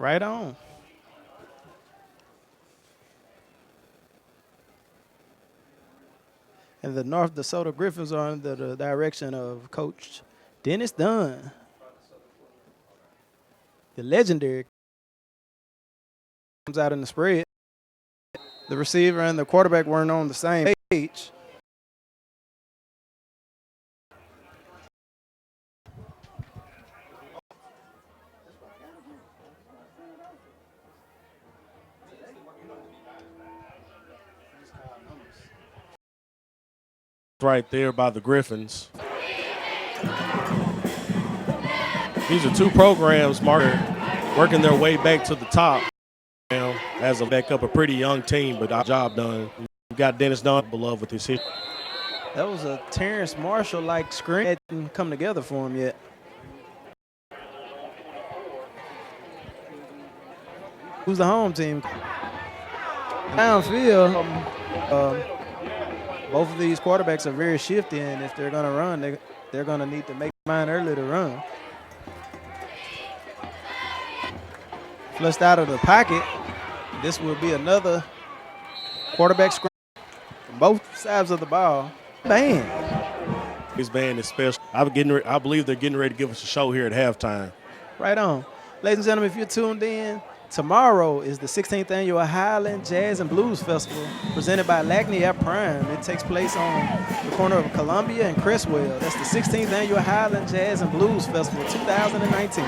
Right on. And the North Desoto Griffins are under the direction of Coach Dennis Dunn, the legendary. Comes out in the spread. The receiver and the quarterback weren't on the same page. Right there by the Griffins. These are two programs, Mark, working their way back to the top. As a backup, a pretty young team, but our job done. We got Dennis Dunn beloved with his hit. That was a Terrence Marshall-like screen that didn't come together for him yet. Who's the home team? Downfield, both of these quarterbacks are very shifty, and if they're going to run, they're going to need to make mine early to run. Flushed out of the pocket. This will be another quarterback screen from both sides of the ball. Band. His band is special. I believe they're getting ready to give us a show here at halftime. Right on. Ladies and gentlemen, if you're tuned in, tomorrow is the 16th annual Highland Jazz and Blues Festival presented by Lagniappe Prime. It takes place on the corner of Columbia and Cresswell. That's the 16th annual Highland Jazz and Blues Festival 2019.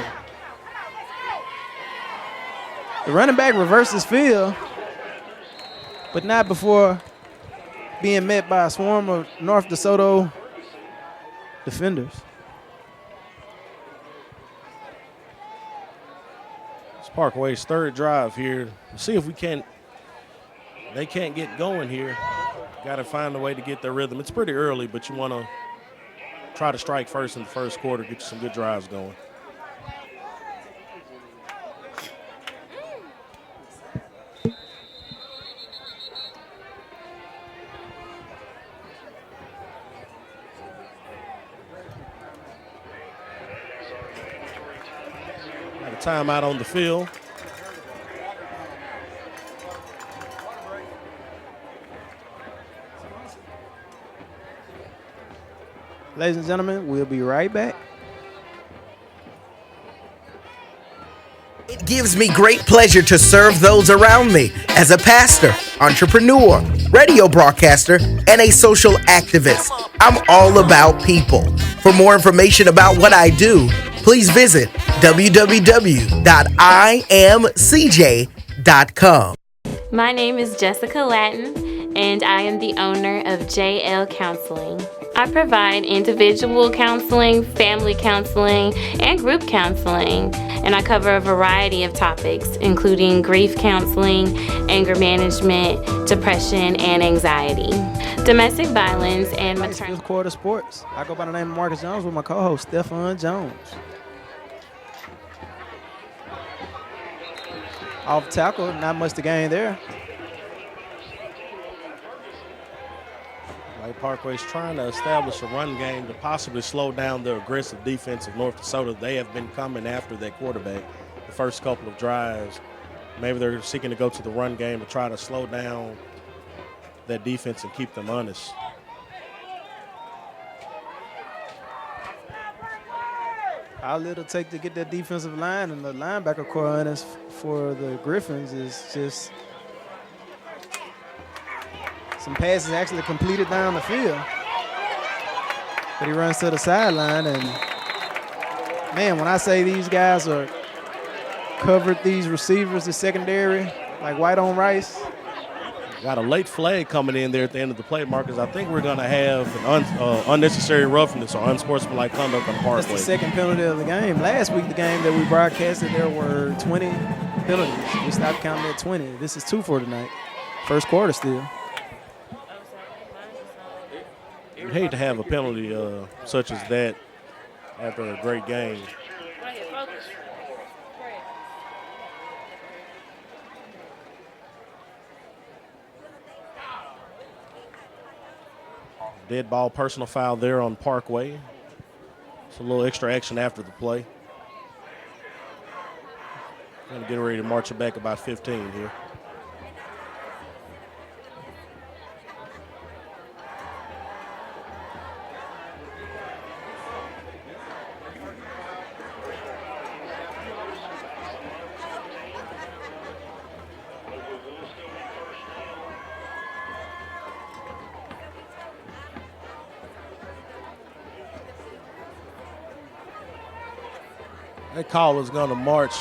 The running back reverses field, but not before being met by a swarm of North DeSoto defenders. It's Parkway's third drive here. Let's see if they can't get going here. Got to find a way to get their rhythm. It's pretty early, but you want to try to strike first in the first quarter, get you some good drives going. Timeout on the field. Ladies and gentlemen, we'll be right back. It gives me great pleasure to serve those around me as a pastor, entrepreneur, radio broadcaster, and a social activist. I'm all about people. For more information about what I do, please visit www.imcj.com. My name is Jessica Latin, and I am the owner of JL Counseling. I provide individual counseling, family counseling, and group counseling, and I cover a variety of topics, including grief counseling, anger management, depression, and anxiety, domestic violence, and maternal. Fifth quarter sports. I go by the name of Marcus Jones with my co-host, Stephon Jones. Off tackle, not much to gain there. Like Parkway's trying to establish a run game to possibly slow down the aggressive defense of North Dakota. They have been coming after that quarterback the first couple of drives. Maybe they're seeking to go to the run game to try to slow down that defense and keep them honest. How little take to get that defensive line and the linebacker core honest for the Griffins is just some passes actually completed down the field. But he runs to the sideline, and man, when I say these guys are covered these receivers, the secondary, like white on rice. Got a late flag coming in there at the end of the play, Marcus. I think we're going to have an unnecessary roughness or unsportsmanlike conduct on Parkway. That's the second penalty of the game. Last week, the game that we broadcasted, there were 20 penalties. We stopped counting at 20. This is 2 for tonight. First quarter still. You'd hate to have a penalty such as that after a great game. Dead ball personal foul there on Parkway. It's a little extra action after the play. Going to get ready to march it back about 15 here. That call is going to march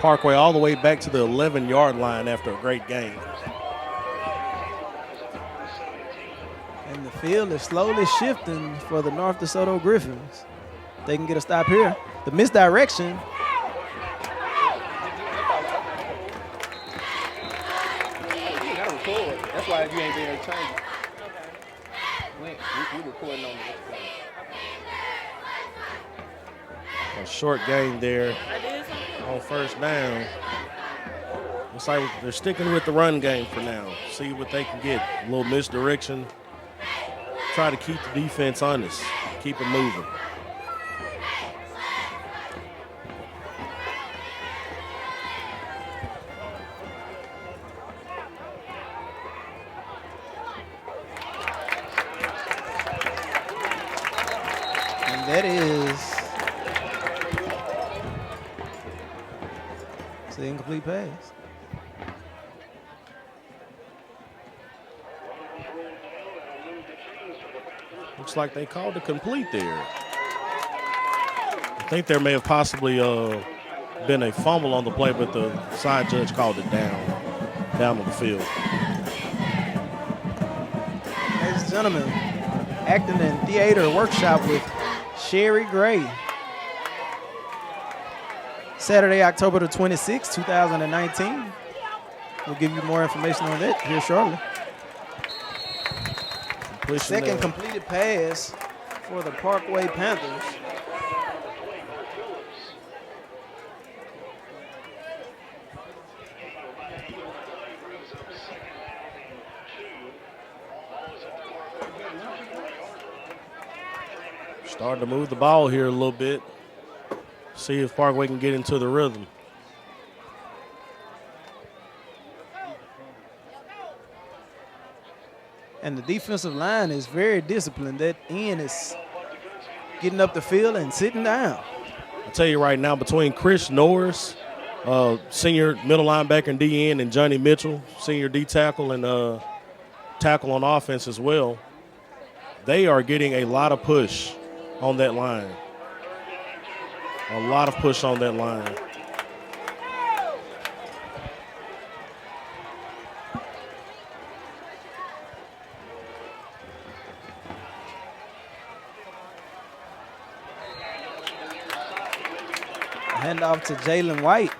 Parkway all the way back to the 11-yard line after a great game. And the field is slowly shifting for the North DeSoto Griffins. They can get a stop here. The misdirection. You gotta record. That's why you ain't being able to change it. We recording on it. A short game there on first down. Looks like they're sticking with the run game for now. See what they can get. A little misdirection. Try to keep the defense honest. Keep it moving. And that is it's an incomplete pass. Looks like they called it complete there. I think there may have possibly been a fumble on the play, but the side judge called it down on the field. Ladies and gentlemen, acting in theater workshop with Sherry Gray. Saturday, October the 26th, 2019. We'll give you more information on that here shortly. Second completed pass for the Parkway Panthers. Starting to move the ball here a little bit. See if Parkway can get into the rhythm. And the defensive line is very disciplined. That end is getting up the field and sitting down. I'll tell you right now, between Chris Norris, senior middle linebacker and DN, and Johnny Mitchell, senior D tackle and tackle on offense as well, they are getting a lot of push on that line. A lot of push on that line. Handoff to Jalen White.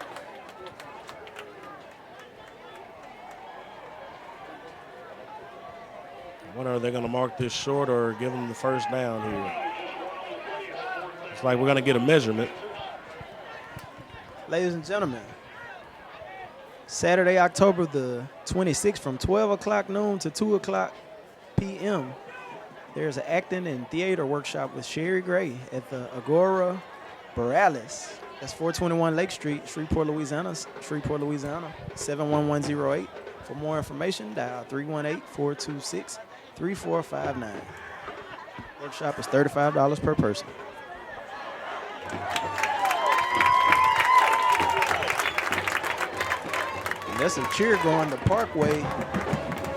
I wonder, are they going to mark this short or give them the first down here? It's like we're going to get a measurement. Ladies and gentlemen, Saturday, October the 26th from 12 o'clock noon to 2 o'clock p.m. There's an acting and theater workshop with Sherry Gray at the Agora Borealis. That's 421 Lake Street, Shreveport, Louisiana, 71108. For more information, dial 318-426-3459. Workshop is $35 per person. And there's some cheer going the Parkway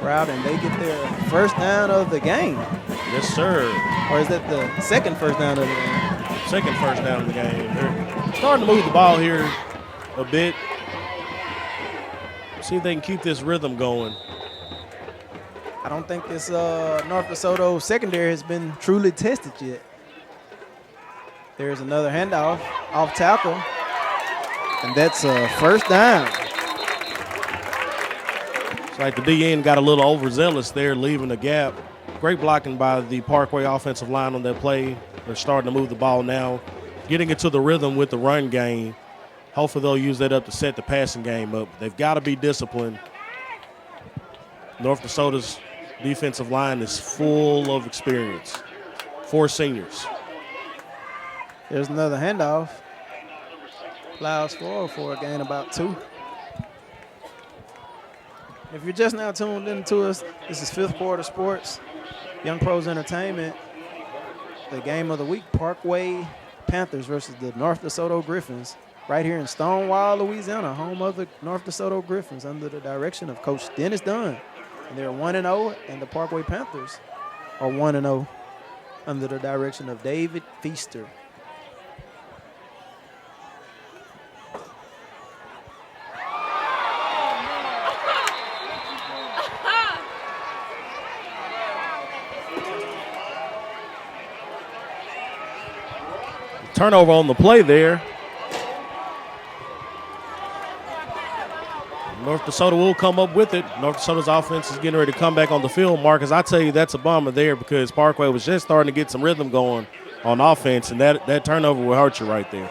route, and they get their first down of the game. Yes, sir. Or is that the second first down of the game? Second first down of the game. They're starting to move the ball here a bit. See if they can keep this rhythm going. I don't think this North DeSoto secondary has been truly tested yet. There's another handoff off tackle, and that's a first down. It's like the DN got a little overzealous there, leaving a gap. Great blocking by the Parkway offensive line on that play. They're starting to move the ball now, getting into the rhythm with the run game. Hopefully they'll use that up to set the passing game up. They've got to be disciplined. North DeSoto's defensive line is full of experience. 4 seniors. There's another handoff. Plows forward for a gain about 2. If you're just now tuned into us, this is Fifth Quarter Sports, Young Pros Entertainment. The game of the week, Parkway Panthers versus the North Desoto Griffins, right here in Stonewall, Louisiana, home of the North Desoto Griffins under the direction of Coach Dennis Dunn. And they're 1-0, and the Parkway Panthers are 1-0 under the direction of David Feaster. Turnover on the play there. North Desoto will come up with it. North Desoto's offense is getting ready to come back on the field. Marcus, I tell you, that's a bummer there because Parkway was just starting to get some rhythm going on offense, and that turnover will hurt you right there.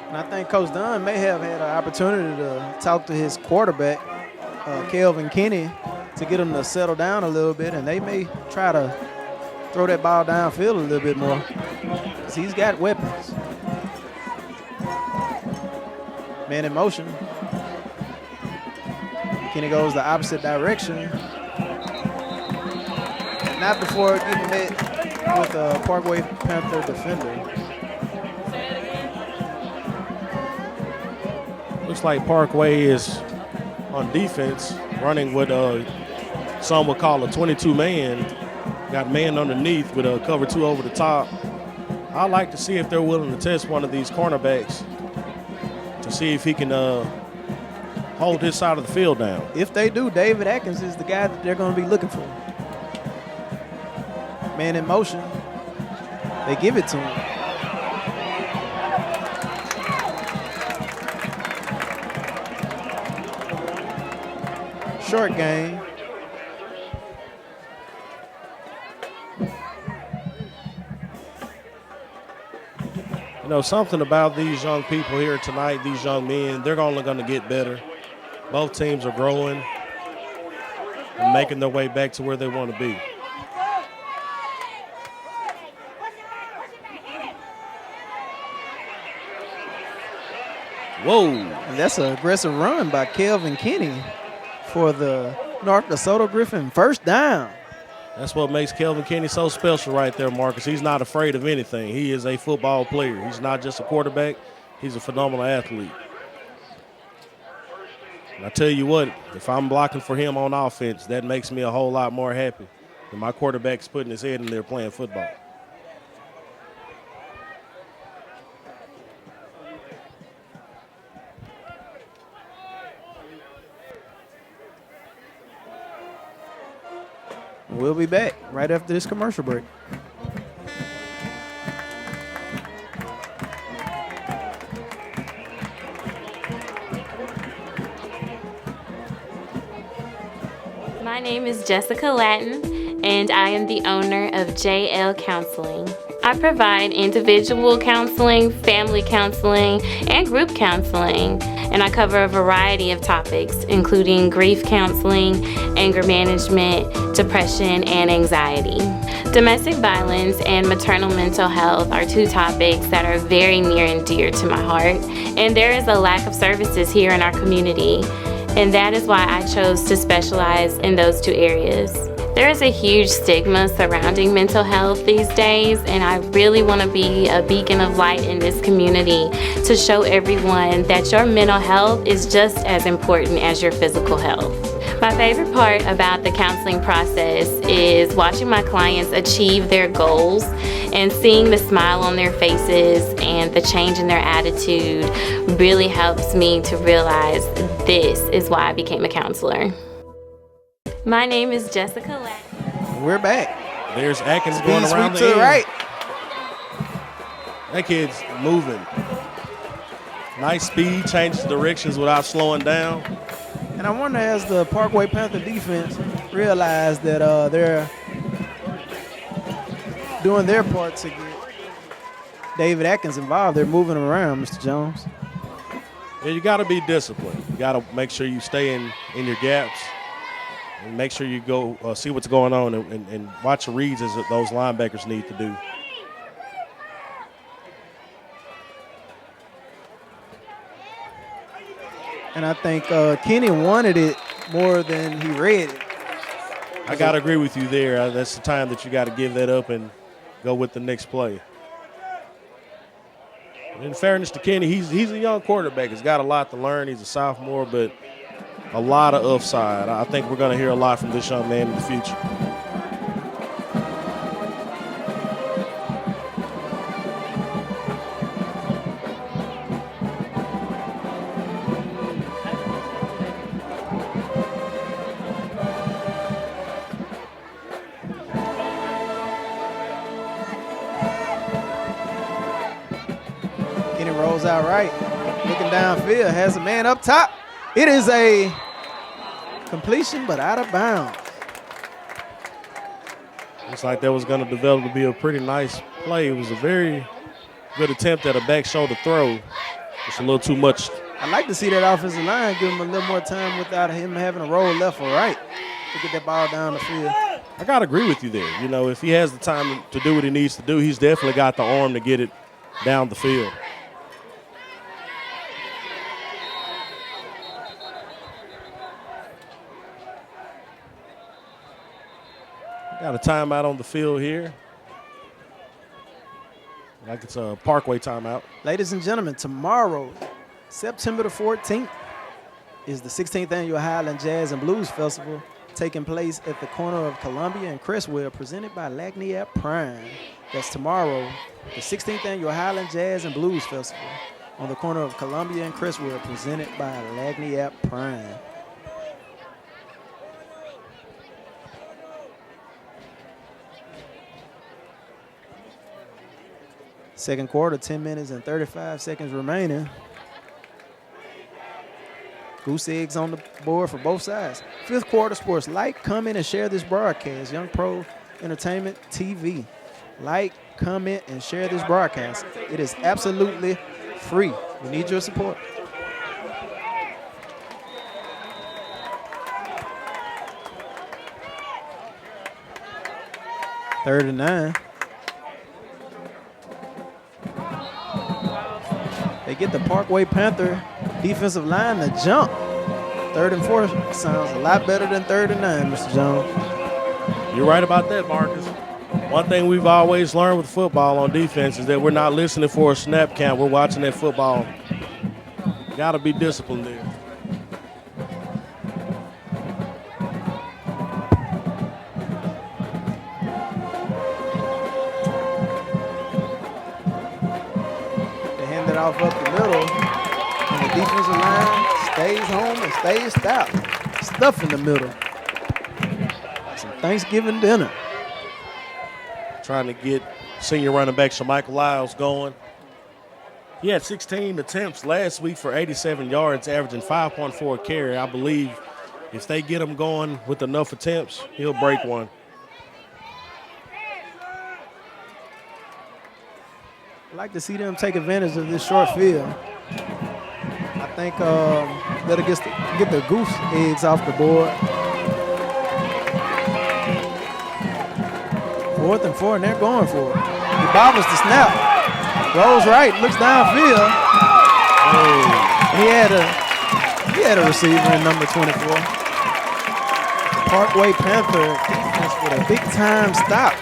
And I think Coach Dunn may have had an opportunity to talk to his quarterback, Kelvin Kinney, to get him to settle down a little bit, and they may try to throw that ball downfield a little bit more because he's got weapons. Man in motion. Kinney goes the opposite direction. Not before getting met with a Parkway Panther defender. Looks like Parkway is on defense, running with some would call a 22-man. Got man underneath with a cover 2 over the top. I'd like to see if they're willing to test one of these cornerbacks to see if he can hold his side of the field down. If they do, David Atkins is the guy that they're going to be looking for. Man in motion. They give it to him. Short game. You know, something about these young people here tonight, these young men, they're only going to get better. Both teams are growing and making their way back to where they want to be. Whoa. And that's an aggressive run by Kelvin Kinney for the North Desoto Griffin. First down. That's what makes Kelvin Kinney so special right there, Marcus. He's not afraid of anything. He is a football player. He's not just a quarterback. He's a phenomenal athlete. And I tell you what, if I'm blocking for him on offense, that makes me a whole lot more happy than my quarterback's putting his head in there playing football. We'll be back right after this commercial break. My name is Jessica Latin, and I am the owner of JL Counseling. I provide individual counseling, family counseling, and group counseling, and I cover a variety of topics, including grief counseling, anger management, depression, and anxiety. Domestic violence and maternal mental health are two topics that are very near and dear to my heart, and there is a lack of services here in our community, and that is why I chose to specialize in those two areas. There is a huge stigma surrounding mental health these days, and I really want to be a beacon of light in this community to show everyone that your mental health is just as important as your physical health. My favorite part about the counseling process is watching my clients achieve their goals and seeing the smile on their faces and the change in their attitude really helps me to realize this is why I became a counselor. My name is Jessica Latin. We're back. There's Atkins going around the to the end. right. That kid's moving. Nice speed, changes directions without slowing down. And I wonder, as the Parkway Panther defense realize that they're doing their part to get David Atkins involved, they're moving him around, Mr. Jones. Yeah, you got to be disciplined. You got to make sure you stay in your gaps And make sure you go see what's going on and watch the reads as those linebackers need to do. And I think Kenny wanted it more than he read it. I got to agree with you there. That's the time that you got to give that up and go with the next play. In fairness to Kenny, he's a young quarterback. He's got a lot to learn. He's a sophomore, but a lot of upside. I think we're going to hear a lot from this young man in the future. Kenny rolls out right, looking downfield, has a man up top. It is a completion, but out of bounds. Looks like that was going to develop to be a pretty nice play. It was a very good attempt at a back shoulder throw. It's a little too much. I'd like to see that offensive line give him a little more time without him having to roll left or right to get that ball down the field. I got to agree with you there. You know, if he has the time to do what he needs to do, he's definitely got the arm to get it down the field. Got a timeout on the field here. Like it's a Parkway timeout. Ladies and gentlemen, tomorrow, September the 14th, is the 16th Annual Highland Jazz and Blues Festival taking place at the corner of Columbia and Cresswell, presented by Lagniappe Prime. That's tomorrow, the 16th Annual Highland Jazz and Blues Festival on the corner of Columbia and Cresswell, presented by Lagniappe Prime. Second quarter, 10 minutes and 35 seconds remaining. Goose eggs on the board for both sides. Fifth Quarter Sports. Like, comment, and share this broadcast. Young Pro Entertainment TV. Like, comment, and share this broadcast. It is absolutely free. We need your support. Third and 9. They get the Parkway Panther defensive line to jump. 3rd and 4 sounds a lot better than 3rd and 9, Mr. Jones. You're right about that, Marcus. One thing we've always learned with football on defense is that we're not listening for a snap count. We're watching that football. Got to be disciplined there. Off up the middle, and the defensive line stays home and stays stout. Stuff in the middle. Some Thanksgiving dinner. Trying to get senior running back Shamichael Lyles going. He had 16 attempts last week for 87 yards, averaging 5.4 a carry. I believe if they get him going with enough attempts, he'll break one. I'd like to see them take advantage of this short field. I think that'll get the goose eggs off the board. 4th and 4, and they're going for it. He bobbles the snap, rolls right, looks downfield. Oh. He had a receiver in number 24. Parkway Panther defense with a big time stop.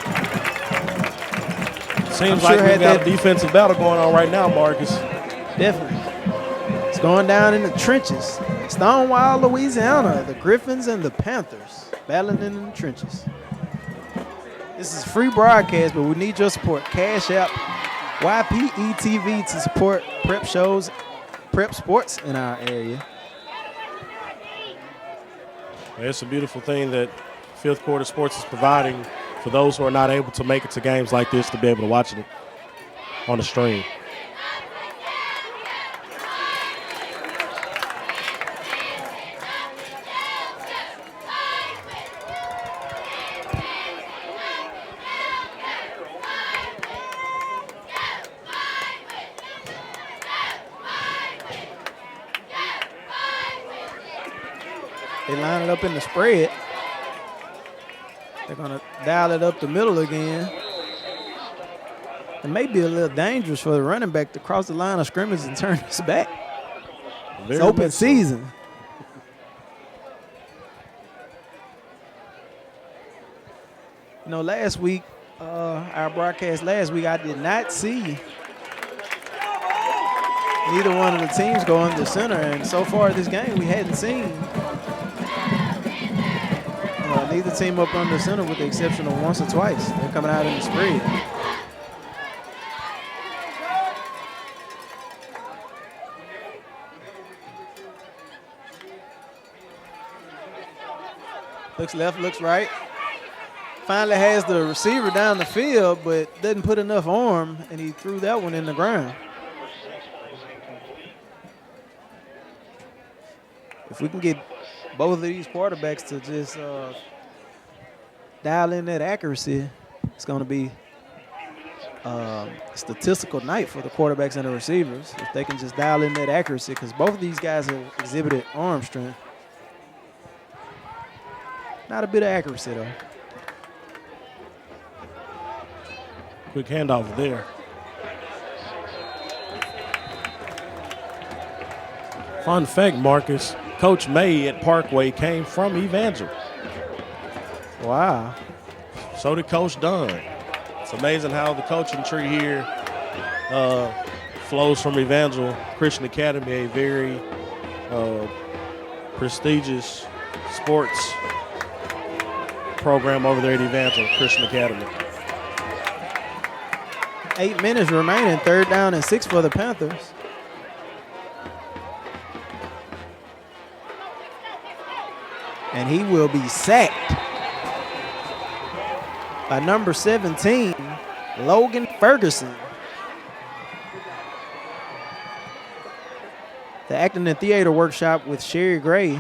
Seems like we've got a defensive battle going on right now, Marcus. Definitely. It's going down in the trenches. Stonewall, Louisiana, the Griffins and the Panthers battling in the trenches. This is a free broadcast, but we need your support. Cash App, YPE TV to support prep shows, prep sports in our area. It's a beautiful thing that Fifth Quarter Sports is providing for those who are not able to make it to games like this to be able to watch it on the stream. They line it up in the spread. They're going to dial it up the middle again. It may be a little dangerous for the running back to cross the line of scrimmage and turn his back. It's open season. You know, last week, our broadcast last week, I did not see neither one of the teams go under center, and so far this game, we hadn't seen neither team up under center with the exception of once or twice. They're coming out in the spread. Looks left, looks right. Finally has the receiver down the field, but doesn't put enough arm, and he threw that one in the ground. If we can get both of these quarterbacks to just dial in that accuracy, it's going to be a statistical night for the quarterbacks and the receivers. If they can just dial in that accuracy, because both of these guys have exhibited arm strength. Not a bit of accuracy, though. Quick handoff there. Fun fact, Marcus, Coach May at Parkway came from Evangel. Wow. So did Coach Dunn. It's amazing how the coaching tree here flows from Evangel Christian Academy, a very prestigious sports program over there at Evangel Christian Academy. 8 minutes remaining, 3rd down and 6 for the Panthers. And he will be sacked by number 17, Logan Ferguson. The Acting and Theater Workshop with Sherry Gray,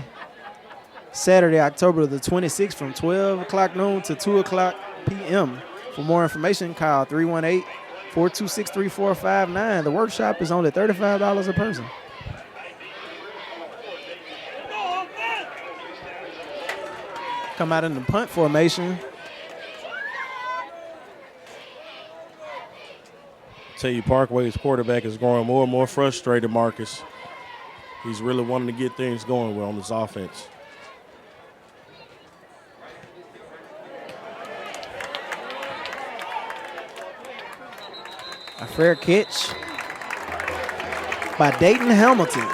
Saturday, October the 26th from 12 o'clock noon to 2 o'clock p.m. For more information, call 318-426-3459. The workshop is only $35 a person. Come out in the punt formation. Tell you, Parkway's quarterback is growing more and more frustrated, Marcus. He's really wanting to get things going well on this offense. A fair catch by Dayton Hamilton.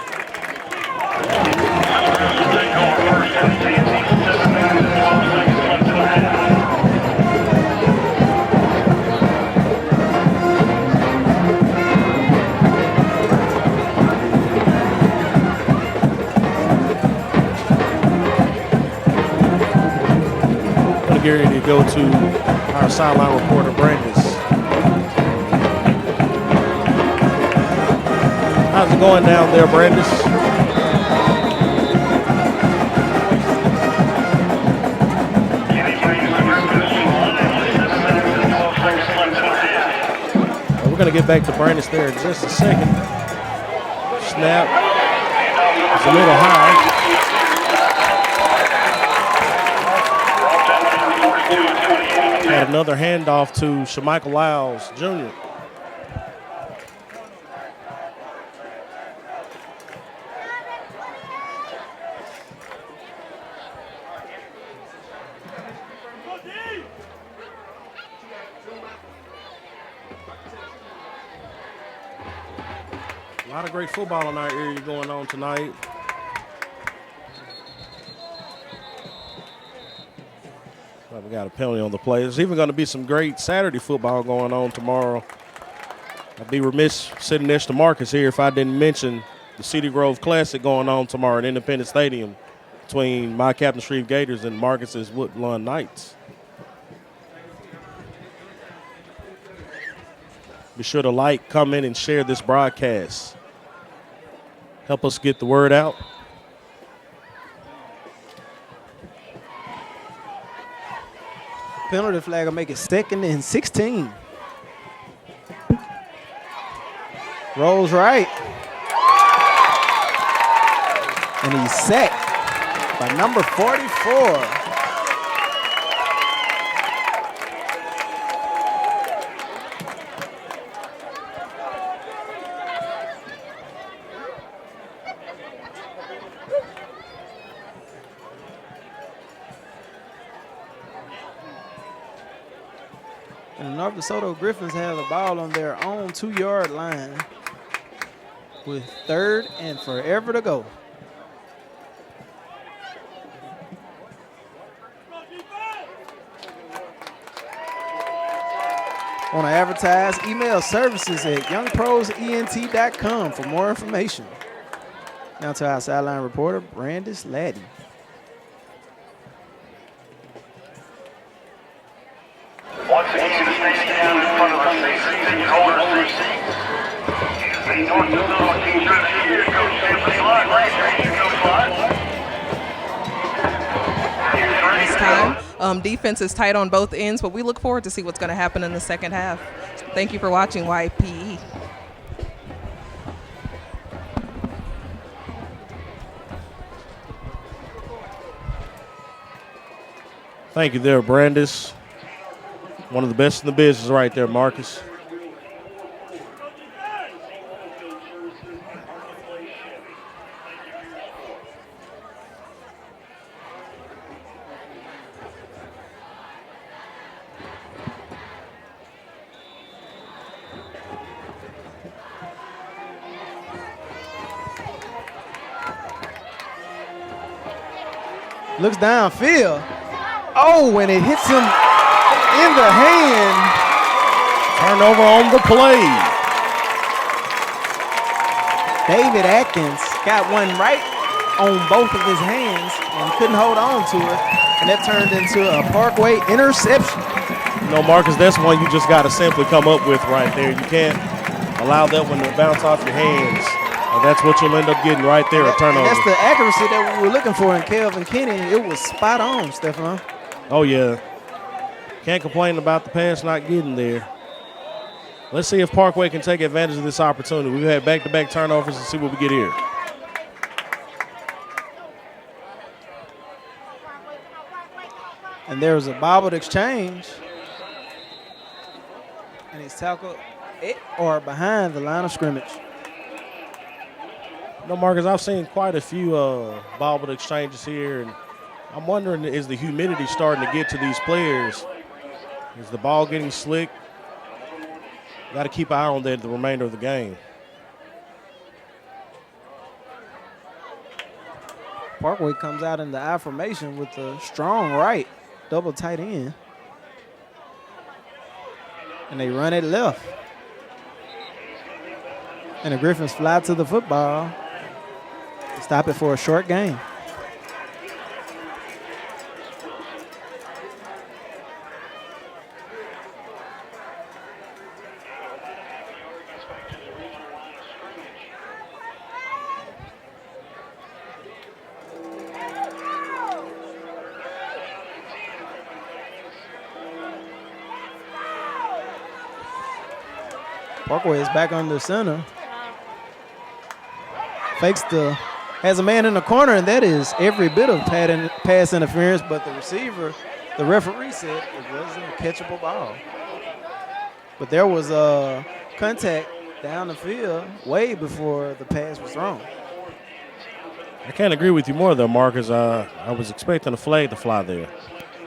I'm getting ready to go to our sideline reporter, Brandis. How's it going down there, Brandis? We're going to get back to Brandis there in just a second. Snap. It's a little high. Had another handoff to Shamichael Lyles, Jr. A lot of great football in our area going on tonight. Well, we got a penalty on the play. There's even going to be some great Saturday football going on tomorrow. I'd be remiss sitting next to Marcus here if I didn't mention the Cedar Grove Classic going on tomorrow at Independence Stadium between my Captain Shreve Gators and Marcus's Woodlawn Knights. Be sure to like, comment, and share this broadcast. Help us get the word out. Penalty flag will make it 2nd and 16. Rolls right. And he's sacked by number 44. And the North DeSoto Griffins have the ball on their own 2-yard line with 3rd and forever to go. Want to advertise? Email services at youngprosent.com for more information. Now to our sideline reporter, Brandis Laddie. Once again, standing down in front of us, they see the older seats. The North Dakota team trying to get Coach Sampson's line right here. Coach line. This time, defense is tight on both ends, but we look forward to see what's going to happen in the second half. Thank you for watching YPE. Thank you there, Brandis. One of the best in the business right there, Marcus. Looks downfield. Oh, and it hits him in the hand. Turnover on the play. David Atkins got one right on both of his hands and couldn't hold on to it. And that turned into a Parkway interception. No, Marcus, that's one you just got to simply come up with right there. You can't allow that one to bounce off your hands. And that's what you'll end up getting right there, a turnover. And that's the accuracy that we were looking for in Kelvin Kenny. It was spot on, Stefan. Oh, yeah. Can't complain about the pass not getting there. Let's see if Parkway can take advantage of this opportunity. We've had back-to-back turnovers and see what we get here. And there was a bobbled exchange. And he's tackled it or behind the line of scrimmage. No, Marcus, I've seen quite a few bobbled exchanges here, and I'm wondering, is the humidity starting to get to these players? Is the ball getting slick? Got to keep an eye on that the remainder of the game. Parkway comes out in the I formation with a strong right, double tight end. And they run it left. And the Griffins fly to the football. Stop it for a short gain. Parkway is back under center. Fakes has a man in the corner, and that is every bit of pass interference, but the receiver, the referee said it wasn't a catchable ball. But there was a contact down the field way before the pass was thrown. I can't agree with you more, though, Marcus. I was expecting a flag to fly there.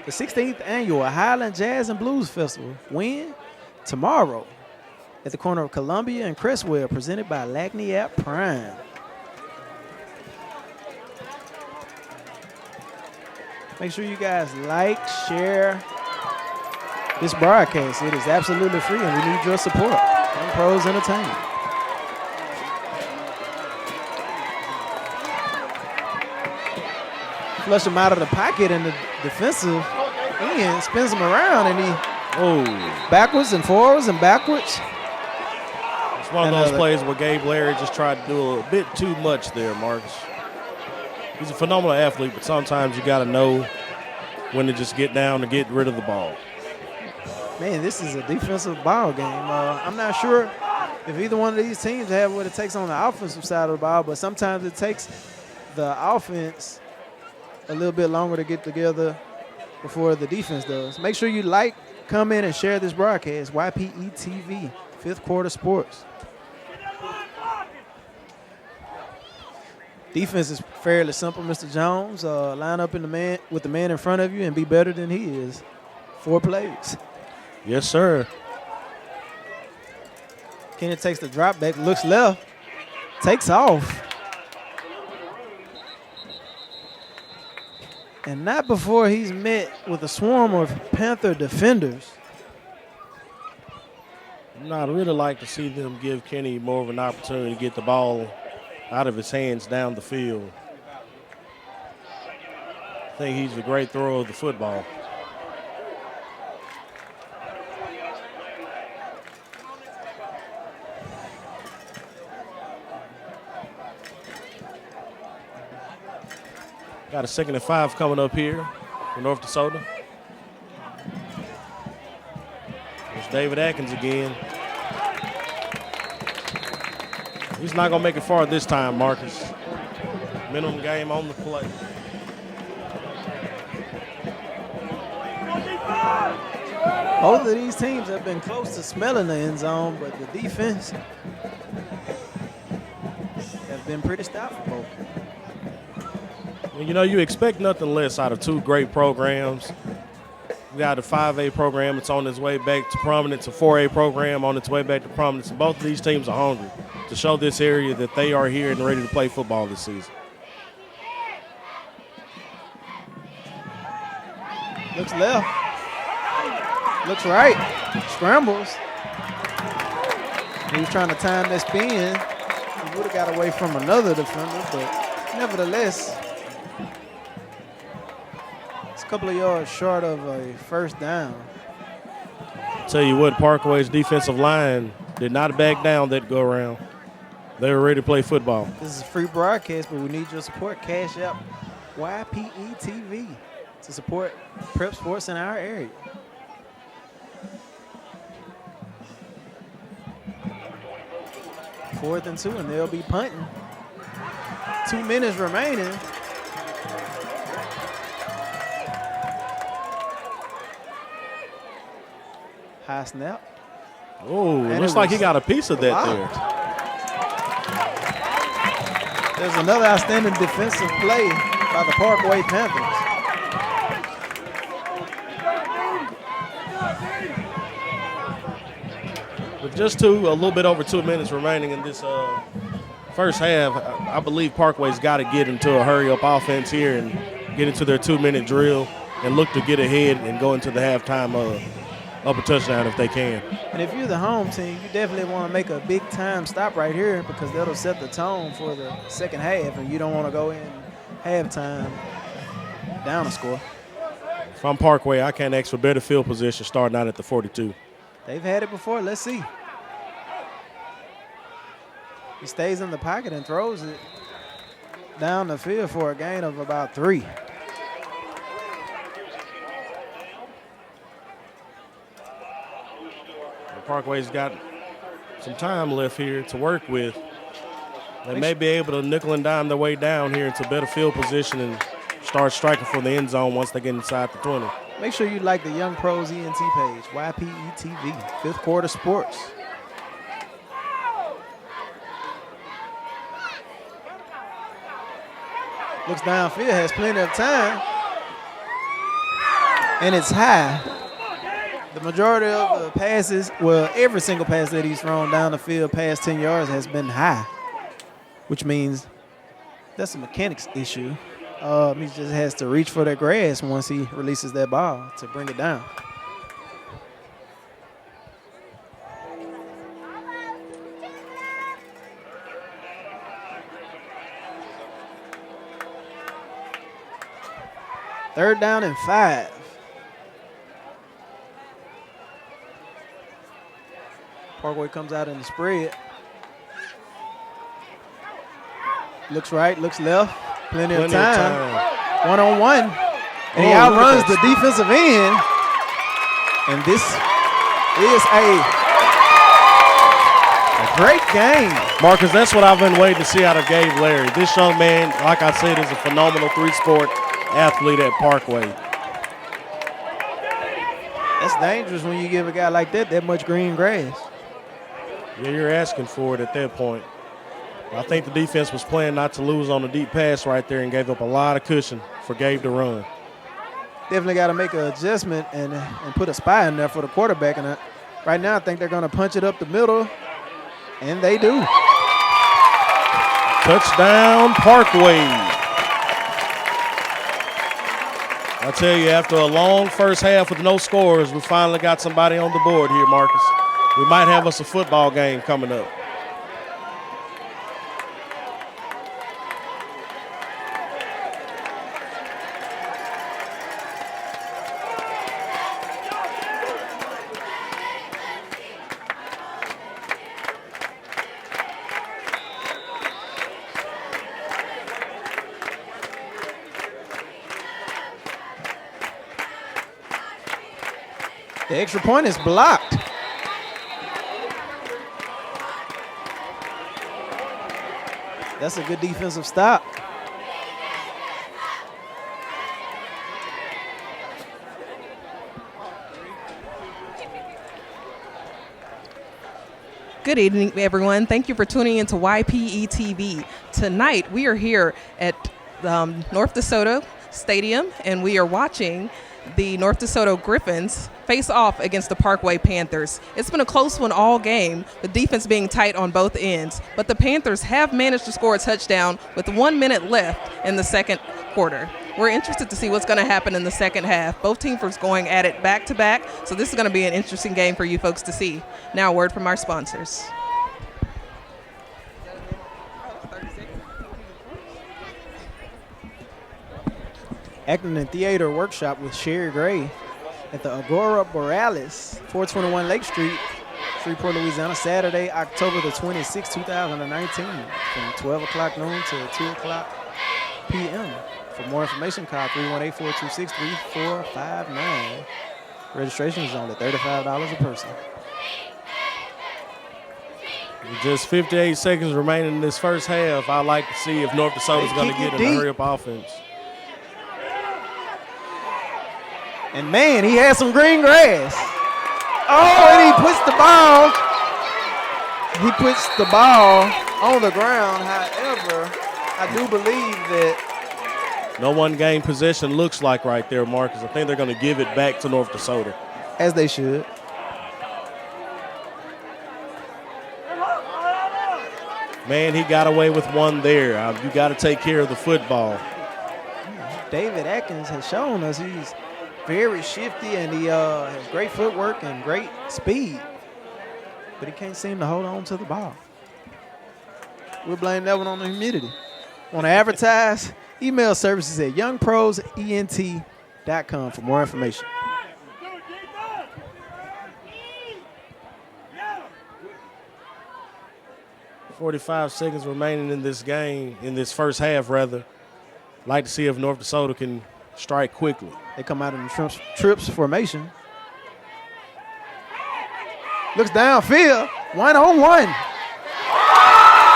The 16th annual Highland Jazz and Blues Festival. When? Tomorrow at the corner of Columbia and Crestwell, presented by Lagniappe Prime. Make sure you guys like, share this broadcast. It is absolutely free, and we need your support. Young Pros Entertainment. Flush him out of the pocket, and the defensive end spins him around, and he backwards and forwards and backwards. It's one of those plays where Gabe Larry just tried to do a bit too much there, Marcus. He's a phenomenal athlete, but sometimes you got to know when to just get down and get rid of the ball. Man, this is a defensive ball game. I'm not sure if either one of these teams have what it takes on the offensive side of the ball, but sometimes it takes the offense a little bit longer to get together before the defense does. Make sure you like, comment, and share this broadcast. YPE TV, Fifth Quarter Sports. Defense is fairly simple, Mr. Jones. Line up with the man in front of you and be better than he is. 4 plays. Yes, sir. Kenny takes the drop back, looks left, takes off. And not before he's met with a swarm of Panther defenders. I'd really like to see them give Kenny more of an opportunity to get the ball out of his hands down the field. I think he's a great thrower of the football. Got a 2nd and 5 coming up here for North Desoto. There's David Atkins again. He's not going to make it far this time, Marcus. Minimum game on the play. Both of these teams have been close to smelling the end zone, but the defense has been pretty stout for both. Well, you know, you expect nothing less out of two great programs. We got a 5A program that's on its way back to prominence, a 4A program on its way back to prominence, and both of these teams are hungry to show this area that they are here and ready to play football this season. Looks left. Looks right. Scrambles. He was trying to time that spin. He would have got away from another defender, but nevertheless, it's a couple of yards short of a first down. Tell you what, Parkway's defensive line did not back down that go around. They were ready to play football. This is a free broadcast, but we need your support. Cash App YPE TV to support prep sports in our area. Fourth and 2, and they'll be punting. 2 minutes remaining. High snap. Oh, And looks it like he was got a piece of that blocked. there. There's another outstanding defensive play by the Parkway Panthers. With just a little bit over 2 minutes remaining in this first half, I believe Parkway's got to get into a hurry-up offense here and get into their 2-minute drill and look to get ahead and go into the halftime up a touchdown if they can. And if you're the home team, you definitely want to make a big-time stop right here because that'll set the tone for the second half, and you don't want to go in halftime down a score. If I'm Parkway, I can't ask for better field position starting out at the 42. They've had it before. Let's see. He stays in the pocket and throws it down the field for a gain of about 3. Parkway's got some time left here to work with. They may be able to nickel and dime their way down here into better field position and start striking for the end zone once they get inside the 20. Make sure you like the Young Pros ENT page, YPE TV, Fifth Quarter Sports. Looks downfield, has plenty of time. And it's high. The majority of the passes, well, every single pass that he's thrown down the field past 10 yards has been high, which means that's a mechanics issue. He just has to reach for that grass once he releases that ball to bring it down. Third down and 5. Parkway comes out in the spread. Looks right, looks left. Plenty of time. One-on-one. And he outruns the defensive end. And this is a great game. Marcus, that's what I've been waiting to see out of Gabe Larry. This young man, like I said, is a phenomenal three-sport athlete at Parkway. That's dangerous when you give a guy like that much green grass. Yeah, you're asking for it at that point. I think the defense was playing not to lose on a deep pass right there and gave up a lot of cushion for Gabe to run. definitely got to make an adjustment and put a spy in there for the quarterback. And right now I think they're going to punch it up the middle, and they do. Touchdown, Parkway. I tell you, after a long first half with no scores, we finally got somebody on the board here, Marcus. We might have us a football game coming up. The extra point is blocked. That's a good defensive stop. Good evening, everyone. Thank you for tuning into YPE TV. Tonight, we are here at North Desoto Stadium, and we are watching the North Desoto Griffins face off against the Parkway Panthers. It's been a close one all game, the defense being tight on both ends, but the Panthers have managed to score a touchdown with 1 minute left in the second quarter. We're interested to see what's going to happen in the second half. Both teams are going at it back to back, so this is going to be an interesting game for you folks to see. Now, a word from our sponsors. Acting and Theater Workshop with Sherry Gray at the Agora Borealis, 421 Lake Street, Shreveport, Louisiana, Saturday, October the 26th, 2019, from 12 o'clock noon to 2 o'clock p.m. For more information, call 318-426-3459. Registration is only $35 a person. With just 58 seconds remaining in this first half, I'd like to see if North Desoto is going to get in a hurry-up offense. And, man, he has some green grass. Oh, and he puts the ball. He puts the ball on the ground. However, I do believe that no one game possession looks like right there, Marcus. I think they're going to give it back to North Desoto. As they should. Man, he got away with one there. You got to take care of the football. David Atkins has shown us he's very shifty, and he has great footwork and great speed, but he can't seem to hold on to the ball. We'll blame that one on the humidity. Want to advertise? Email services at youngprosent.com for more information. .45 seconds remaining in this game, in this first half, rather. Like to see if North Desoto can strike quickly. They come out in the trips formation. Looks downfield, 1-on-1.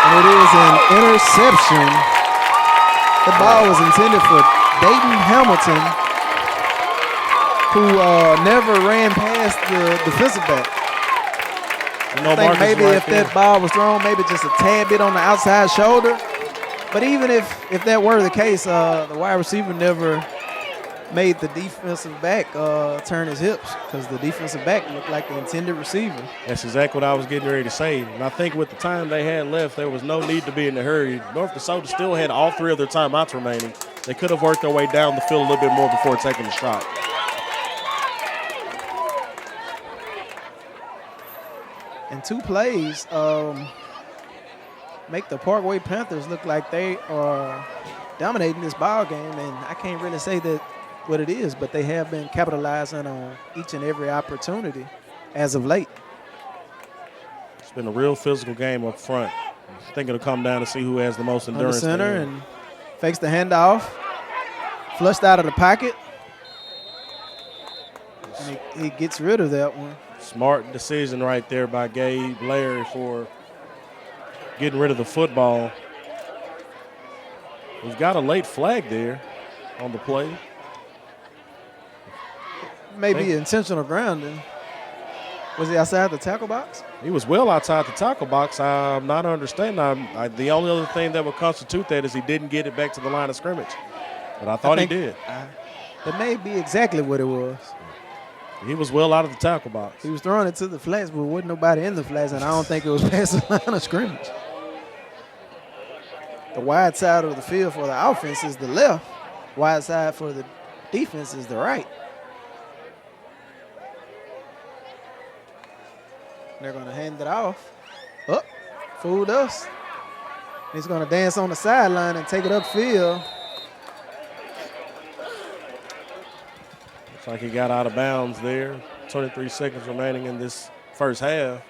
And it is an interception. The ball was intended for Dayton Hamilton, who never ran past the defensive back. I think maybe if that ball was thrown, maybe just a tad bit on the outside shoulder. But even if that were the case, the wide receiver never made the defensive back turn his hips, because the defensive back looked like the intended receiver. That's exactly what I was getting ready to say. And I think with the time they had left, there was no need to be in a hurry. North Desoto still had all three of their timeouts remaining. They could have worked their way down the field a little bit more before taking the shot. And two plays make the Parkway Panthers look like they are dominating this ball game, and I can't really say that what it is, but they have been capitalizing on each and every opportunity as of late. It's been a real physical game up front. I think it'll come down to see who has the most endurance. On the center and fakes the handoff, flushed out of the pocket, and he gets rid of that one. Smart decision right there by Gabe Larry for getting rid of the football. We've got a late flag there on the play. Maybe intentional grounding. Was he outside the tackle box? He was well outside the tackle box. I'm not understanding. The only other thing that would constitute that is he didn't get it back to the line of scrimmage. But I thought he did. That may be exactly what it was. He was well out of the tackle box. He was throwing it to the flats, but wasn't nobody in the flats, and I don't think it was past the line of scrimmage. The wide side of the field for the offense is the left. Wide side for the defense is the right. They're going to hand it off. Oh, fooled us. He's going to dance on the sideline and take it upfield. Looks like he got out of bounds there. 23 seconds remaining in this first half.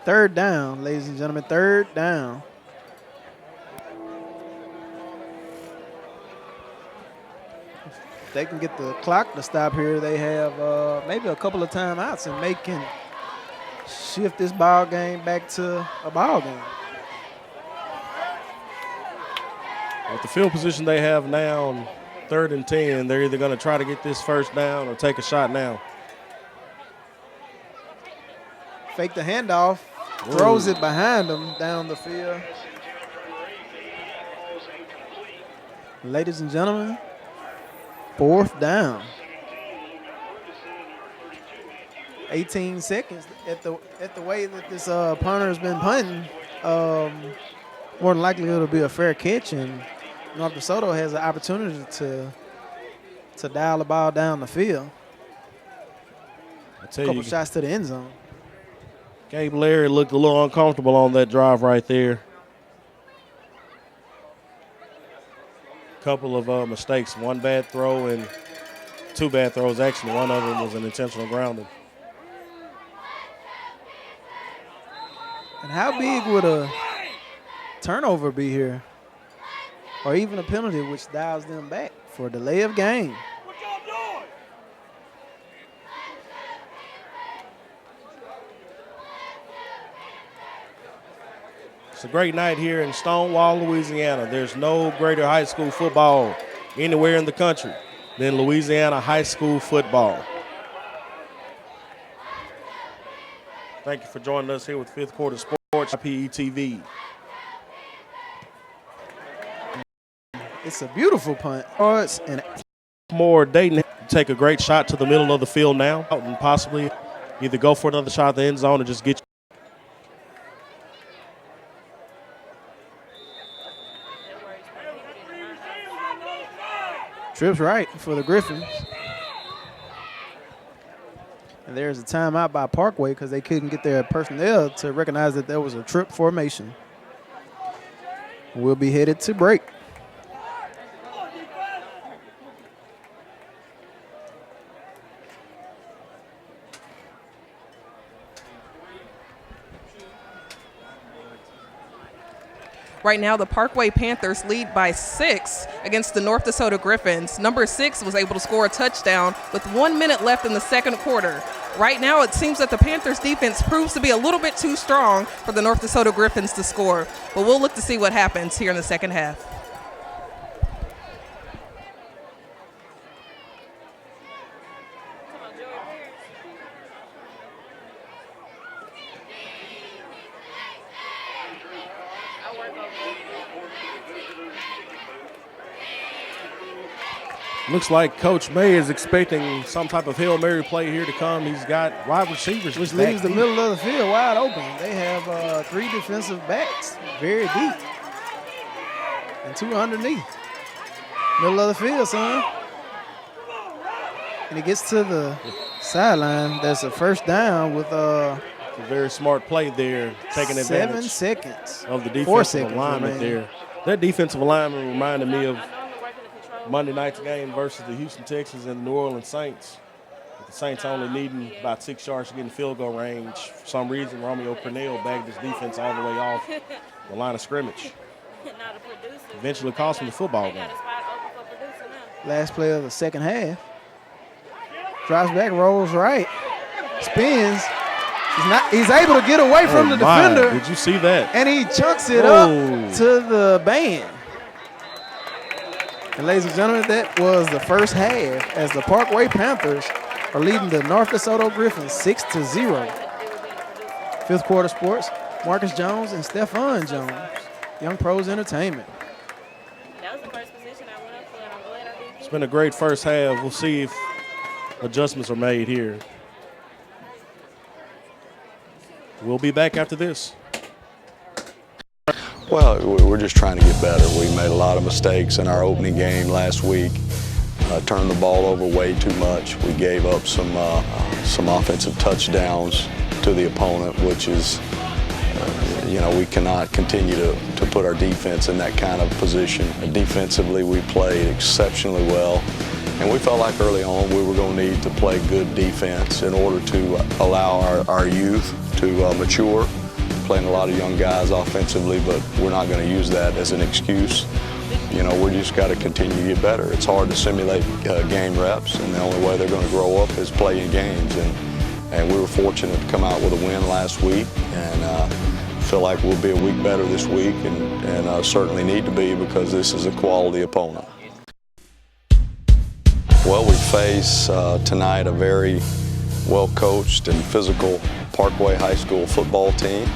Third down, ladies and gentlemen, third down. If they can get the clock to stop here, they have maybe a couple of timeouts, and they can shift this ball game back to a ball game. With the field position they have now on 3rd and 10, they're either going to try to get this first down or take a shot now. Fake the handoff, throws it behind him down the field. Ladies and gentlemen, 4th down. 18 seconds at the way that this punter has been punting. More than likely it'll be a fair catch, and North Desoto has an opportunity to dial the ball down the field. I tell Couple you, shots to the end zone. Gabe Larry looked a little uncomfortable on that drive right there. Couple of mistakes, one bad throw and 2 bad throws. Actually, one of them was an intentional grounding. And how big would a turnover be here? Or even a penalty, which dials them back for a delay of game. It's a great night here in Stonewall, Louisiana. There's no greater high school football anywhere in the country than Louisiana high school football. Thank you for joining us here with Fifth Quarter Sports, PETV. It's a beautiful punt. And More Dayton take a great shot to the middle of the field now and possibly either go for another shot at the end zone or just get trips right for the Griffins. And there's a timeout by Parkway because they couldn't get their personnel to recognize that there was a trip formation. We'll be headed to break. Right now, the Parkway Panthers lead by 6 against the North Desoto Griffins. Number 6 was able to score a touchdown with 1 minute left in the second quarter. Right now, it seems that the Panthers defense proves to be a little bit too strong for the North Desoto Griffins to score. But we'll look to see what happens here in the second half. Looks like Coach May is expecting some type of Hail Mary play here to come. He's got wide receivers. Which leaves the middle of the field wide open. They have 3 defensive backs very deep. And 2 underneath. Middle of the field, son. And he gets to the sideline. That's a first down with a very smart play there, taking advantage 7 seconds of the defensive alignment there. That defensive alignment reminded me of Monday night's game versus the Houston Texans and the New Orleans Saints. With the Saints only needing about 6 yards to get in field goal range. For some reason, Romeo Purnell bagged his defense all the way off the line of scrimmage. Eventually cost him the football game. Last play of the second half. Drops back, rolls right, spins. He's able to get away from the defender. Did you see that? And he chunks it up to the band. And ladies and gentlemen, that was the first half as the Parkway Panthers are leading the North Desoto Griffins 6-0. Fifth Quarter Sports, Marcus Jones and Stephon Jones, Young Pros Entertainment. That was the first position I went up for, and I'm glad I did. It's been a great first half. We'll see if adjustments are made here. We'll be back after this. Well, we're just trying to get better. We made a lot of mistakes in our opening game last week. Turned the ball over way too much. We gave up some offensive touchdowns to the opponent, which is, we cannot continue to put our defense in that kind of position. Defensively, we played exceptionally well, and we felt like early on we were going to need to play good defense in order to allow our youth to mature. Playing a lot of young guys offensively, but we're not going to use that as an excuse. We just got to continue to get better. It's hard to simulate game reps, and the only way they're going to grow up is playing games. And we were fortunate to come out with a win last week, and feel like we'll be a week better this week, and certainly need to be, because this is a quality opponent. Well, we face tonight a very well-coached and physical Parkway High School football team,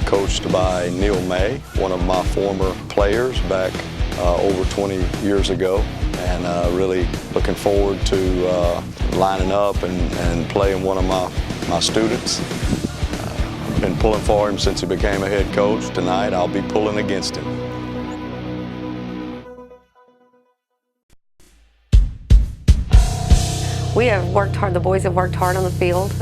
coached by Neil May, one of my former players back over 20 years ago, and really looking forward to lining up and playing one of my students. Been pulling for him since he became a head coach. Tonight I'll be pulling against him. We have worked hard, the boys have worked hard on the field.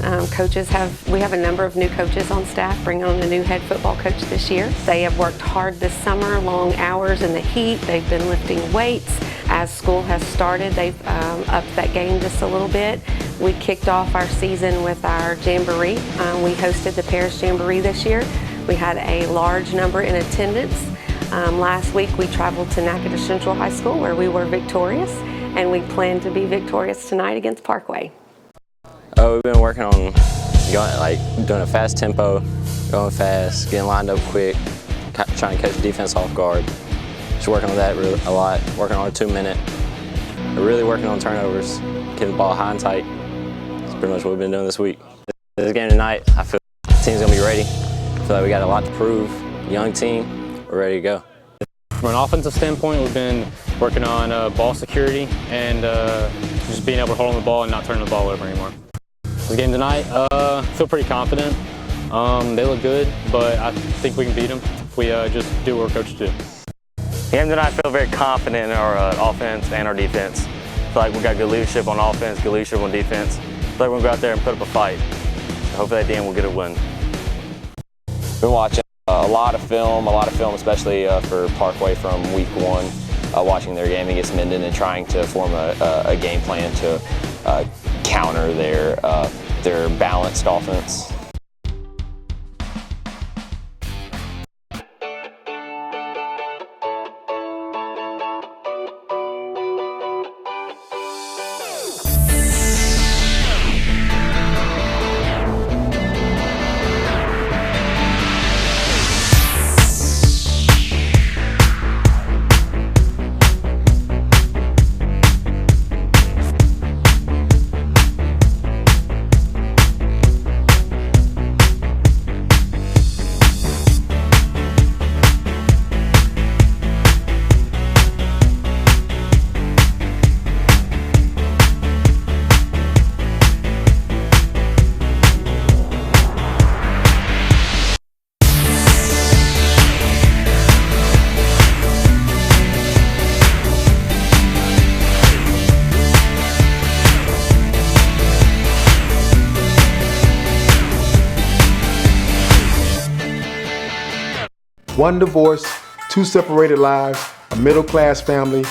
We have a number of new coaches on staff, bringing on a new head football coach this year. They have worked hard this summer, long hours in the heat. They've been lifting weights. As school has started, they've upped that game just a little bit. We kicked off our season with our jamboree. We hosted the Parish Jamboree this year. We had a large number in attendance. Last week we traveled to Natchitoches Central High School, where we were victorious, and we plan to be victorious tonight against Parkway. We've been working on doing a fast tempo, going fast, getting lined up quick, trying to catch the defense off guard. Just working on that a lot, working on a 2-minute. We're really working on turnovers, getting the ball high and tight. That's pretty much what we've been doing this week. This game tonight, I feel the team's gonna be ready. I feel like we got a lot to prove. Young team, we're ready to go. From an offensive standpoint, we've been working on ball security and just being able to hold on the ball and not turning the ball over anymore. The game tonight, I feel pretty confident. They look good, but I think we can beat them if we just do what we're coached to do. The game tonight, I feel very confident in our offense and our defense. I feel like we got good leadership on offense, good leadership on defense. I feel like we're going to go out there and put up a fight. So hopefully at the end we'll get a win. Been watching a lot of film, especially for Parkway from week 1, watching their game against Minden and trying to form a game plan to counter their balanced offense. One divorce, 2 separated lives, a middle-class family,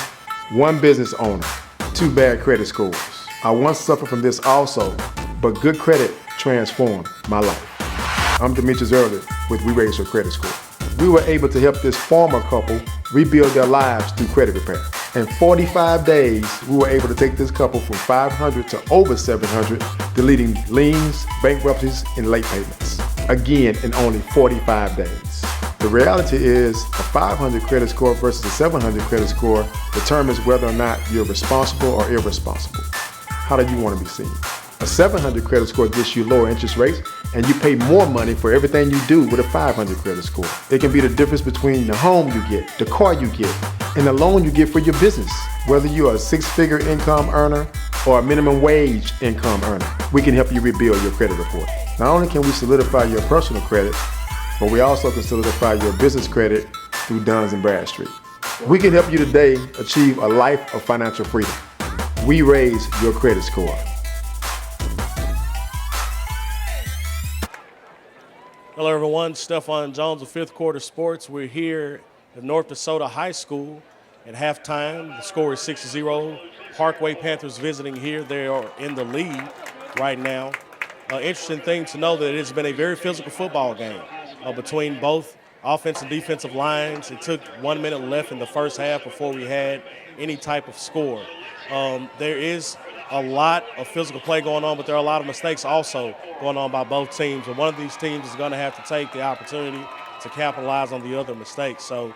1 business owner, 2 bad credit scores. I once suffered from this also, but good credit transformed my life. I'm Demetrius Early with We Raise Your Credit Score. We were able to help this former couple rebuild their lives through credit repair. In 45 days, we were able to take this couple from 500 to over 700, deleting liens, bankruptcies, and late payments. Again, in only 45 days. The reality is a 500 credit score versus a 700 credit score determines whether or not you're responsible or irresponsible. How do you want to be seen? A 700 credit score gets you lower interest rates and you pay more money for everything you do with a 500 credit score. It can be the difference between the home you get, the car you get, and the loan you get for your business. Whether you're a six-figure income earner or a minimum wage income earner, we can help you rebuild your credit report. Not only can we solidify your personal credit, but we also can solidify your business credit through Duns & Bradstreet. We can help you today achieve a life of financial freedom. We raise your credit score. Hello everyone, Stephon Jones of Fifth Quarter Sports. We're here at North Desoto High School at halftime. The score is 6-0. Parkway Panthers visiting here. They are in the lead right now. Interesting thing to know that it has been a very physical football game between both offensive and defensive lines. It took 1 minute left in the first half before we had any type of score. There is a lot of physical play going on, but there are a lot of mistakes also going on by both teams. And one of these teams is going to have to take the opportunity to capitalize on the other mistakes. So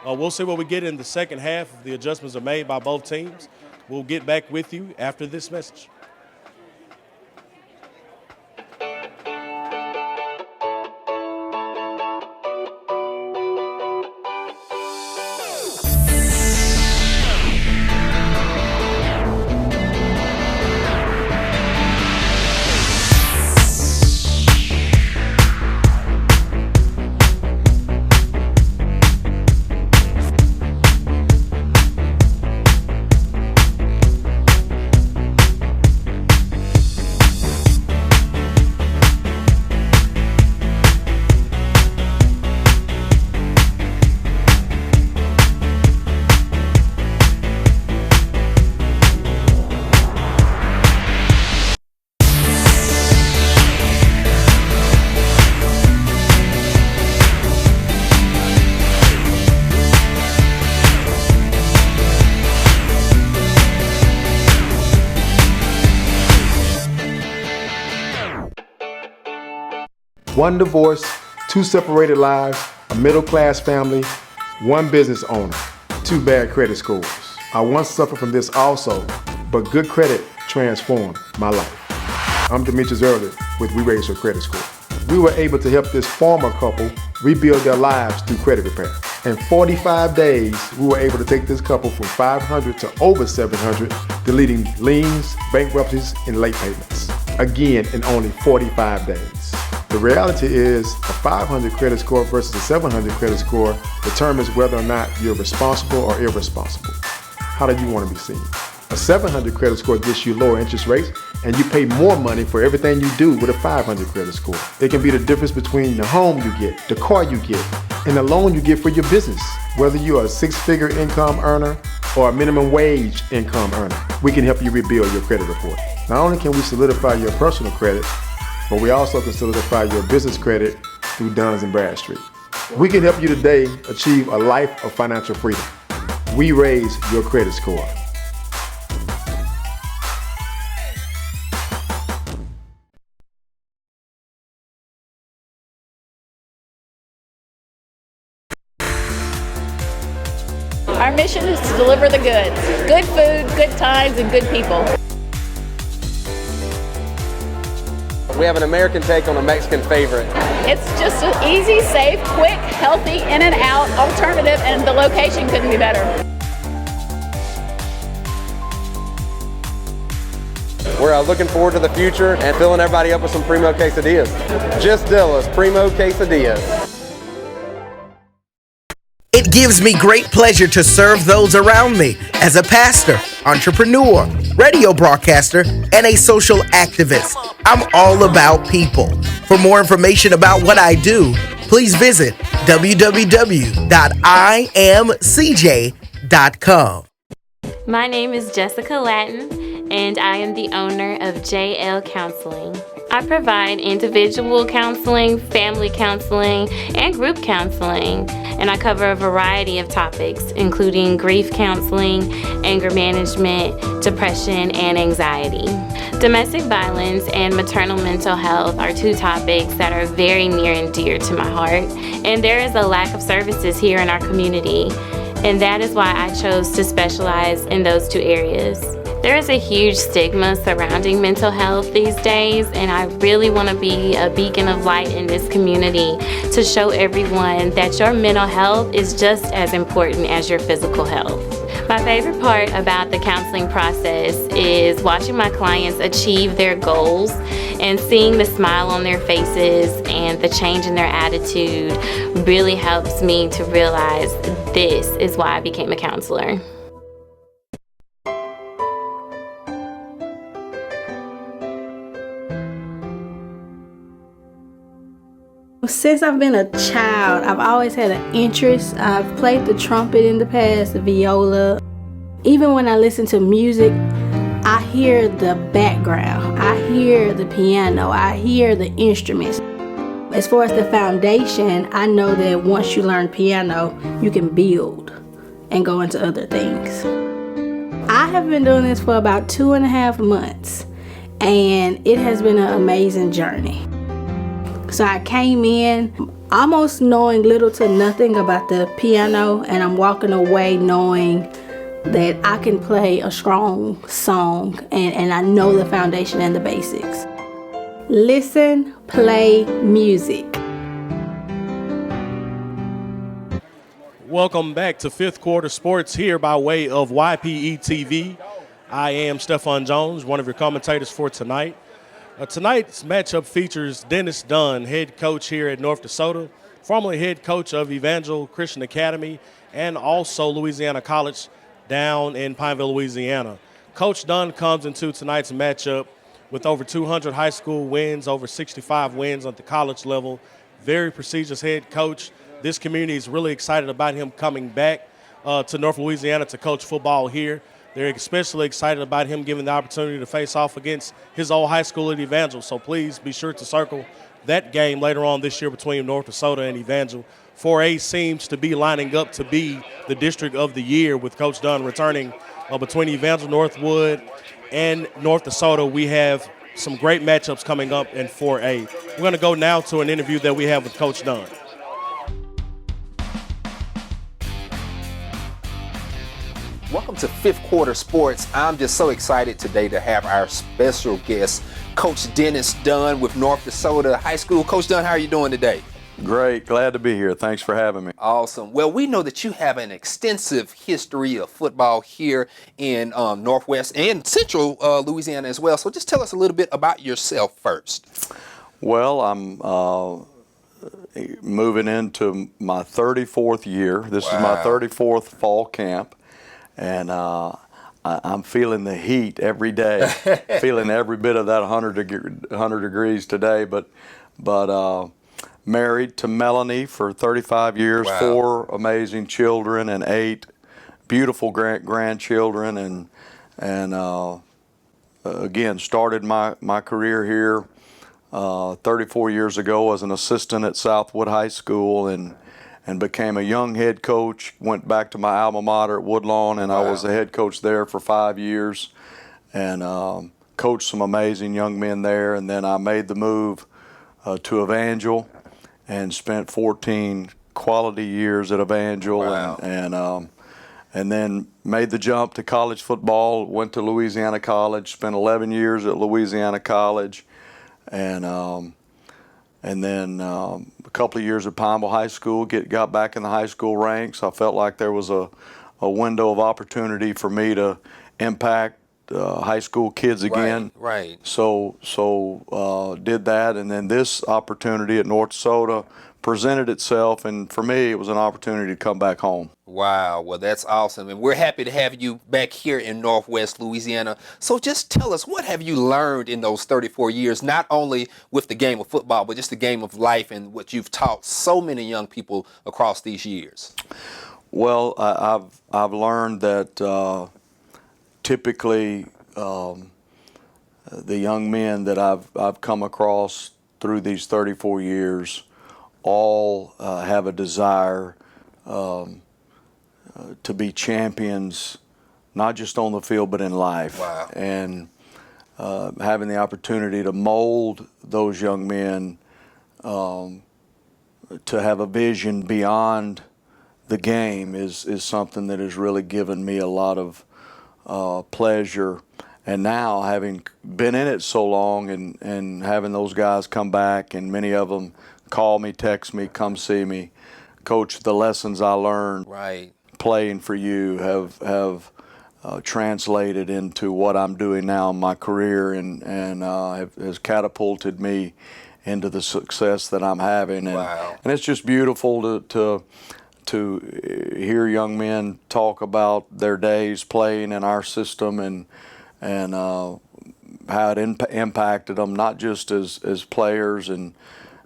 we'll see what we get in the second half if the adjustments are made by both teams. We'll get back with you after this message. One divorce, two separated lives, a middle-class family, one business owner, two bad credit scores. I once suffered from this also, but good credit transformed my life. I'm Demetrius Early with We Raise Your Credit Score. We were able to help this former couple rebuild their lives through credit repair. In 45 days, we were able to take this couple from 500 to over 700, deleting liens, bankruptcies, and late payments. Again, in only 45 days. The reality is a 500 credit score versus a 700 credit score determines whether or not you're responsible or irresponsible. How do you want to be seen? A 700 credit score gets you lower interest rates and you pay more money for everything you do with a 500 credit score. It can be the difference between the home you get, the car you get, and the loan you get for your business. Whether you're a six-figure income earner or a minimum wage income earner, we can help you rebuild your credit report. Not only can we solidify your personal credit, but we also can solidify your business credit through Duns & Bradstreet. We can help you today achieve a life of financial freedom. We raise your credit score. Our mission is to deliver the goods. Good food, good times, and good people. We have an American take on a Mexican favorite. It's just an easy, safe, quick, healthy, in and out alternative, and the location couldn't be better. We're looking forward to the future and filling everybody up with some Primo quesadillas. Just Dilla's Primo quesadillas. It gives me great pleasure to serve those around me as a pastor, entrepreneur, radio broadcaster, and a social activist. I'm all about people. For more information about what I do, please visit www.imcj.com. My name is Jessica Latin, and I am the owner of JL Counseling. I provide individual counseling, family counseling, and group counseling, and I cover a variety of topics, including grief counseling, anger management, depression, and anxiety. Domestic violence and maternal mental health are two topics that are very near and dear to my heart, and there is a lack of services here in our community, and that is why I chose to specialize in those two areas. There is a huge stigma surrounding mental health these days, and I really want to be a beacon of light in this community to show everyone that your mental health is just as important as your physical health. My favorite part about the counseling process is watching my clients achieve their goals and seeing the smile on their faces and the change in their attitude really helps me to realize this is why I became a counselor. Since I've been a child, I've always had an interest. I've played the trumpet in the past, the viola. Even when I listen to music, I hear the background. I hear the piano. I hear the instruments. As far as the foundation, I know that once you learn piano, you can build and go into other things. I have been doing this for about 2.5 months, and it has been an amazing journey. So I came in almost knowing little to nothing about the piano, and I'm walking away knowing that I can play a strong song, and I know the foundation and the basics. Listen, play music. Welcome back to Fifth Quarter Sports here by way of YPE TV. I am Stephon Jones, one of your commentators for tonight. Tonight's matchup features Dennis Dunn, head coach here at North Desoto, formerly head coach of Evangel Christian Academy and also Louisiana College down in Pineville, Louisiana. Coach Dunn comes into tonight's matchup with over 200 high school wins, over 65 wins at the college level. Very prestigious head coach. This community is really excited about him coming back to North Louisiana to coach football here. They're especially excited about him giving the opportunity to face off against his old high school at Evangel. So please be sure to circle that game later on this year between North Desoto and Evangel. 4A seems to be lining up to be the district of the year with Coach Dunn returning between Evangel, Northwood, and North Desoto. We have some great matchups coming up in 4A. We're going to go now to an interview that we have with Coach Dunn. Welcome to Fifth Quarter Sports. I'm just so excited today to have our special guest, Coach Dennis Dunn with North Desoto High School. Coach Dunn, how are you doing today? Great. Glad to be here. Thanks for having me. Awesome. Well, we know that you have an extensive history of football here in Northwest and Central Louisiana as well. So just tell us a little bit about yourself first. Well, I'm moving into my 34th year. This is my 34th fall camp. And I'm feeling the heat every day, feeling every bit of that 100 degrees today. But married to Melanie for 35 years, 4 amazing children, and 8 beautiful grandchildren. And again, started my career here 34 years ago as an assistant at Southwood High School, and became a young head coach, went back to my alma mater at Woodlawn, and I was the head coach there for 5 years, and coached some amazing young men there. And then I made the move to Evangel and spent 14 quality years at Evangel, and then made the jump to college football, went to Louisiana College, spent 11 years at Louisiana College, and then a couple of years at Pineville High School, got back in the high school ranks. I felt like there was a window of opportunity for me to impact high school kids again. Right. So did that, and then this opportunity at North Desoto presented itself, and for me, it was an opportunity to come back home. Wow, well, that's awesome. And we're happy to have you back here in Northwest Louisiana. So just tell us, what have you learned in those 34 years, not only with the game of football, but just the game of life and what you've taught so many young people across these years? Well, I've learned that typically the young men that I've come across through these 34 years all have a desire to be champions, not just on the field but in life. Wow. And having the opportunity to mold those young men to have a vision beyond the game is something that has really given me a lot of pleasure. now, having been in it so long and having those guys come back, and many of them call me, text me, come see me, Coach, the lessons I learned playing for you have translated into what I'm doing now in my career, and has catapulted me into the success that I'm having. And it's just beautiful to hear young men talk about their days playing in our system and how it impacted them, not just as players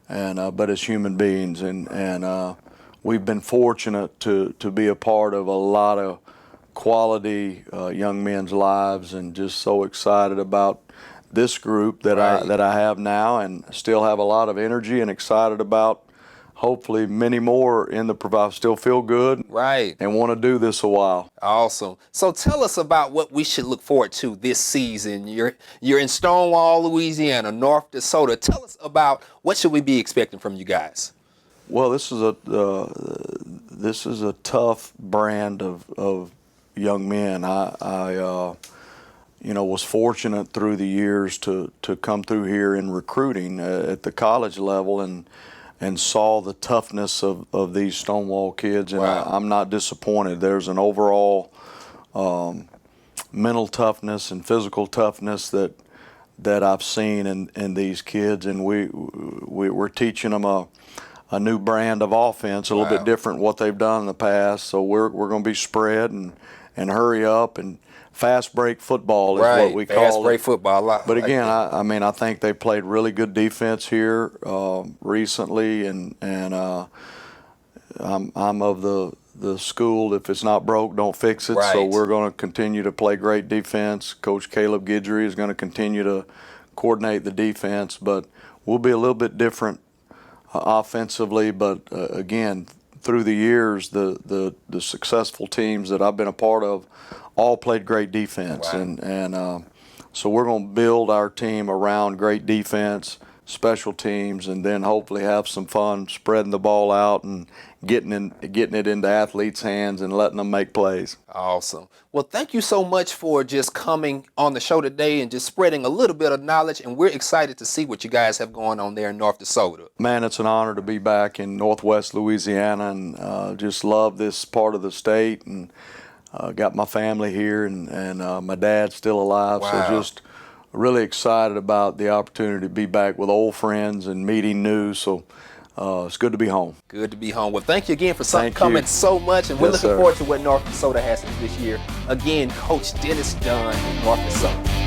but as human beings. And we've been fortunate to be a part of a lot of quality young men's lives, and just so excited about this group that I have now, and still have a lot of energy and excited about hopefully many more in the I still feel good and want to do this a while. Awesome. So tell us about what we should look forward to this season. You're in Stonewall, Louisiana, North Desoto. Tell us about what should we be expecting from you guys. Well, this is a tough brand of young men. I was fortunate through the years to come through here in recruiting at the college level and saw the toughness of these Stonewall kids, and I'm not disappointed. There's an overall mental toughness and physical toughness that I've seen in these kids, and we're teaching them a new brand of offense, a little bit different what they've done in the past. So we're going to be spread and hurry up, and fast break football is what we call it. Fast break football. But again, I think they played really good defense here recently, and I'm of the school, if it's not broke, don't fix it. So we're going to continue to play great defense. Coach Caleb Guidry is going to continue to coordinate the defense, but we'll be a little bit different offensively. But again, through the years, the successful teams that I've been a part of all played great defense, and so we're going to build our team around great defense, special teams, and then hopefully have some fun spreading the ball out and getting it into athletes' hands and letting them make plays. Awesome. Well, thank you so much for just coming on the show today and just spreading a little bit of knowledge, and we're excited to see what you guys have going on there in North Desoto. Man, it's an honor to be back in Northwest Louisiana, and just love this part of the state, and got my family here, and my dad's still alive, so just really excited about the opportunity to be back with old friends and meeting new. So it's good to be home. Good to be home. Well, thank you again for coming so much, and we're looking forward to what North Desoto has this year. Again, Coach Dennis Dunn in North Desoto.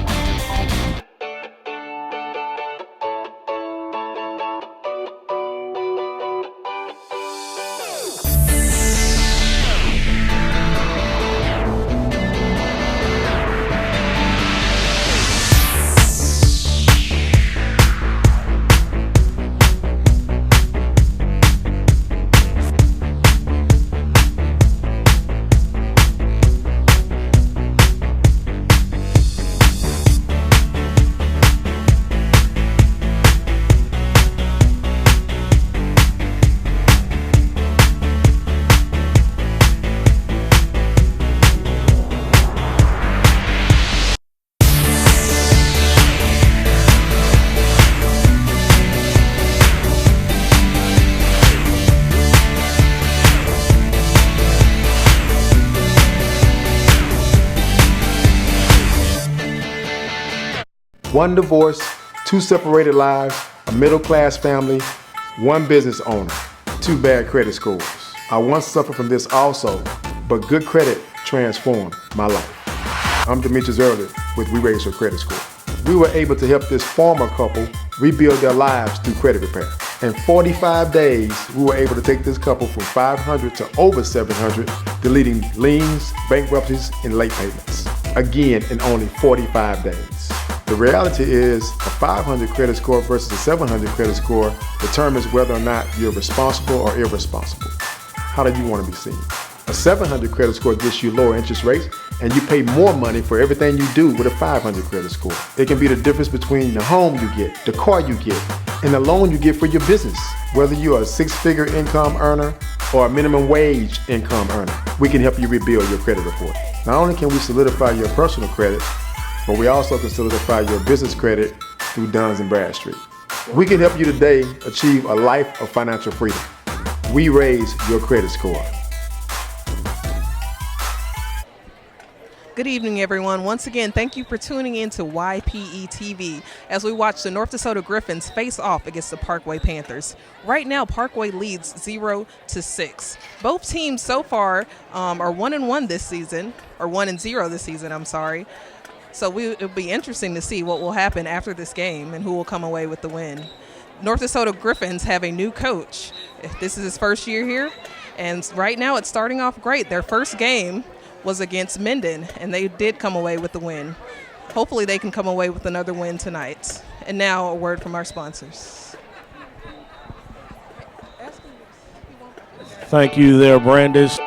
One divorce, 2 separated lives, a middle-class family, 1 business owner, 2 bad credit scores. I once suffered from this also, but good credit transformed my life. I'm Demetrius Early with We Raise Your Credit Score. We were able to help this former couple rebuild their lives through credit repair. In 45 days, we were able to take this couple from 500 to over 700, deleting liens, bankruptcies, and late payments. Again, in only 45 days. The reality is a 500 credit score versus a 700 credit score determines whether or not you're responsible or irresponsible. How do you want to be seen? A 700 credit score gets you lower interest rates, and you pay more money for everything you do with a 500 credit score. It can be the difference between the home you get, the car you get, and the loan you get for your business. Whether you're a 6-figure income earner or a minimum wage income earner, we can help you rebuild your credit report. Not only can we solidify your personal credit, but we also can solidify your business credit through Duns & Bradstreet. We can help you today achieve a life of financial freedom. We raise your credit score. Good evening, everyone. Once again, thank you for tuning in to YPE TV as we watch the North DeSoto Griffins face off against the Parkway Panthers. Right now, Parkway leads 0-6. Both teams so far are 1-1 this season, or 1-0 this season, I'm sorry. So it'll be interesting to see what will happen after this game and who will come away with the win. North DeSoto Griffins have a new coach. This is his first year here, and right now it's starting off great. Their first game was against Minden, and they did come away with the win. Hopefully they can come away with another win tonight. And now a word from our sponsors. Thank you there, Brandis.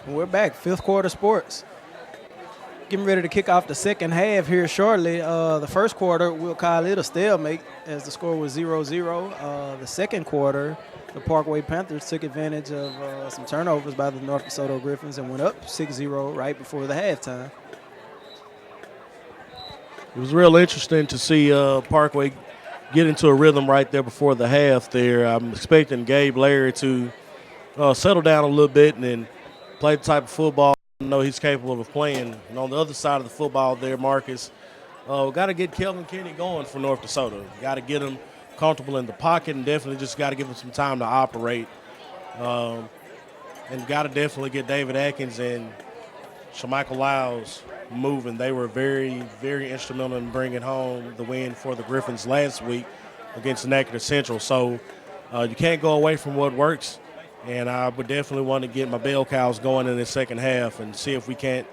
We're back, fifth quarter sports. Getting ready to kick off the second half here shortly. The first quarter, we'll call it a stalemate as the score was 0-0. The second quarter, the Parkway Panthers took advantage of some turnovers by the North DeSoto Griffins and went up 6-0 right before the halftime. It was real interesting to see Parkway get into a rhythm right there before the half there. I'm expecting Gabe Larry to settle down a little bit and then play the type of football I know he's capable of playing. And on the other side of the football there, Marcus, got to get Kelvin Kenny going for North DeSoto. Got to get him comfortable in the pocket and definitely just got to give him some time to operate. And got to definitely get David Atkins and Shamichael Lyles moving. They were very, very instrumental in bringing home the win for the Griffins last week against Natchitoches Central. So you can't go away from what works. And I would definitely want to get my bell cows going in the second half and see if we can't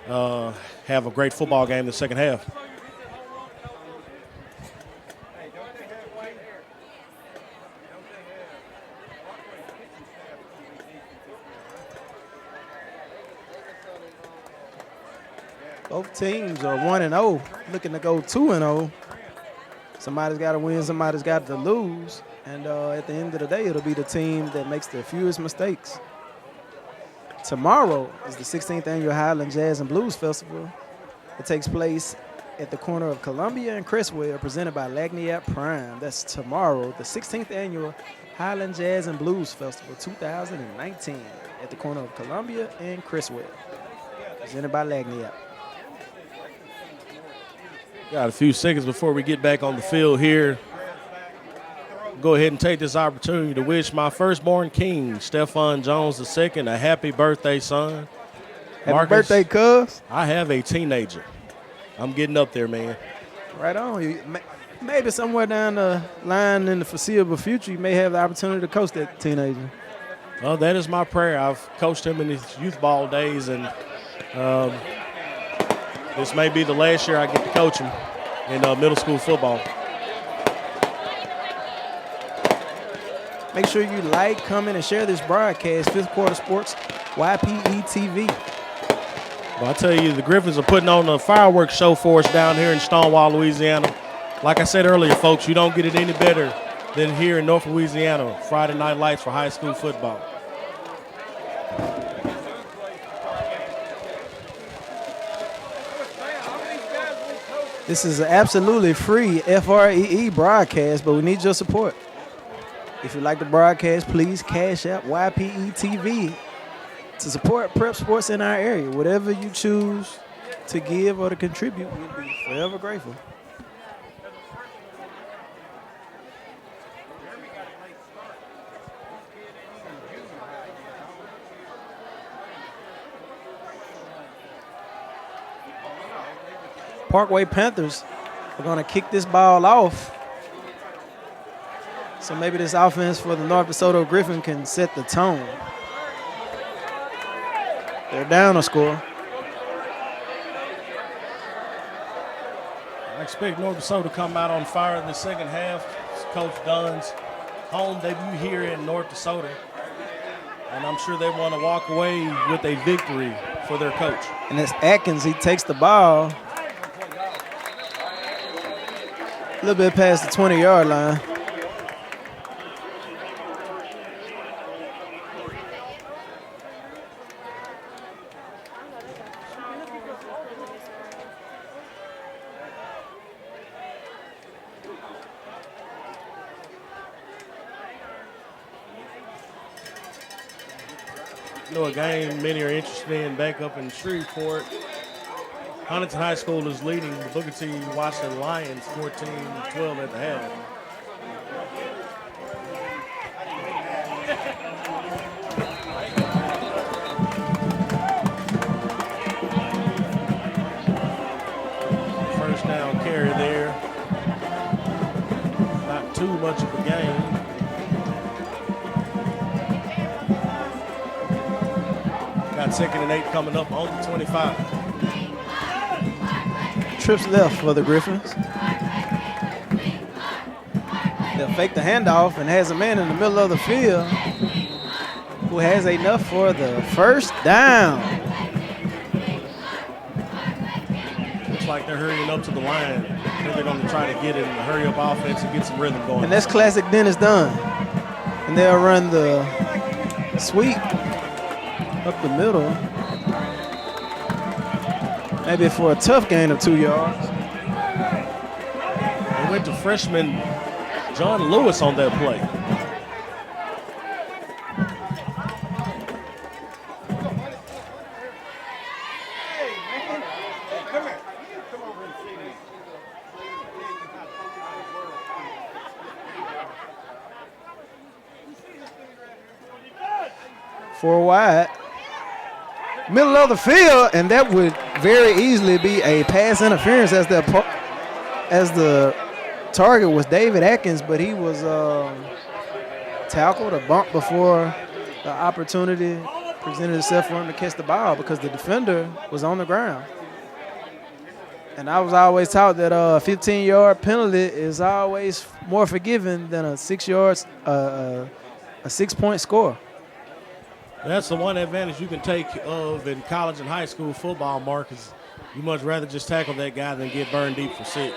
have a great football game in the second half. Both teams are 1-0, looking to go 2-0. Somebody's got to win, somebody's got to lose. And at the end of the day, it'll be the team that makes the fewest mistakes. Tomorrow is the 16th Annual Highland Jazz and Blues Festival. It takes place at the corner of Columbia and Cresswell, presented by Lagniappe Prime. That's tomorrow, the 16th Annual Highland Jazz and Blues Festival 2019 at the corner of Columbia and Cresswell, presented by Lagniappe. Got a few seconds before we get back on the field here. Go ahead and take this opportunity to wish my firstborn king, Stephon Jones II, a happy birthday, son. Happy Marcus, birthday, cuz. I have a teenager. I'm getting up there, man. Right on. Maybe somewhere down the line in the foreseeable future, you may have the opportunity to coach that teenager. Well, that is my prayer. I've coached him in his youth ball days, and this may be the last year I get to coach him in middle school football. Make sure you like, comment, and share this broadcast, Fifth Quarter Sports, YPE TV. Well, I tell you, the Griffins are putting on a fireworks show for us down here in Stonewall, Louisiana. Like I said earlier, folks, you don't get it any better than here in North Louisiana, Friday night lights for high school football. This is an absolutely free FREE broadcast, but we need your support. If you like the broadcast, please cash out YPE TV to support prep sports in our area. Whatever you choose to give or to contribute, we'll be forever grateful. Parkway Panthers are going to kick this ball off. So maybe this offense for the North DeSoto Griffin can set the tone. They're down a score. I expect North DeSoto to come out on fire in the second half. It's Coach Dunn's home debut here in North DeSoto. And I'm sure they want to walk away with a victory for their coach. And it's Atkins. He takes the ball a little bit past the 20-yard line. A game many are interested in back up in Shreveport. Huntington High School is leading the Booker T. Washington Lions 14-12 at the half. First down carry there. Not too much of a gain. Got 2nd and 8 coming up on the 25. Trips left for the Griffins. They'll fake the handoff and has a man in the middle of the field who has enough for the first down. Looks like they're hurrying up to the line. I think they're going to try to get in the hurry-up offense and get some rhythm going. And that's classic Dennis Dunn. And they'll run the sweep up the middle. Maybe for a tough gain of 2 yards. They went to freshman John Lewis on that play. Four wide. Middle of the field, and that would very easily be a pass interference as the target was David Atkins, but he was tackled or bumped before the opportunity presented itself for him to catch the ball because the defender was on the ground. And I was always taught that a 15-yard penalty is always more forgiving than a 6 yards, a 6-point score. That's the one advantage you can take of in college and high school football, Mark, is you much rather just tackle that guy than get burned deep for 6.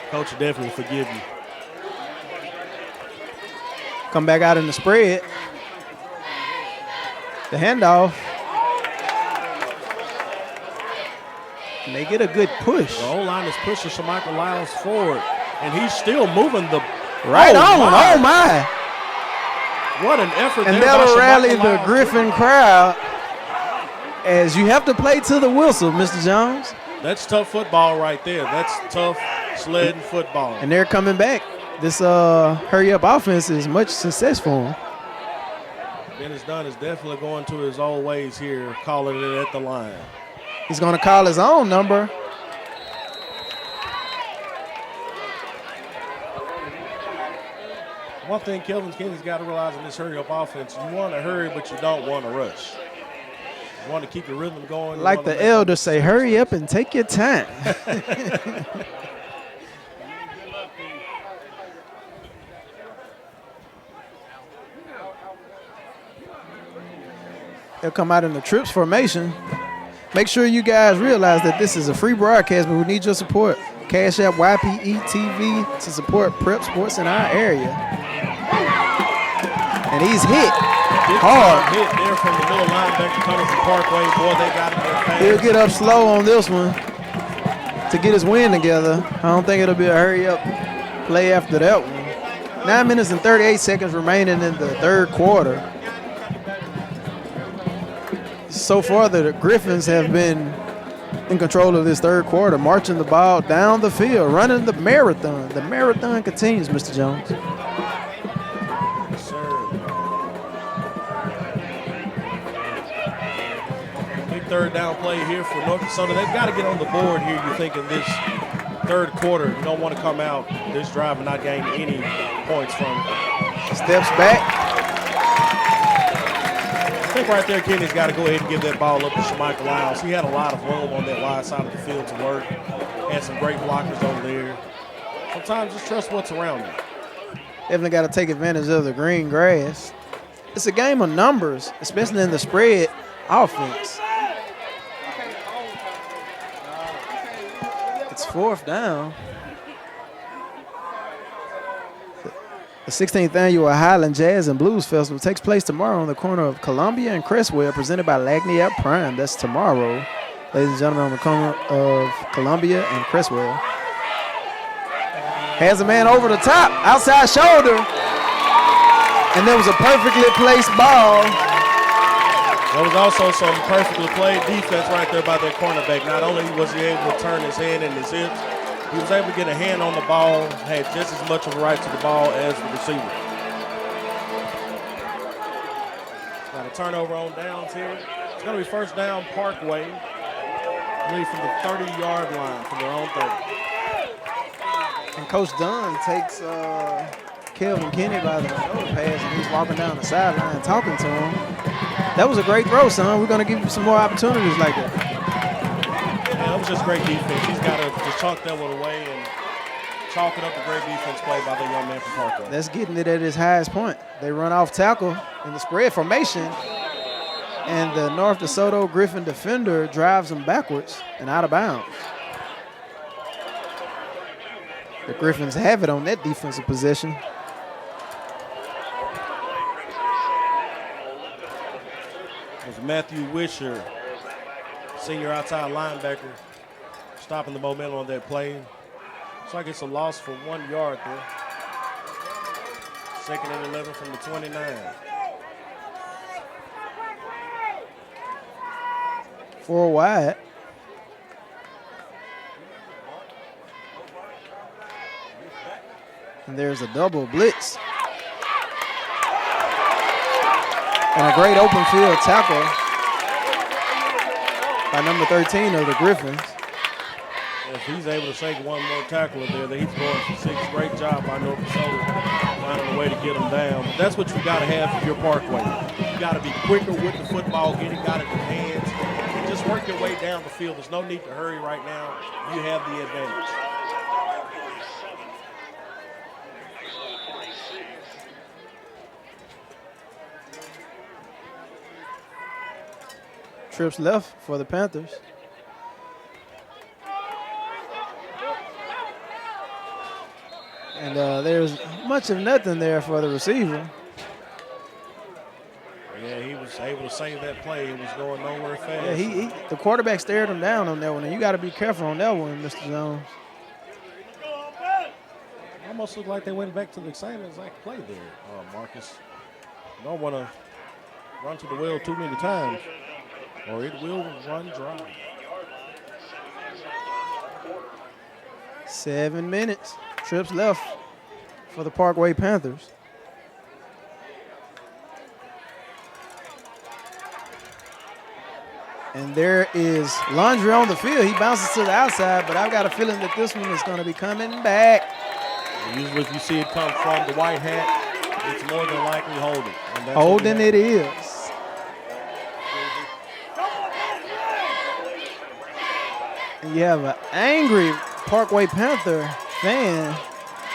Coach will definitely forgive you. Come back out in the spread. The handoff. And they get a good push. The O-line is pushing Shamichael Lyles forward, and he's still moving the right on. Oh, my. What an effort. And there that'll by rally Shamichael the Lyles. Griffin crowd as you have to play to the whistle, Mr. Jones. That's tough football right there. That's tough sledding football. And they're coming back. This hurry-up offense is much success for him. Dennis Dunn is definitely going to his old ways here, calling it at the line. He's going to call his own number. One thing Kelvin Kenny's got to realize in this hurry-up offense, you want to hurry, but you don't want to rush. You want to keep your rhythm going. Like the elders say, hurry up and take your time. They'll come out in the trips formation. Make sure you guys realize that this is a free broadcast, but we need your support. Cash App YPE TV to support prep sports in our area. And he's hit hard. Hit there from the middle linebacker coming from Parkway. Boy, they got him there fast. He'll get up slow on this one to get his win together. I don't think it'll be a hurry-up play after that one. 9 minutes and 38 seconds remaining in the third quarter. So far, the Griffins have been in control of this third quarter, marching the ball down the field, running the marathon. The marathon continues, Mr. Jones. Yes, sir. Big third down play here for North Desoto. They've got to get on the board here, you think, in this third quarter. You don't want to come out this drive and not gain any points from it. Steps back. I think right there, Kenny's got to go ahead and give that ball up to Shamichael Lyles. He had a lot of room on that wide side of the field to work. Had some great blockers over there. Sometimes just trust what's around you. Definitely got to take advantage of the green grass. It's a game of numbers, especially in the spread offense. It's fourth down. The 16th annual Highland Jazz and Blues Festival takes place tomorrow on the corner of Columbia and Crestwell, presented by Lagniappe Prime. That's tomorrow, ladies and gentlemen, on the corner of Columbia and Crestwell. Has a man over the top, outside shoulder, and there was a perfectly placed ball. There was also some perfectly played defense right there by that cornerback. Not only was he able to turn his head and his hips, he was able to get a hand on the ball, had just as much of a right to the ball as the receiver. Got a turnover on downs here. It's going to be first down Parkway. Lead from the 30-yard line from their own 30. And Coach Dunn takes Kelvin Kenny by the shoulder pass, and he's walking down the sideline talking to him. That was a great throw, son. We're going to give you some more opportunities like that. Yeah, that was just great defense. He's got to just chalk that one away and chalk it up a great defense play by the young man from Parkway. That's getting it at its highest point. They run off tackle in the spread formation, and the North DeSoto Griffin defender drives them backwards and out of bounds. The Griffins have it on that defensive possession. There's Matthew Wisher, senior outside linebacker, stopping the momentum on that play. Looks like it's a loss for 1 yard there. 2nd and 11 from the 29. 4 wide. And there's a double blitz. And a great open field tackle by number 13 of the Griffins. If he's able to take one more tackle there, then he's going for 6. Great job by North DeSoto finding a way to get him down. But that's what you got to have for your Parkway. You got to be quicker with the football, get it got it in your hands, and just work your way down the field. There's no need to hurry right now. You have the advantage. Trips left for the Panthers. And there's much of nothing there for the receiver. Yeah, he was able to save that play. He was going nowhere fast. Yeah, the quarterback stared him down on that one, and you got to be careful on that one, Mr. Jones. Almost looked like they went back to the same exact play there, Marcus. You don't want to run to the well too many times, or it will run dry. 7 minutes. Trips left for the Parkway Panthers. And there is Laundry on the field. He bounces to the outside, but I've got a feeling that this one is going to be coming back. Usually if you see it come from the white hat, it's more than likely holding. Holding it is. And you have an angry Parkway Panther fan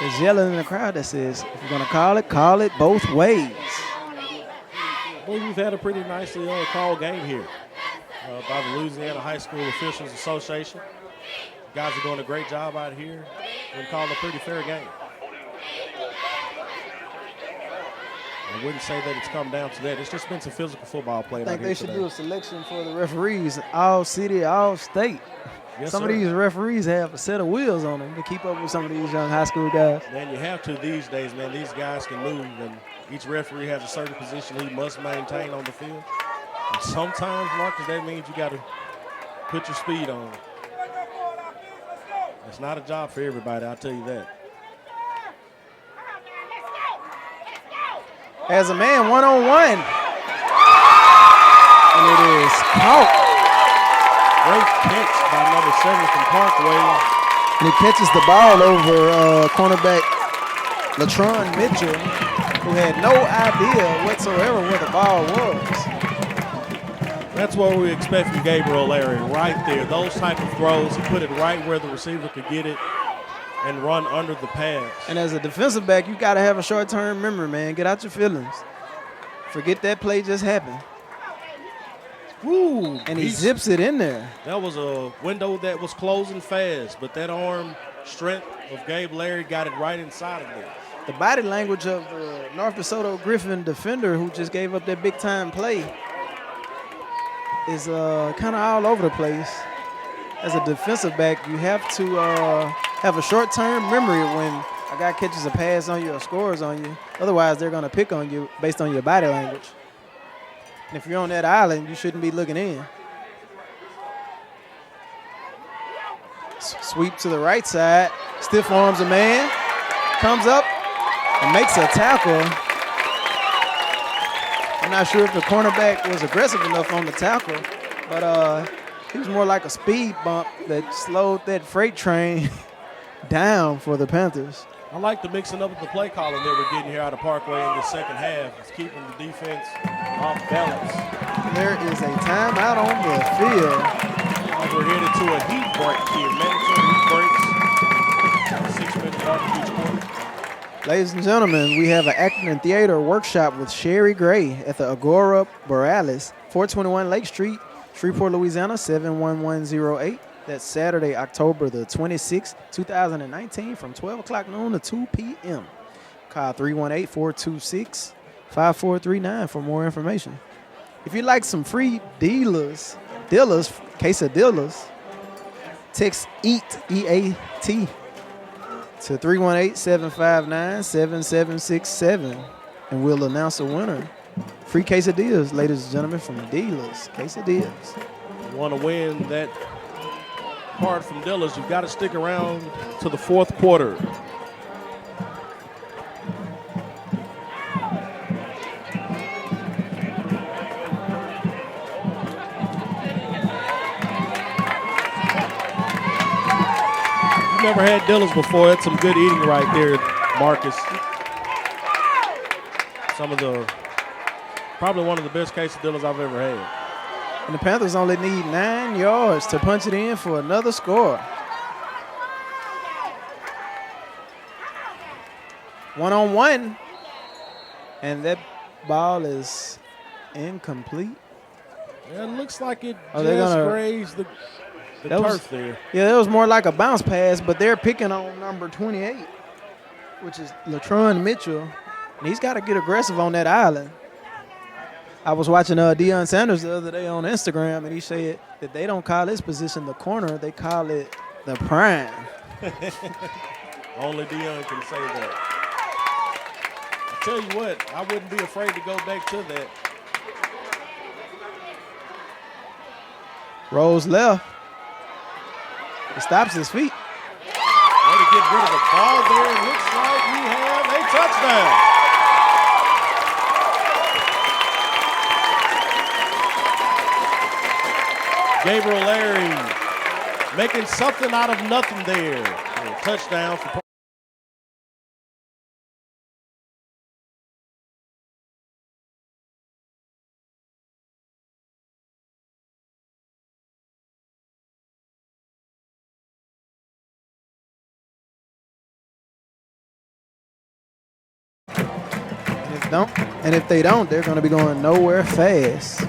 that's yelling in the crowd that says, if you're going to call it both ways. I believe we've had a pretty nicely called game here by the Louisiana High School Officials Association. The guys are doing a great job out here and calling a pretty fair game. I wouldn't say that it's come down to that. It's just been some physical football played I out think here they should today. do a selection for the referees, all city, all state. Yes, some sir. of these referees have a set of wheels on them to keep up with some of these young high school guys. Man, you have to these days, man. These guys can move, and each referee has a certain position he must maintain on the field. And sometimes, Marcus, that means you got to put your speed on. It's not a job for everybody, I'll tell you that. As a man one-on-one. And it is caught Great catch by number 7 from Parkway. And he catches the ball over cornerback Latron Mitchell, who had no idea whatsoever where the ball was. That's what we expect from Gabriel Larry right there. Those type of throws, he put it right where the receiver could get it and run under the pass. And as a defensive back, you got to have a short-term memory, man. Get out your feelings. Forget that play just happened. Woo, and he zips it in there. That was a window that was closing fast, but that arm strength of Gabe Larry got it right inside of there. The body language of the North DeSoto Griffin defender who just gave up that big-time play is kind of all over the place. As a defensive back, you have to have a short-term memory when a guy catches a pass on you or scores on you. Otherwise, they're going to pick on you based on your body language. And if you're on that island, you shouldn't be looking in. Sweep to the right side. Stiff arms a man. Comes up and makes a tackle. I'm not sure if the cornerback was aggressive enough on the tackle, but he was more like a speed bump that slowed that freight train down for the Panthers. I like the mixing up of the play calling that we're getting here out of Parkway in the second half. It's keeping the defense off balance. There is a timeout on the field. We're headed to a heat break here. Mandatory heat breaks. 6 minutes mark each quarter. Ladies and gentlemen, we have an acting and theater workshop with Sherry Gray at the Agora Borealis, 421 Lake Street, Shreveport, Louisiana, 71108. That's Saturday, October the 26th, 2019, from 12 o'clock noon to 2 p.m. Call 318-426-5439 for more information. If you'd like some free quesadillas, text EAT, E-A-T, to 318-759-7767, and we'll announce a winner. Free quesadillas, ladies and gentlemen, from Dealers Quesadillas. You want to win that card from Dillas, you've got to stick around to the fourth quarter. You've never had Dillas before. That's some good eating right there, Marcus. Probably one of the best quesadillas I've ever had. And the Panthers only need 9 yards to punch it in for another score. 1-on-1. And that ball is incomplete. Yeah, it looks like it just grazed the turf there. Yeah, that was more like a bounce pass, but they're picking on number 28, which is Latron Mitchell. And he's got to get aggressive on that island. I was watching Deion Sanders the other day on Instagram, and he said that they don't call this position the corner, they call it the prime. Only Deion can say that. I tell you what, I wouldn't be afraid to go back to that. Rolls left. He stops his feet. Way to get rid of the ball there. It looks like we have a touchdown. Gabriel Larry making something out of nothing there. A touchdown for and if they don't, they're going to be going nowhere fast.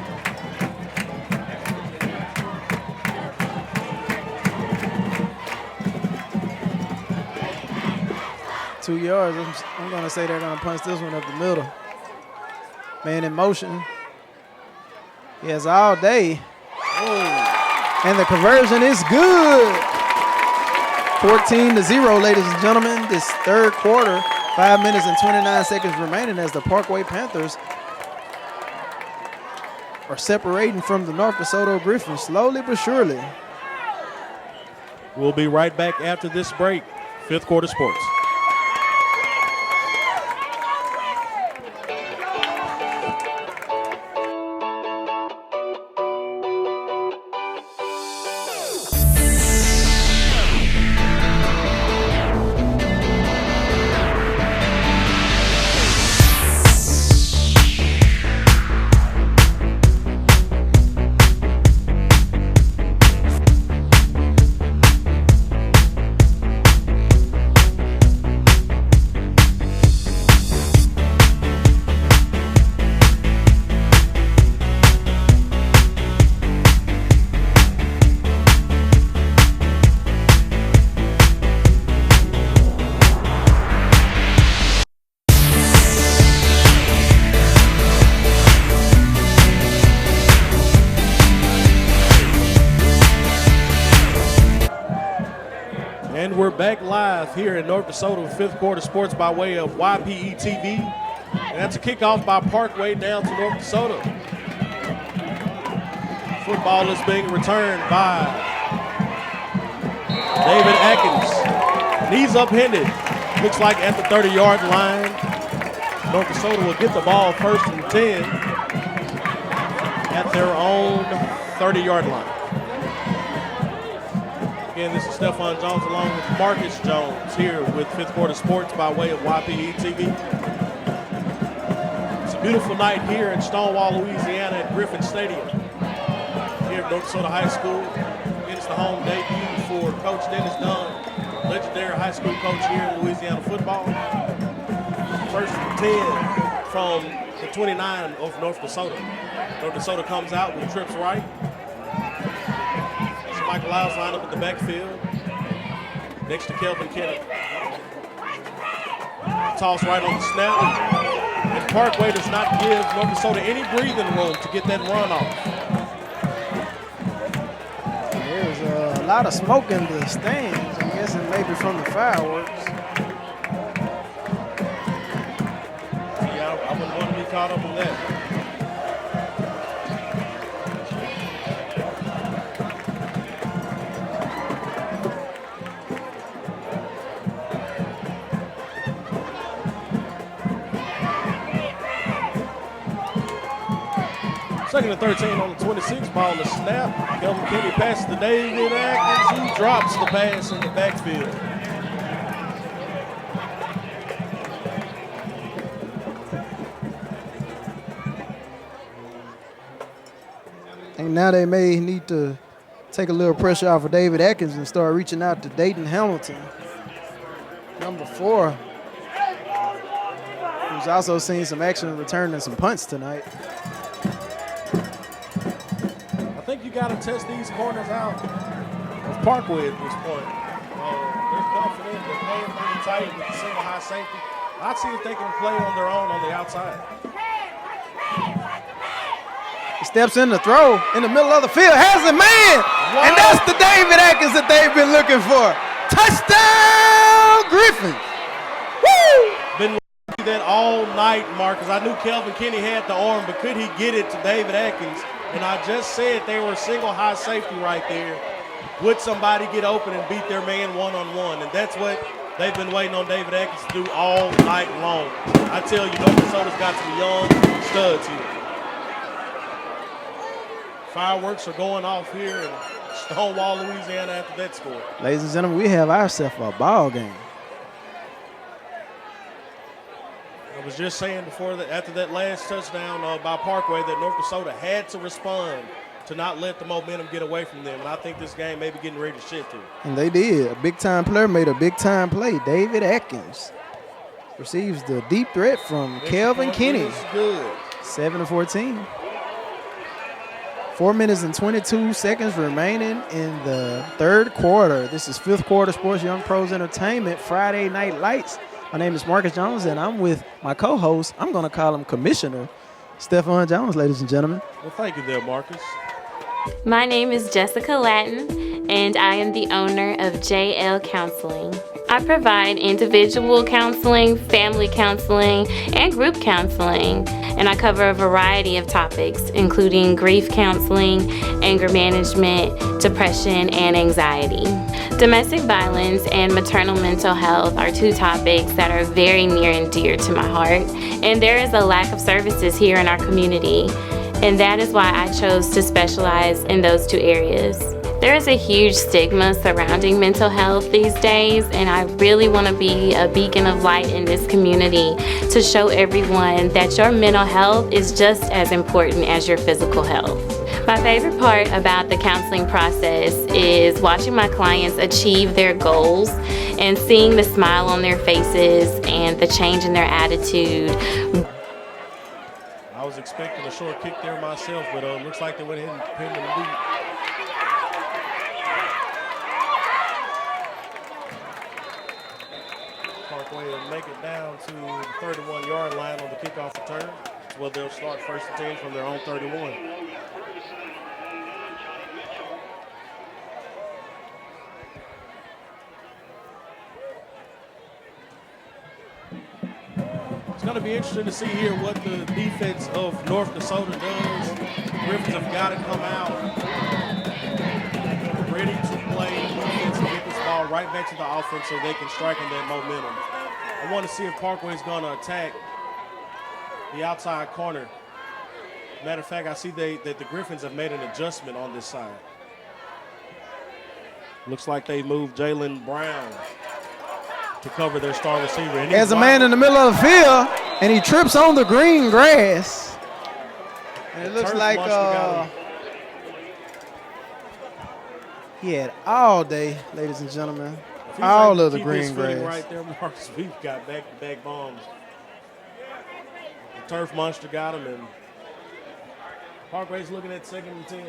$2 yards. I'm going to say they're going to punch this one up the middle. Man in motion. He has all day. Oh. And the conversion is good. 14-0, ladies and gentlemen. This third quarter, 5 minutes and 29 seconds remaining as the Parkway Panthers are separating from the North DeSoto Griffins slowly but surely. We'll be right back after this break. Fifth Quarter Sports. we're back live here in North Desoto with fifth quarter sports by way of YPE TV. And that's a kickoff by Parkway down to North Desoto. Football is being returned by David Atkins. Knees upended. Looks like at the 30-yard line. North Desoto will get the ball first and 10 at their own 30-yard line. Again, this is Stephon Jones along with Marcus Jones here with fifth quarter sports by way of YPE TV. It's a beautiful night here in Stonewall, Louisiana at Griffin Stadium. Here at North Desoto High School. It's the home debut for Coach Dennis Dunn, legendary high school coach here in Louisiana football. First and 10 from the 29 of North Desoto. North Desoto comes out with trips right. Michael Lyles line up in the backfield next to Kelvin Kennedy. Toss right on the snap. And Parkway does not give North Desoto any breathing room to get that run off. There's a lot of smoke in the stands. I'm guessing maybe from the fireworks. Yeah, I wouldn't want to be caught up in that. Second and 13 on the 26, ball to snap. Kelvin Kennedy passes to David Atkins, who drops the pass in the backfield. And now they may need to take a little pressure off of David Atkins and start reaching out to Dayton Hamilton, number 4, who's also seen some action returning some punts tonight. I think you got to test these corners out of Parkway at this point. They're confident. They're playing pretty tight with the single high safety. I'd see if they can play on their own on the outside. He steps in the throw in the middle of the field, has a man, and that's the David Atkins that they've been looking for. Touchdown, Griffin! Woo! Been looking that all night, Marcus. I knew Kelvin Kennedy had the arm, but could he get it to David Atkins? And I just said they were single high safety right there. Would somebody get open and beat their man one-on-one? And that's what they've been waiting on David Atkins to do all night long. I tell you, North Desoto's got some young studs here. Fireworks are going off here in Stonewall, Louisiana after that score. Ladies and gentlemen, we have ourselves a ball game. I was just saying before that after that last touchdown by Parkway that North Desoto had to respond to not let the momentum get away from them. And I think this game may be getting ready to shift here. And they did. A big-time player made a big-time play. David Atkins receives the deep threat from Kelvin Kennedy. Good. 7-14. 4 minutes and 22 seconds remaining in the third quarter. This is fifth quarter Sports Young Pros Entertainment Friday Night Lights. My name is Marcus Jones, and I'm with my co-host. I'm going to call him Commissioner Stephon Jones, ladies and gentlemen. Well, thank you there, Marcus. My name is Jessica Latin, and I am the owner of JL Counseling. I provide individual counseling, family counseling, and group counseling, and I cover a variety of topics, including grief counseling, anger management, depression, and anxiety. Domestic violence and maternal mental health are two topics that are very near and dear to my heart, and there is a lack of services here in our community, and that is why I chose to specialize in those two areas. There is a huge stigma surrounding mental health these days, and I really want to be a beacon of light in this community to show everyone that your mental health is just as important as your physical health. My favorite part about the counseling process is watching my clients achieve their goals and seeing the smile on their faces and the change in their attitude. I was expecting a short kick there myself, but it looks like they went ahead and pinned them deep. Parkway will make it down to the 31-yard line on the kickoff return. Well, they'll start first and 10 from their own 31. going to be interesting to see here what the defense of North Desoto does. The Griffins have got to come out ready to play defense and get this ball right back to the offense so they can strike in that momentum. I want to see if Parkway is going to attack the outside corner. Matter of fact, I see that the Griffins have made an adjustment on this side. Looks like they moved Jalen Brown to cover their star receiver. And There's a man in the middle of the field, and he trips on the green grass. And it looks like he had all day, ladies and gentlemen, all of the green grass. Right there, Marcus, we've got back-to-back bombs. The turf monster got him, and Parkway's looking at 2nd and 10.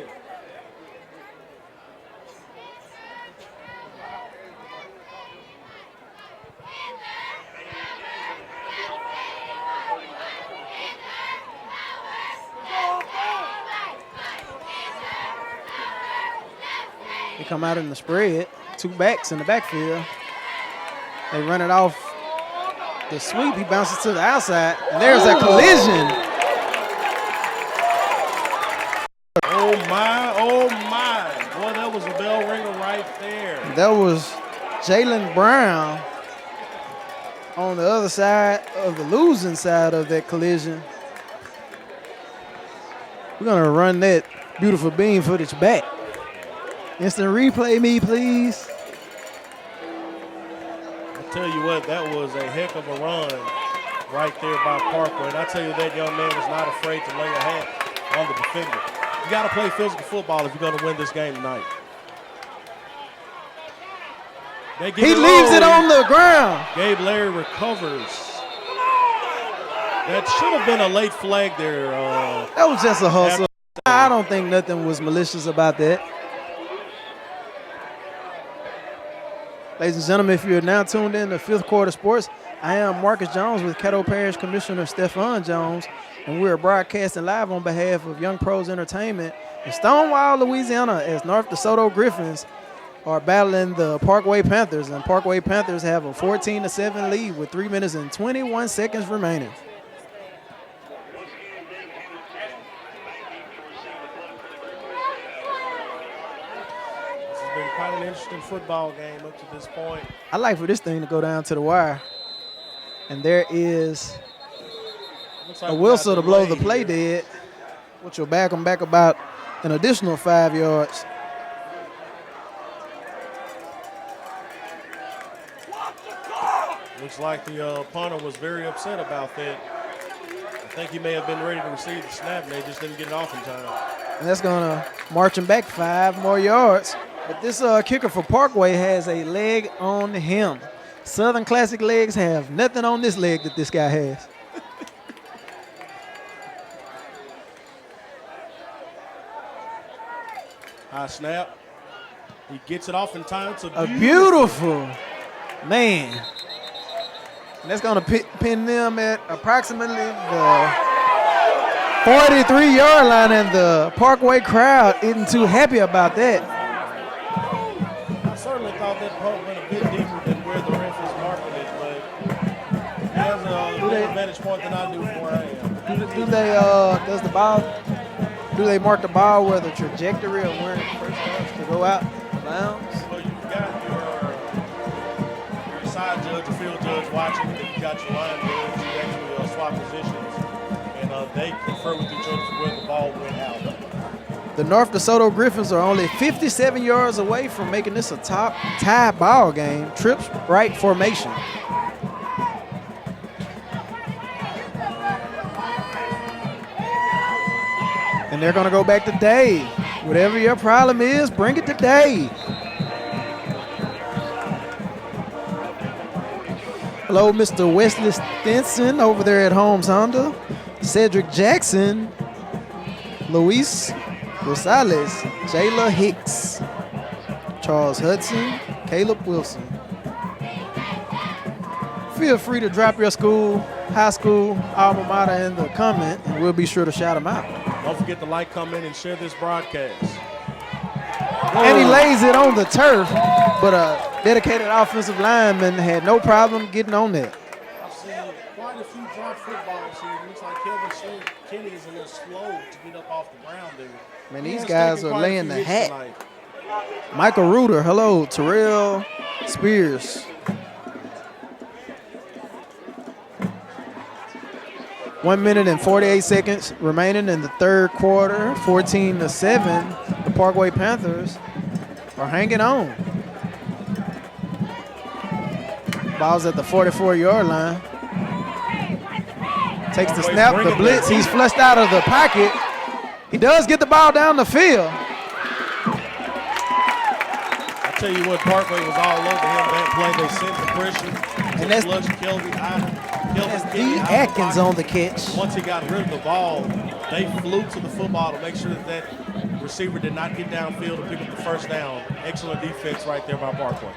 They come out in the spread, 2 backs in the backfield. They run it off the sweep. He bounces to the outside, and there's a collision. Oh my. Boy, that was a bell ringer right there. That was Jalen Brown on the other side of the losing side of that collision. We're going to run that beautiful beam footage back. Instant replay me, please. I tell you what, that was a heck of a run right there by Parkway. And I tell you, that young man was not afraid to lay a hat on the defender. You got to play physical football if you're going to win this game tonight. He leaves it on the ground. Gabe Larry recovers. That should have been a late flag there. That was just a hustle. I don't think nothing was malicious about that. Ladies and gentlemen, if you're now tuned in to 5th Quarter Sports, I am Marcus Jones with Caddo Parish Commissioner Stephon Jones, and we're broadcasting live on behalf of Young Pros Entertainment in Stonewall, Louisiana, as North Desoto Griffins are battling the Parkway Panthers, and Parkway Panthers have a 14-7 lead with 3 minutes and 21 seconds remaining. Been quite an interesting football game up to this point. I like for this thing to go down to the wire. And there is a whistle to blow the play dead, which will back them back about an additional 5 yards. Looks like the punter was very upset about that. I think he may have been ready to receive the snap, and they just didn't get it off in time. And that's going to march him back 5 more yards. But this kicker for Parkway has a leg on him. Southern Classic legs have nothing on this leg that this guy has. High snap. He gets it off in time. It's a beautiful man. And that's going to pin them at approximately the 43-yard line, and the Parkway crowd isn't too happy about that. I certainly thought that punt went a bit deeper than where the ref is marking it, but he has a better vantage point than I do from where I am. Do they mark the ball where the trajectory of where it first starts to go out of bounds? Well, you've got your side judge or field judge watching, and then you've got your line judge who actually swap positions, and they confer with each other where the ball went out. The North Desoto Griffins are only 57 yards away from making this a top tie ball game. Trips right formation. And they're going to go back to Dave. Whatever your problem is, bring it to Dave. Hello, Mr. Wesley Stinson over there at Holmes Honda. Cedric Jackson. Luis Rosales. Jayla Hicks. Charles Hudson. Caleb Wilson. Feel free to drop your school, high school, alma mater in the comment, and we'll be sure to shout them out. Don't forget to like, comment, and share this broadcast. And he lays it on the turf, but a dedicated offensive lineman had no problem getting on that. I've seen quite quite a few drop footballs here. Looks like Kelvin Kenny is a little slow to get up off the ground there. Man, these guys are laying the hat. Tonight. Michael Reuter, hello. Terrell Spears. 1 minute and 48 seconds remaining in the third quarter. 14-7. The Parkway Panthers are hanging on. Ball's at the 44-yard line. Takes the snap, the blitz. He's flushed out of the pocket. He does get the ball down the field. I tell you what, Parkway was all over him that play. They sent the pressure. And that's Kelvin D. Atkins on the catch. Once he got rid of the ball, they flew to the football to make sure that receiver did not get downfield to pick up the first down. Excellent defense right there by Parkway.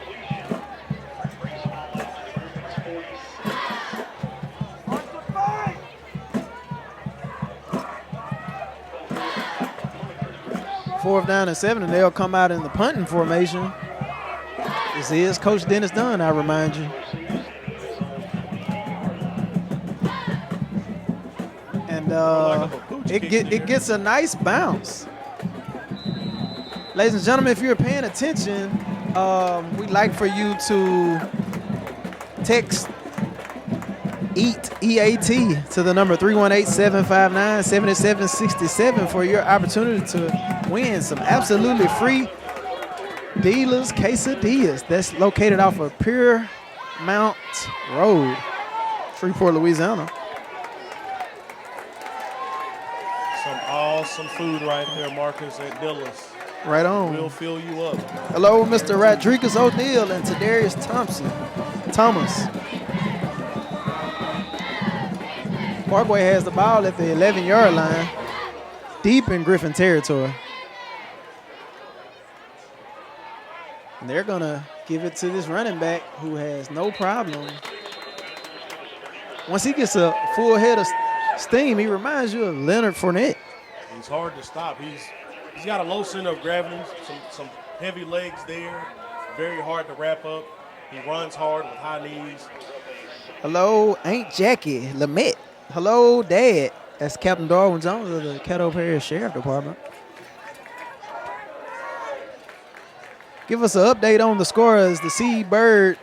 Fourth down and 7, and they'll come out in the punting formation. This is Coach Dennis Dunn, I remind you. And it gets a nice bounce. Ladies and gentlemen, if you're paying attention, we'd like for you to text EAT, E-A-T, to the number 318-759-7767 for your opportunity to win some absolutely free Dealers Quesadillas. That's located off of Piermont Road, Shreveport, Louisiana. Some awesome food right there, Marcus, at Dillard's. Right on. We'll fill you up. Hello, Mr. Rodriguez O'Neal and Tadarius Thomas. Parkway has the ball at the 11-yard line, deep in Griffin territory. And they're going to give it to this running back who has no problem. Once he gets a full head of steam, he reminds you of Leonard Fournette. He's hard to stop. He's got a low center of gravity, some heavy legs there, very hard to wrap up. He runs hard with high knees. Hello, Aunt Jackie Lamette. Hello, Dad. That's Captain Darwin Jones of the Caddo Parish Sheriff Department. Give us an update on the score as the Seabird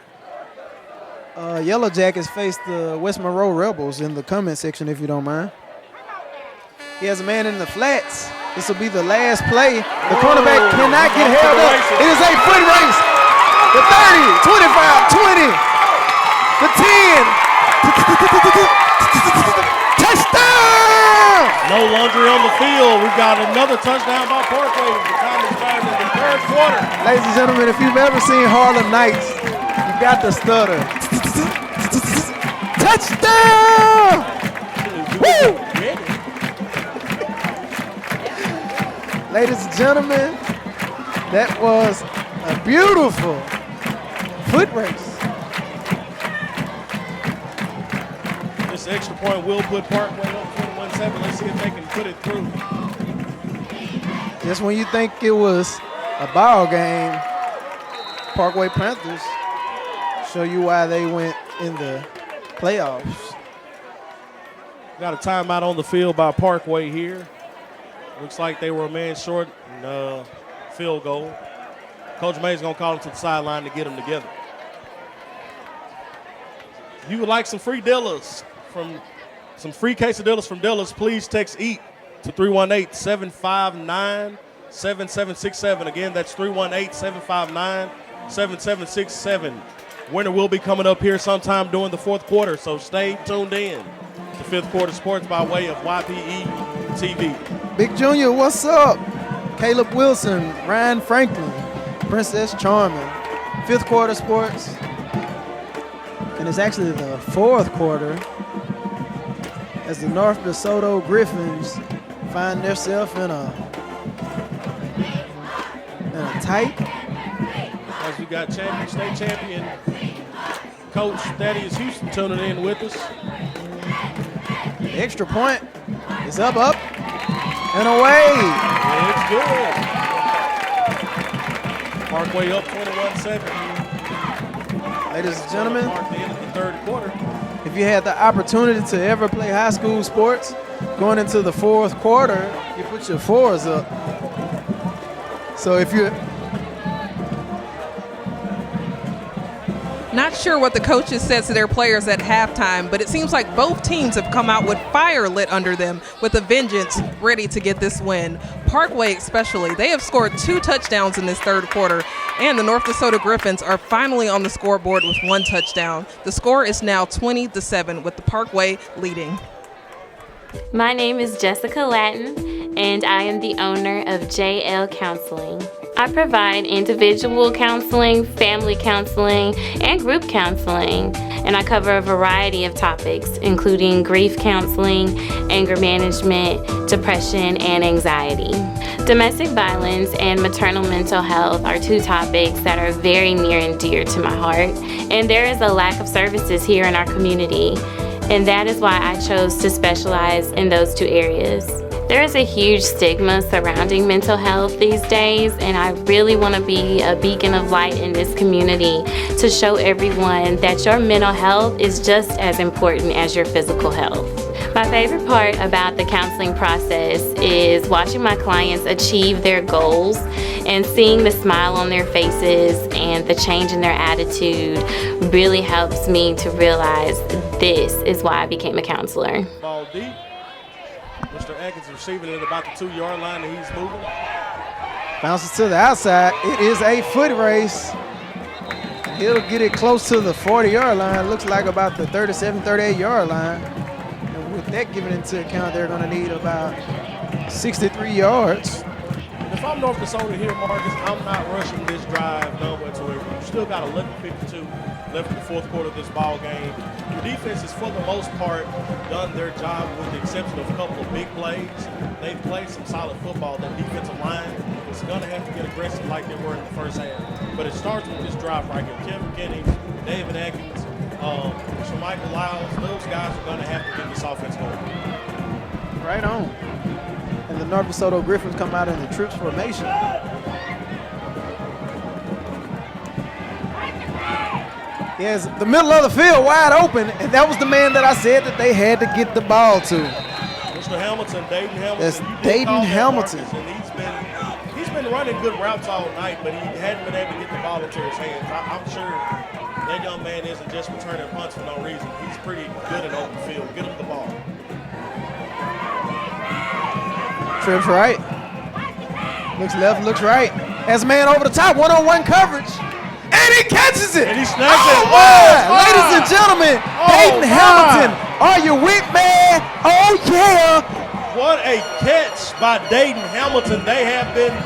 Yellow Jackets face the West Monroe Rebels in the comment section, if you don't mind. He has a man in the flats. This will be the last play. The cornerback cannot get held up. It is a foot race. The 30, 25, 20. The 10. Touchdown! No laundry on the field. We've got another touchdown by Parkway. The time is starting in the third quarter. Ladies and gentlemen, if you've ever seen Harlem Nights, you got the stutter. Touchdown! Woo! Ladies and gentlemen, that was a beautiful foot race. This extra point will put Parkway up 21-7. Let's see if they can put it through. Just when you think it was a ball game, Parkway Panthers show you why they went in the playoffs. Got a timeout on the field by Parkway here. Looks like they were a man short in field goal. Coach May's going to call them to the sideline to get them together. If you would like some free Dillard's some free quesadillas from Dillard's, please text EAT to 318-759-7767. Again, that's 318-759-7767. Winner will be coming up here sometime during the fourth quarter, so stay tuned in to Fifth Quarter Sports by way of YPE TV. Big Junior, what's up? Caleb Wilson, Ryan Franklin, Princess Charming. Fifth Quarter Sports. And it's actually the fourth quarter as the North DeSoto Griffins find themselves in a tight. As we got state champion Coach Thaddeus Houston tuning in with us. The extra point is up, and away. It's good. Parkway up 21-7. Ladies and gentlemen, mark the end of the third quarter. if you had the opportunity to ever play high school sports, going into the fourth quarter, you put your fours up. So if you're Not sure what the coaches said to their players at halftime, but it seems like both teams have come out with fire lit under them with a vengeance, ready to get this win. Parkway especially, they have scored 2 touchdowns in this third quarter, and the North DeSoto Griffins are finally on the scoreboard with 1 touchdown. The score is now 20-7 with the Parkway leading. My name is Jessica Latin, and I am the owner of JL Counseling. I provide individual counseling, family counseling, and group counseling, and I cover a variety of topics, including grief counseling, anger management, depression, and anxiety. Domestic violence and maternal mental health are 2 topics that are very near and dear to my heart, and there is a lack of services here in our community, and that is why I chose to specialize in those 2 areas. There is a huge stigma surrounding mental health these days, and I really want to be a beacon of light in this community to show everyone that your mental health is just as important as your physical health. My favorite part about the counseling process is watching my clients achieve their goals and seeing the smile on their faces and the change in their attitude really helps me to realize this is why I became a counselor. Ball deep. Mr. Atkins receiving it at about the 2-yard line, and he's moving. Bounces to the outside. It is a foot race. He'll get it close to the 40-yard line. Looks like about the 37, 38-yard line. And with that given into account, they're going to need about 63 yards. If I'm North DeSoto here, Marcus, I'm not rushing this drive none whatsoever. You still got 11:52 left in the fourth quarter of this ball game. The defense has, for the most part, done their job with the exception of a couple of big plays. They've played some solid football. That defensive line is going to have to get aggressive like they were in the first half. But it starts with this drive right here. Tim McKinney, David Atkins, Michael Lyles, those guys are going to have to get this offense going. Right on. And the North DeSoto Griffins come out in the trips formation. Yes, the middle of the field wide open, and that was the man that I said that they had to get the ball to. Mr. Hamilton, Dayton Hamilton. That's Dayton Hamilton. And he's been running good routes all night, but he hadn't been able to get the ball into his hands. I'm sure that young man isn't just returning punts for no reason. He's pretty good in open field. Get him the ball. Trips right. Looks left, looks right. Has a man over the top, one-on-one coverage. And he catches it. And he snaps it. Ladies and gentlemen, Dayton Hamilton, are you with me? Oh, yeah. What a catch by Dayton Hamilton. They have been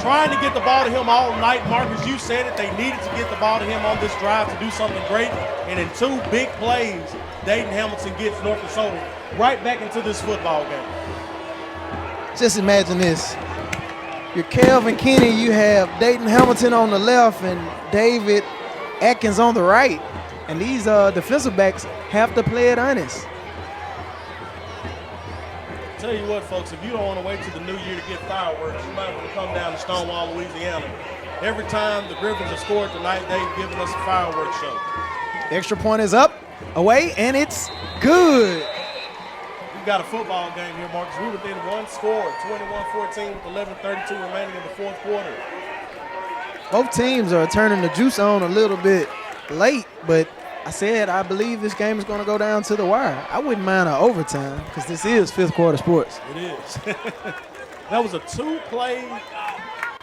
trying to get the ball to him all night. Marcus, you said it. They needed to get the ball to him on this drive to do something great. And in 2 big plays, Dayton Hamilton gets North DeSoto right back into this football game. Just imagine this. You're Kelvin Kinney, you have Dayton Hamilton on the left and David Atkins on the right. And these defensive backs have to play it honest. Tell you what, folks, if you don't want to wait till the new year to get fireworks, you might want to come down to Stonewall, Louisiana. Every time the Griffins have scored tonight, they've given us a fireworks show. The extra point is up, away, and it's good. We've got a football game here, Marcus. We within 1 score, 21-14 with 11:32 remaining in the fourth quarter. Both teams are turning the juice on a little bit late, but I said I believe this game is going to go down to the wire. I wouldn't mind an overtime because this is fifth quarter sports. It is. That was a 2-play,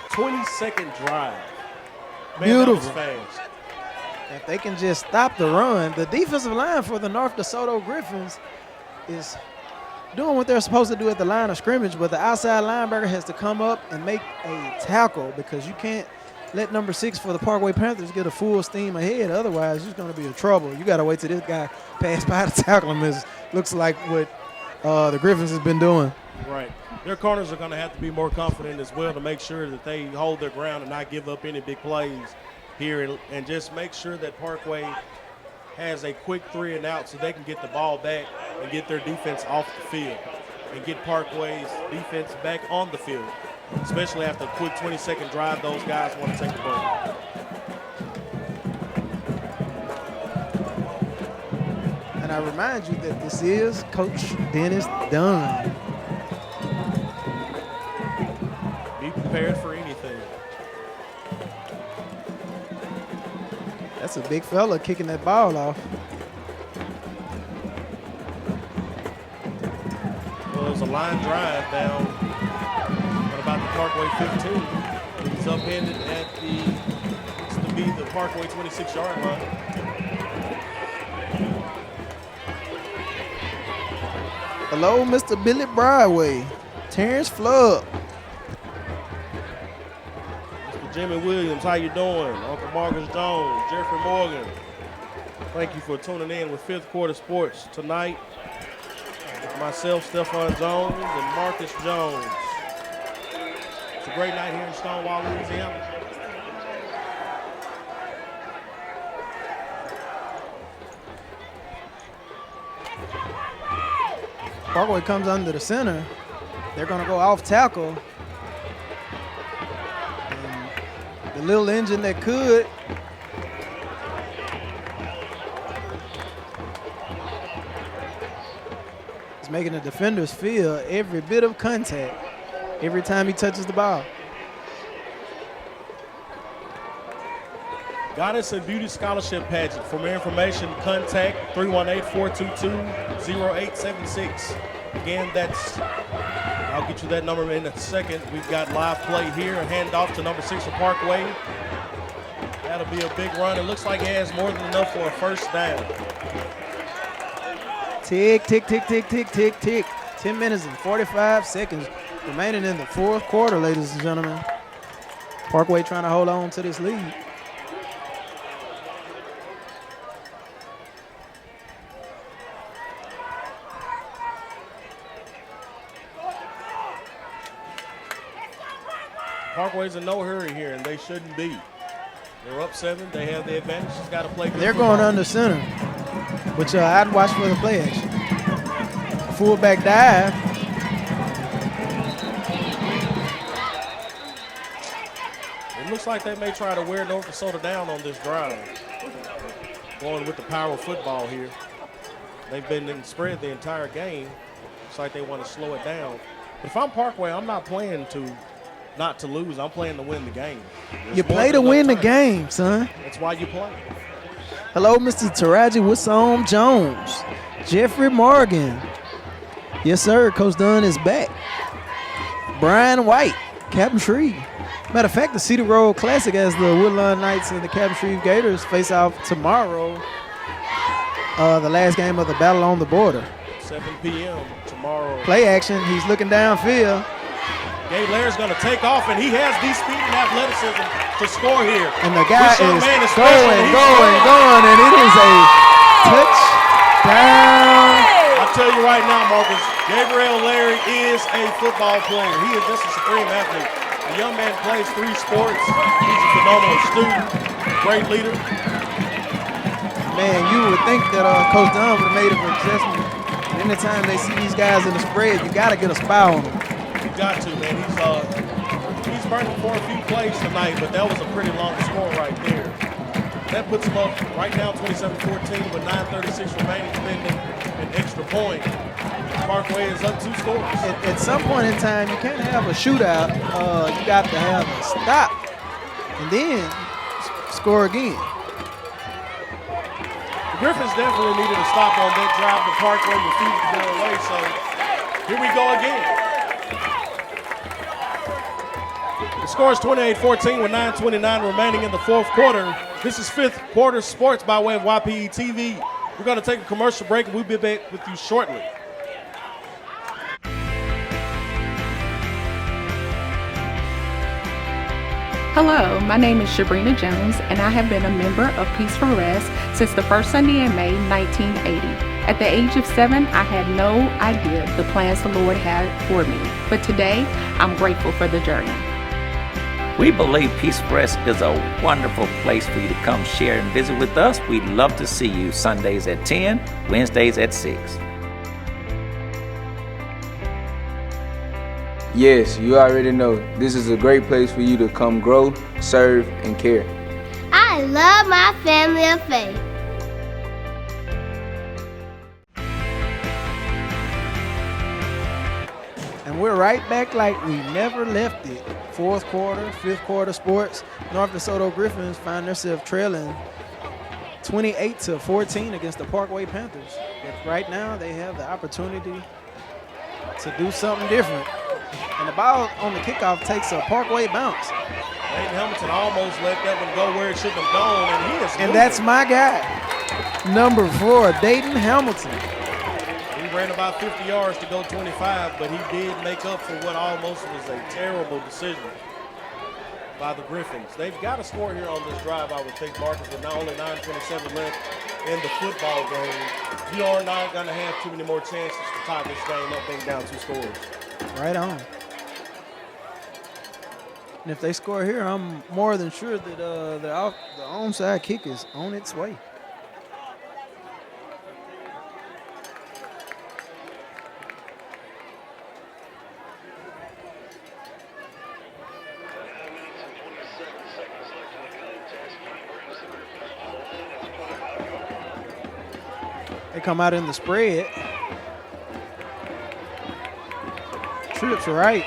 20-second drive. Man, beautiful. That was fast. If they can just stop the run, the defensive line for the North DeSoto Griffins is doing what they're supposed to do at the line of scrimmage, but the outside linebacker has to come up and make a tackle because you can't let number 6 for the Parkway Panthers get a full steam ahead. Otherwise, it's going to be in trouble. You got to wait till this guy pass by to tackle him. It looks like what the Griffins has been doing. Right. Their corners are going to have to be more confident as well to make sure that they hold their ground and not give up any big plays here and just make sure that Parkway has a quick 3 and out so they can get the ball back and get their defense off the field and get Parkway's defense back on the field, especially after a quick 20-second drive. Those guys want to take the break. I remind you that this is Coach Dennis Dunn. Be prepared for anything. That's a big fella kicking that ball off. Well, it was a line drive down at about the Parkway 15. He's upended at to be the Parkway 26-yard line. Hello, Mr. Billy Broadway. Terrence Flood. Mr. Jimmy Williams, how you doing? Uncle Marcus Jones, Jeffrey Morgan. Thank you for tuning in with Fifth Quarter Sports tonight. With myself, Stephon Jones, and Marcus Jones. It's a great night here in Stonewall, Louisiana. Parkway comes under the center. They're going to go off tackle. And the little engine that could. Is making the defenders feel every bit of contact every time he touches the ball. Goddess and Beauty Scholarship Pageant. For more information, contact 318-422-0876. Again, I'll get you that number in a second. We've got live play here. A handoff to number 6 for Parkway. That'll be a big run. It looks like he has more than enough for a first down. Tick, tick, tick, tick, tick, tick, tick. 10 minutes and 45 seconds remaining in the fourth quarter, ladies and gentlemen. Parkway trying to hold on to this lead. Parkway's in no hurry here, and they shouldn't be. They're up 7. They have the advantage. Just got to play good They're football. going under center, which I'd watch for the play action. Fullback dive. It looks like they may try to wear North Desoto down on this drive. Going with the power of football here. They've been in spread the entire game. Looks like they want to slow it down. But if I'm Parkway, I'm not playing not to lose. I'm playing to win the game. You play to win the game, son. That's why you play. Hello, Mr. Taraji Wissom Jones. Jeffrey Morgan. Yes, sir. Coach Dunn is back. Brian White. Captain Shreve. Matter of fact, the Cedar Road Classic as the Woodlawn Knights and the Captain Shreve Gators face off tomorrow. The last game of the Battle on the Border. 7 p.m. tomorrow. Play action. He's looking downfield. Gabe Lair's going to take off, and he has the speed and athleticism to score here. And the guy This young is man is going, and it is a touchdown. I'll tell you right now, Marcus, Gabriel Larry is a football player. He is just a supreme athlete. The young man plays 3 sports. He's a phenomenal student, great leader. Man, you would think that Coach Dunn would have made an adjustment. Anytime they see these guys in the spread, you got to get a spy on them. You got to, man. He's burning for a few plays tonight, but that was a pretty long score right there. That puts him up right now 27-14 with 9:36 remaining, spending an extra point. Parkway is up 2 scores. At some point in time, you can't have a shootout. You got to have a stop and then score again. The Griffins definitely needed a stop on that drive. The Parkway refused to go away, so here we go again. The score is 28-14 with 9:29 remaining in the fourth quarter. This is Fifth Quarter Sports by way of YPE TV. We're going to take a commercial break, and we'll be back with you shortly. Hello, my name is Sabrina Jones, and I have been a member of Peace for Rest since the first Sunday in May 1980. At the age of 7, I had no idea the plans the Lord had for me, but today I'm grateful for the journey. We believe Peace for Rest is a wonderful place for you to come share and visit with us. We'd love to see you Sundays at 10, Wednesdays at 6. Yes, you already know. This is a great place for you to come grow, serve, and care. I love my family of faith. And we're right back like we never left it. Fourth quarter, fifth quarter sports. North DeSoto Griffins find themselves trailing 28-14 against the Parkway Panthers. But right now they have the opportunity to do something different. And the ball on the kickoff takes a Parkway bounce. Dayton Hamilton almost let that one go where it shouldn't have gone, and he is And moving. that's my guy, number 4, Dayton Hamilton. He ran about 50 yards to go 25, but he did make up for what almost was a terrible decision by the Griffins. They've got to score here on this drive, I would think, Marcus, with not only 9:27 left in the football game. You are not going to have too many more chances to tie this game up being down 2 scores. Right on. And if they score here, I'm more than sure that the onside kick is on its way. They come out in the spread. Trips right.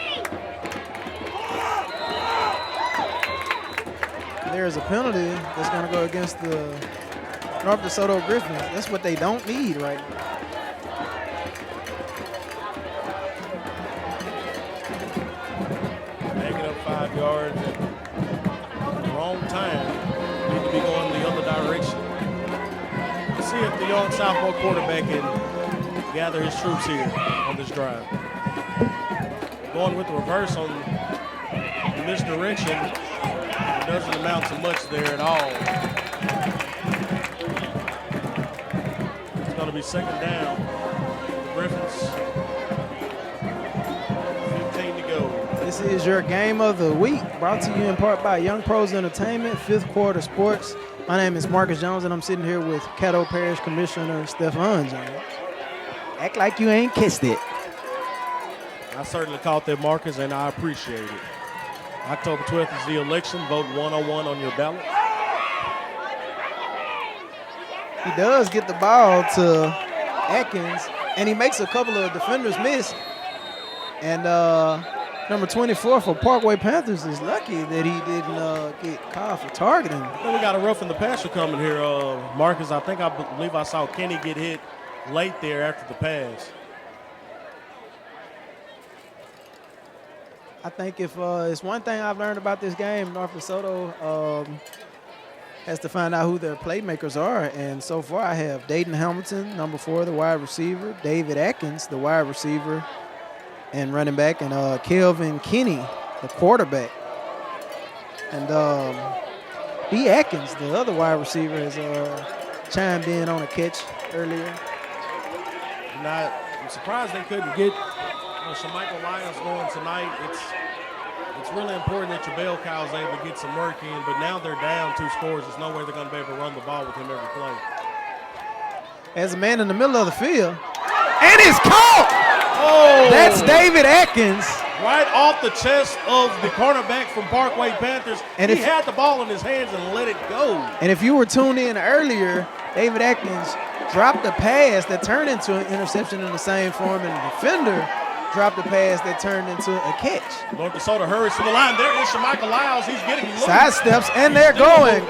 There's a penalty that's going to go against the North DeSoto Griffins. That's what they don't need right now. Making up 5 yards at the wrong time. Need to be going the other direction. Let's see if the young sophomore quarterback can gather his troops here on this drive. Going with the reverse on the misdirection. It doesn't amount to much there at all. It's going to be second down. The Griffins, 15 to go. This is your game of the week, brought to you in part by Young Pros Entertainment, Fifth Quarter Sports. My name is Marcus Jones, and I'm sitting here with Caddo Parish Commissioner Stefan Jones. Act like you ain't kissed it. I certainly caught that, Marcus, and I appreciate it. October 12th is the election. Vote 101 on your ballot. He does get the ball to Atkins, and he makes a couple of defenders miss. And number 24 for Parkway Panthers is lucky that he didn't get called for targeting. Then we got a roughing the passer coming here, Marcus. I believe I saw Kenny get hit late there after the pass. I think if it's one thing I've learned about this game, North DeSoto has to find out who their playmakers are. And so far I have Dayton Hamilton, number 4, the wide receiver, David Atkins, the wide receiver and running back, and Kelvin Kinney, the quarterback. And B. Atkins, the other wide receiver, has chimed in on a catch earlier. I'm surprised they couldn't get Shamichael Lyons going tonight. It's really important that your bell cow is able to get some work in, but now they're down 2 scores. There's no way they're going to be able to run the ball with him every play. As a man in the middle of the field, and it's caught! Oh! That's David Atkins. Right off the chest of the cornerback from Parkway Panthers. And he had the ball in his hands and let it go. And if you were tuned in earlier, David Atkins dropped a pass that turned into an interception in the same form, and the defender dropped a pass that turned into a catch. North DeSoto hurries to the line. There is Shamichael Lyles. He's getting loose. Sidesteps, and they're going to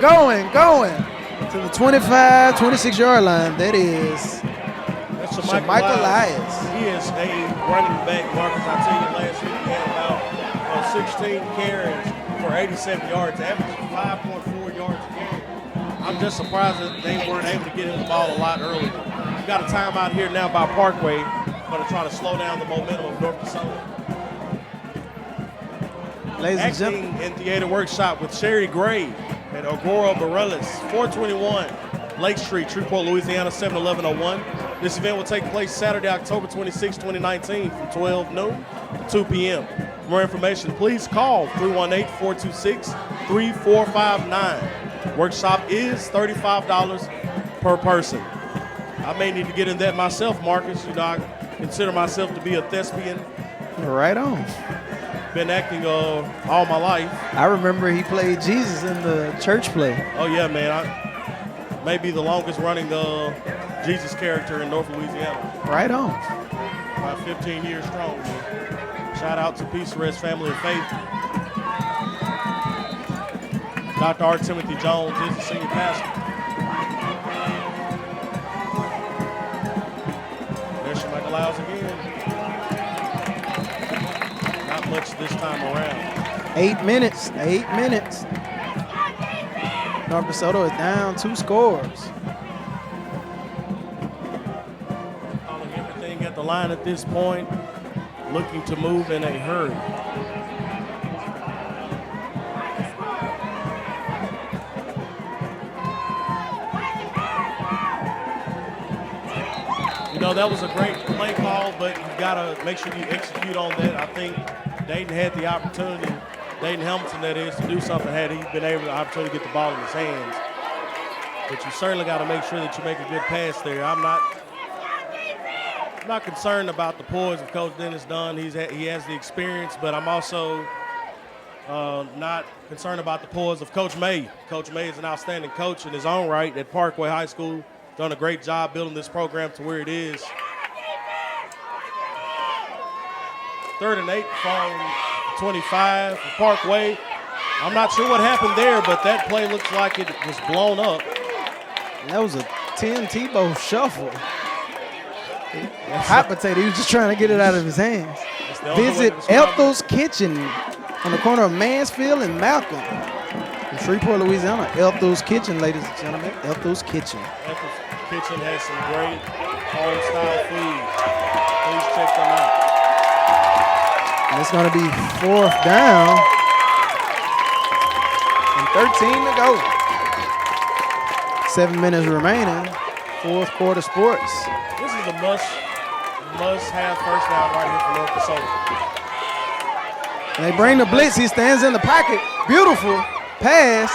the 25, 26-yard line. That is Shamichael Lyles. He is a running back, Marcus. I tell you, last week he had about 16 carries for 87 yards, averaging 5.4 yards a carry. I'm just surprised that they weren't able to get him the ball a lot earlier. We've got a timeout here now by Parkway. Going to try to slow down the momentum of North DeSoto. Ladies and Acting gentlemen, in Theater Workshop with Sherry Gray and Agora Bareilles, 421 Lake Street, Shreveport, Louisiana, 71101. This event will take place Saturday, October 26, 2019 from 12 noon to 2 p.m. For more information, please call 318-426-3459. Workshop is $35 per person. I may need to get in that myself, Marcus. You know, I consider myself to be a thespian. Right on. Been acting all my life. I remember he played Jesus in the church play. Oh, yeah, man. I may be the longest running Jesus character in North Louisiana. Right on. About 15 years strong, man. Shout out to Peace Rest Family of Faith. Dr. R. Timothy Jones is the senior pastor. There's Shemike Allows again. Not much this time around. 8 minutes. 8 minutes. North Desoto is down 2 scores. Calling everything at the line at this point, looking to move in a hurry. You know, that was a great play call, but you got to make sure you execute on that. I think Dayton had the opportunity, Dayton Hamilton that is, to do something had he been able to opportunity to get the ball in his hands. But you certainly got to make sure that you make a good pass there. I'm not concerned about the poise of Coach Dennis Dunn. He has the experience, but I'm also not concerned about the poise of Coach May. Coach May is an outstanding coach in his own right at Parkway High School. Done a great job building this program to where it is. 3rd and 8 from 25 for Parkway. I'm not sure what happened there, but that play looks like it was blown up. That was a Tim Tebow shuffle. Hot potato. He was just trying to get it out of his hands. Visit Ethel's Kitchen on the corner of Mansfield and Malcolm in Shreveport, Louisiana. Ethel's Kitchen, ladies and gentlemen. Ethel's Kitchen. Ethel's Kitchen has some great home-style food. Please check them out. And it's going to be 4th down and 13 to go. 7 minutes remaining. 4th quarter sports. This is a must-have first down right here for North Desoto. And they bring the blitz. He stands in the pocket. Beautiful pass.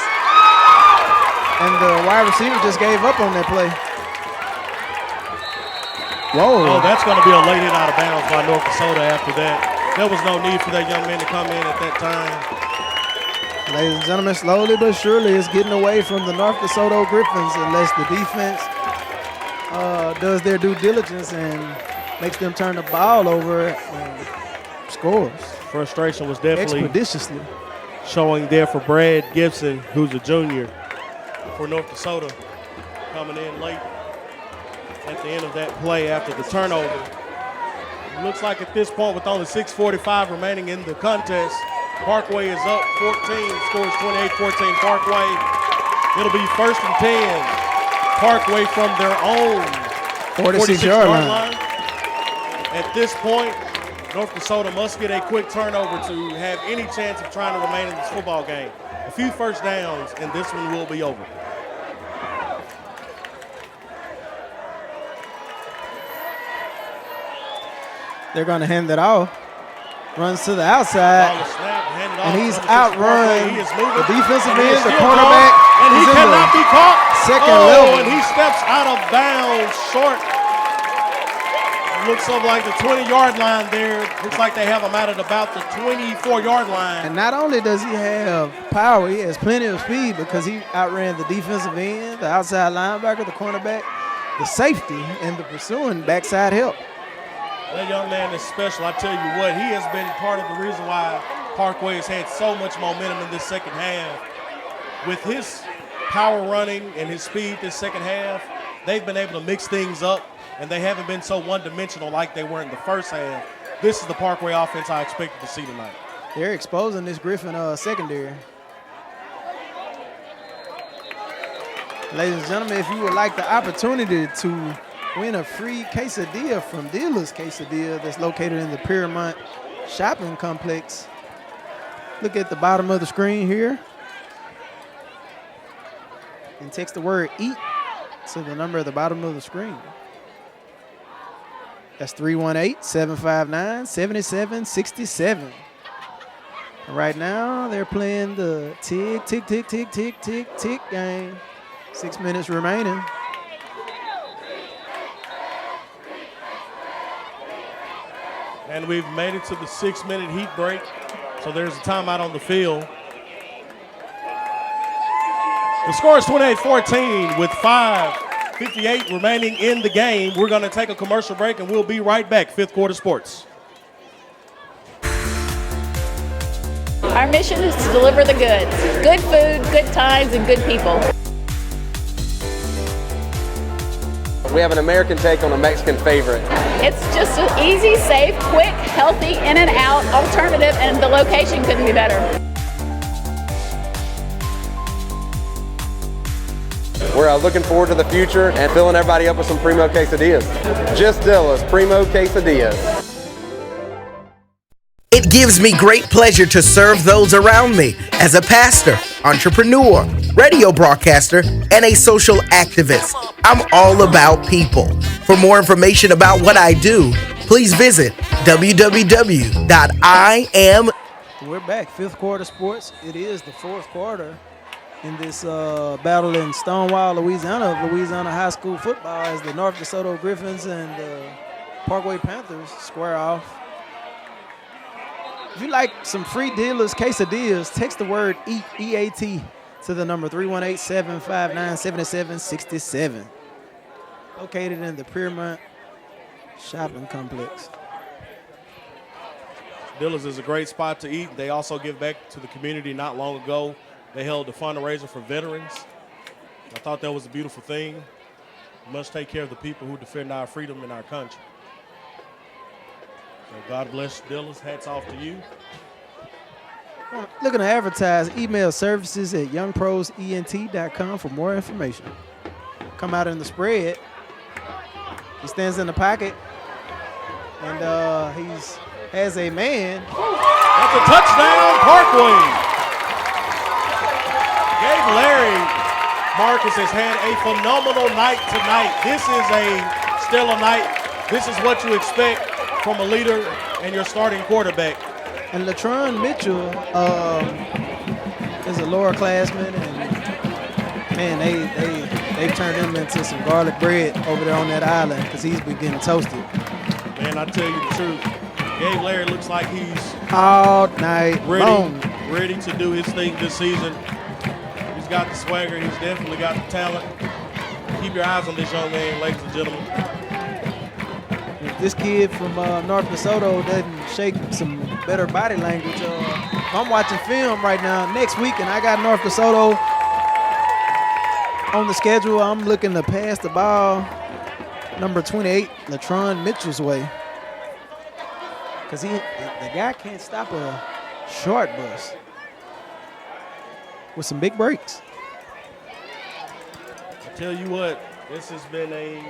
And the wide receiver just gave up on that play. Whoa. Oh, that's going to be a late hit out of bounds by North Desoto after that. There was no need for that young man to come in at that time. Ladies and gentlemen, slowly but surely it's getting away from the North Desoto Griffins unless the defense does their due diligence and makes them turn the ball over and scores. Frustration was definitely expeditiously showing there for Brad Gibson, who's a junior for North Desoto, coming in late at the end of that play after the turnover. It looks like at this point, with only 6:45 remaining in the contest, Parkway is up 14, scores 28-14 Parkway. It'll be 1st and 10. Parkway from their own 46-yard line. At this point, North Desoto must get a quick turnover to have any chance of trying to remain in this football game. A few first downs, and this one will be over. They're going to hand it off. Runs to the outside. And he's outrun the defensive end, the cornerback. And he cannot be caught. Second level. And he steps out of bounds short. Looks like the 20-yard line there. Looks like they have him out at about the 24-yard line. And not only does he have power, he has plenty of speed because he outran the defensive end, the outside linebacker, the cornerback, the safety, and the pursuing backside help. That young man is special. I tell you what, he has been part of the reason why Parkway has had so much momentum in this second half. With his power running and his speed this second half, they've been able to mix things up, and they haven't been so one-dimensional like they were in the first half. This is the Parkway offense I expected to see tonight. They're exposing this Griffin secondary. Ladies and gentlemen, if you would like the opportunity to win a free quesadilla from Dealer's Quesadilla that's located in the Piermont Shopping Complex, look at the bottom of the screen here and text the word EAT to the number at the bottom of the screen. That's 318-759-7767. Right now, they're playing the tick, tick, tick, tick, tick, tick, tick game. 6 minutes remaining. And we've made it to the 6-minute heat break. So there's a timeout on the field. The score is 28-14 with 5:58 remaining in the game. We're going to take a commercial break and we'll be right back. 5th quarter sports. Our mission is to deliver the goods. Good food, good times, and good people. We have an American take on a Mexican favorite. It's just an easy, safe, quick, healthy, in and out alternative, and the location couldn't be better. We're looking forward to the future and filling everybody up with some Primo quesadillas. Just Dilla's Primo quesadillas. It gives me great pleasure to serve those around me as a pastor, entrepreneur, radio broadcaster, and a social activist. I'm all about people. For more information about what I do, please visit www.iam. We're back, fifth quarter sports. It is the fourth quarter in this battle in Stonewall, Louisiana, of Louisiana high school football, as the North DeSoto Griffins and the Parkway Panthers square off. If you like some free dealers quesadillas, text the word EAT, EAT to the number 318-759-7767. Located in the Piermont Shopping Complex. Dillard's is a great spot to eat. They also give back to the community. Not long ago, they held a fundraiser for veterans. I thought that was a beautiful thing. We must take care of the people who defend our freedom in our country. So God bless Dillard's. Hats off to you. Looking to advertise, email services at youngprosent.com for more information. Come out in the spread. He stands in the pocket, and he's has a man. That's a touchdown, Parkway. Gabe Larry Marcus has had a phenomenal night tonight. This is a stellar night. This is what you expect from a leader and your starting quarterback. And Latron Mitchell is a lower classman, and man, they've turned him into some garlic bread over there on that island because he's been getting toasted. Man, I tell you the truth, Gabe Larry looks like he's all night long ready to do his thing this season. He's got the swagger. He's definitely got the talent. Keep your eyes on this young man, ladies and gentlemen. If this kid from North DeSoto doesn't shake some better body language, I'm watching film right now next week, and I got North DeSoto on the schedule. I'm looking to pass the ball, number 28, Latron Mitchell's way. Because the guy can't stop a short bus with some big breaks. I tell you what, this has been a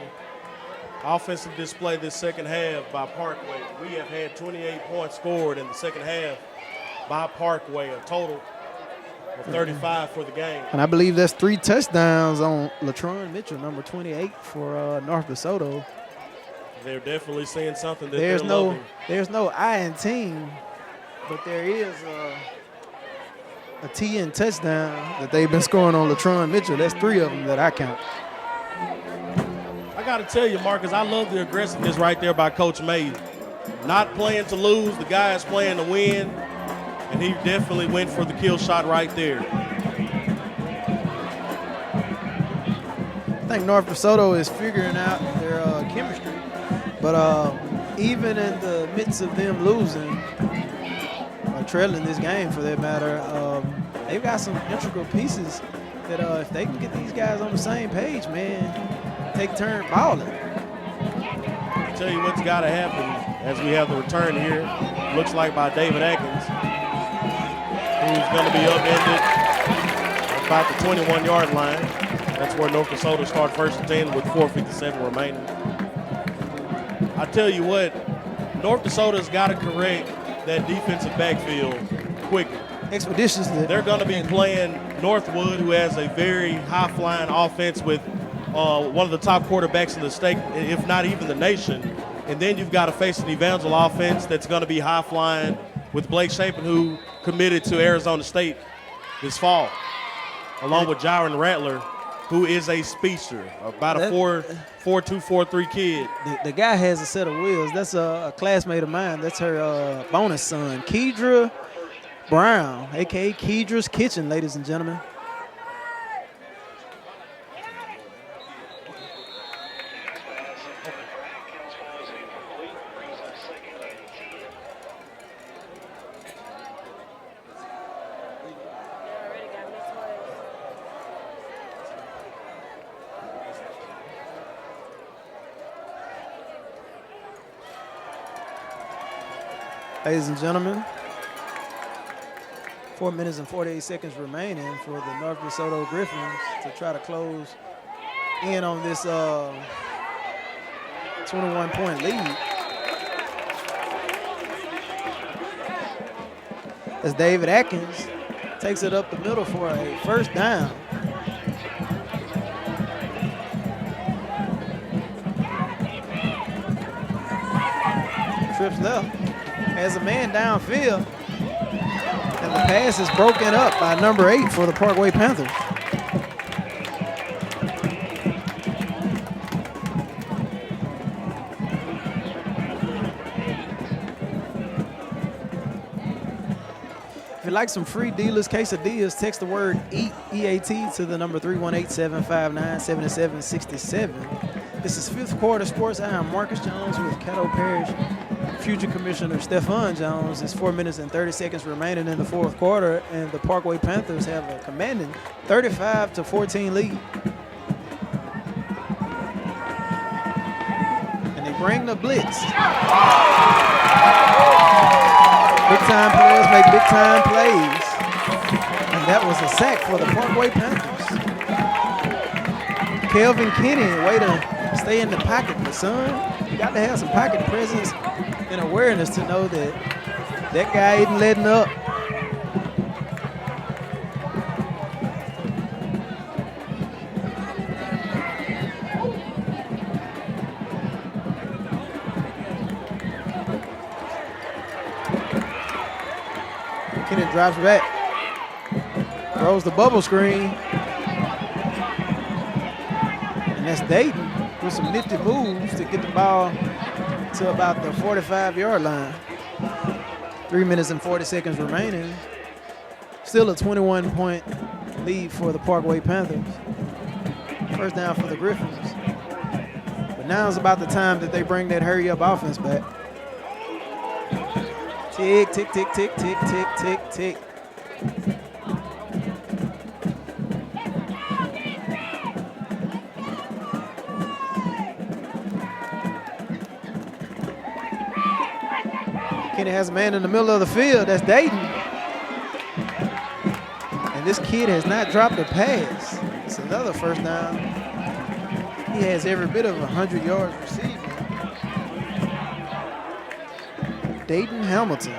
offensive display this second half by Parkway. We have had 28 points scored in the second half by Parkway, a total of 35 for the game. And I believe that's 3 touchdowns on Latron Mitchell, number 28 for North DeSoto. They're definitely seeing something that there's they're no loving. There's no I in team, but there is a T in touchdown that they've been scoring on Latron Mitchell. That's 3 of them that I count. I got to tell you, Marcus, I love the aggressiveness right there by Coach May. Not playing to lose, the guy is playing to win, and he definitely went for the kill shot right there. I think North DeSoto is figuring out their chemistry, but even in the midst of them losing, or trailing this game for that matter, they've got some integral pieces that if they can get these guys on the same page, man, take turn balling. I tell you what's got to happen as we have the return here. Looks like by David Atkins, who's going to be upended about the 21-yard line. That's where North DeSoto start first and 10 with 4:57 remaining. I tell you what, North DeSoto's got to correct that defensive backfield quickly. Expeditiously. They're going to be playing Northwood, who has a very high-flying offense with one of the top quarterbacks in the state, if not even the nation. And then you've got to face an Evangel offense that's going to be high-flying with Blake Shapen, who committed to Arizona State this fall, along with Jaron Rattler, who is a speedster, about a 4'2", 4'3" kid. The guy has a set of wheels. That's a classmate of mine. That's her bonus son, Kedra Brown, a.k.a. Kedra's Kitchen, ladies and gentlemen. Ladies and gentlemen, 4 minutes and 48 seconds remaining for the North DeSoto Griffins to try to close in on this 21-point lead. As David Atkins takes it up the middle for a first down. Trips left, has a man downfield, and the pass is broken up by number 8 for the Parkway Panthers. If you'd like some free dealers quesadillas, text the word EAT, E-A-T, to the number 318-759-7767. This is Fifth Quarter Sports. I am Marcus Jones with Caddo Parish Future Commissioner Stephon Jones. It's 4 minutes and 30 seconds remaining in the fourth quarter, and the Parkway Panthers have a commanding 35-14 lead. And they bring the blitz. Big-time players make big-time plays. And that was a sack for the Parkway Panthers. Kelvin Kinney, way to stay in the pocket, but son, you got to have some pocket presence and awareness to know that that guy isn't letting up. Kinney drops back, throws the bubble screen, and that's Dayton with some nifty moves to get the ball to about the 45-yard line. 3 minutes and 40 seconds remaining. Still a 21-point lead for the Parkway Panthers. First down for the Griffins. But now is about the time that they bring that hurry-up offense back. Tick, tick, tick, tick, tick, tick, tick, tick. Kenny has a man in the middle of the field. That's Dayton. And this kid has not dropped a pass. It's another first down. He has every bit of 100 yards receiving. Dayton Hamilton.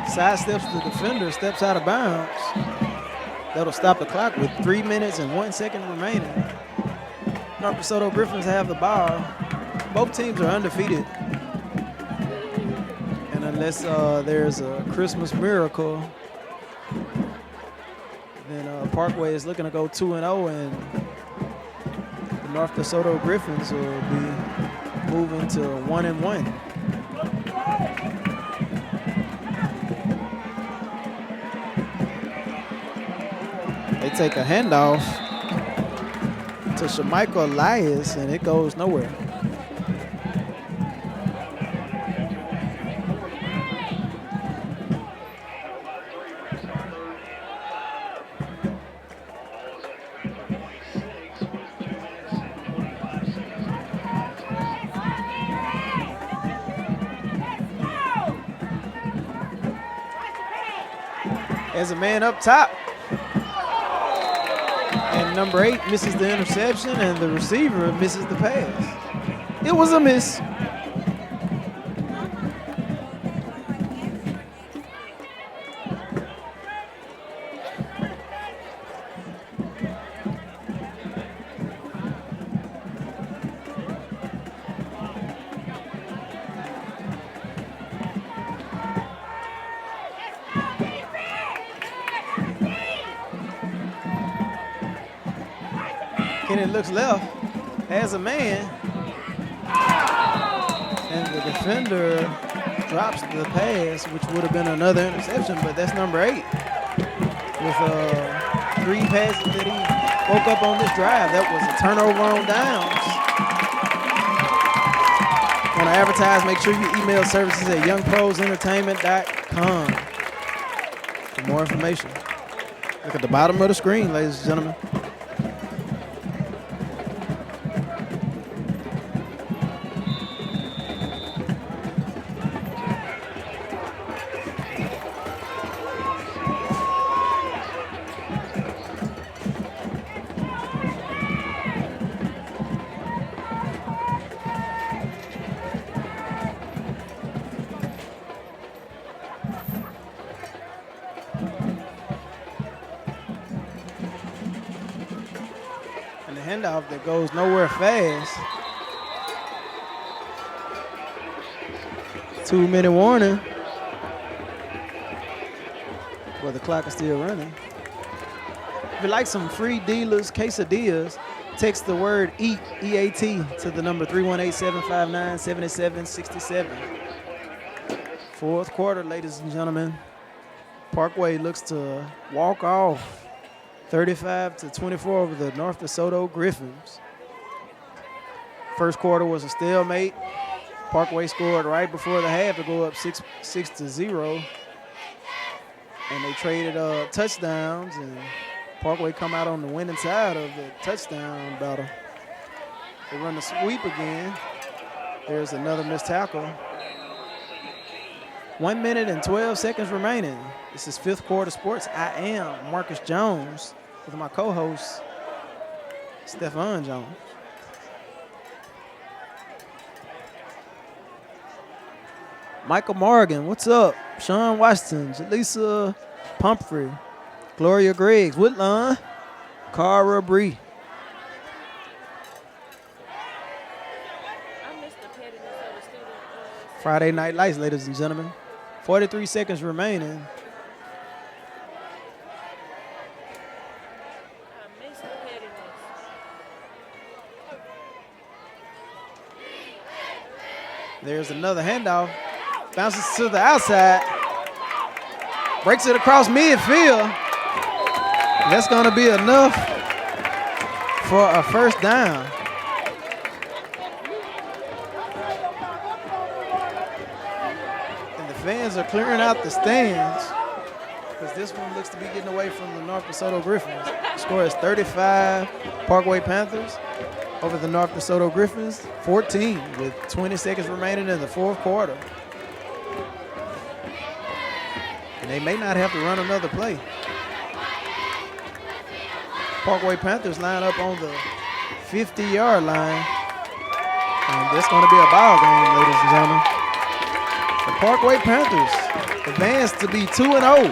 Sidesteps the defender, steps out of bounds. That'll stop the clock with 3 minutes and 1 second remaining. North DeSoto Griffins have the ball. Both teams are undefeated. And unless there's a Christmas miracle, then Parkway is looking to go 2-0, and the North DeSoto Griffins will be moving to 1-1. They take a handoff to Shamichael Elias, and it goes nowhere. There's a man up top. And number 8 misses the interception, and the receiver misses the pass. It was a miss. Kenny looks left, has a man, and the defender drops the pass, which would have been another interception, but that's number 8. With 3 passes that he woke up on this drive. That was a turnover on downs. Want to advertise, make sure you email services at youngprosentertainment.com for more information. Look at the bottom of the screen, ladies and gentlemen. Handoff that goes nowhere fast. 2-minute warning. Well, the clock is still running. If you like some free dealers, quesadillas, text the word EAT, E-A-T, to the number 318-759-7767. Fourth quarter, ladies and gentlemen. Parkway looks to walk off 35-24 over the North DeSoto Griffins. First quarter was a stalemate. Parkway scored right before the half to go up 6-0. And they traded touchdowns, and Parkway come out on the winning side of the touchdown battle. They run the sweep again. There's another missed tackle. 1 minute and 12 seconds remaining. This is Fifth Quarter Sports. I am Marcus Jones with my co-host, Stephon Jones. Michael Morgan, what's up? Sean Washington, Jaleesa Pumphrey, Gloria Griggs, Woodlawn, Cara Bree. Friday Night Lights, ladies and gentlemen. 43 seconds remaining. There's another handoff. Bounces to the outside. Breaks it across midfield. That's going to be enough for a first down. Fans are clearing out the stands because this one looks to be getting away from the North DeSoto Griffins. The score is 35 Parkway Panthers over the North DeSoto Griffins, 14 with 20 seconds remaining in the fourth quarter. And they may not have to run another play. Parkway Panthers line up on the 50-yard line. And that's going to be a ball game, ladies and gentlemen. The Parkway Panthers advance to be 2-0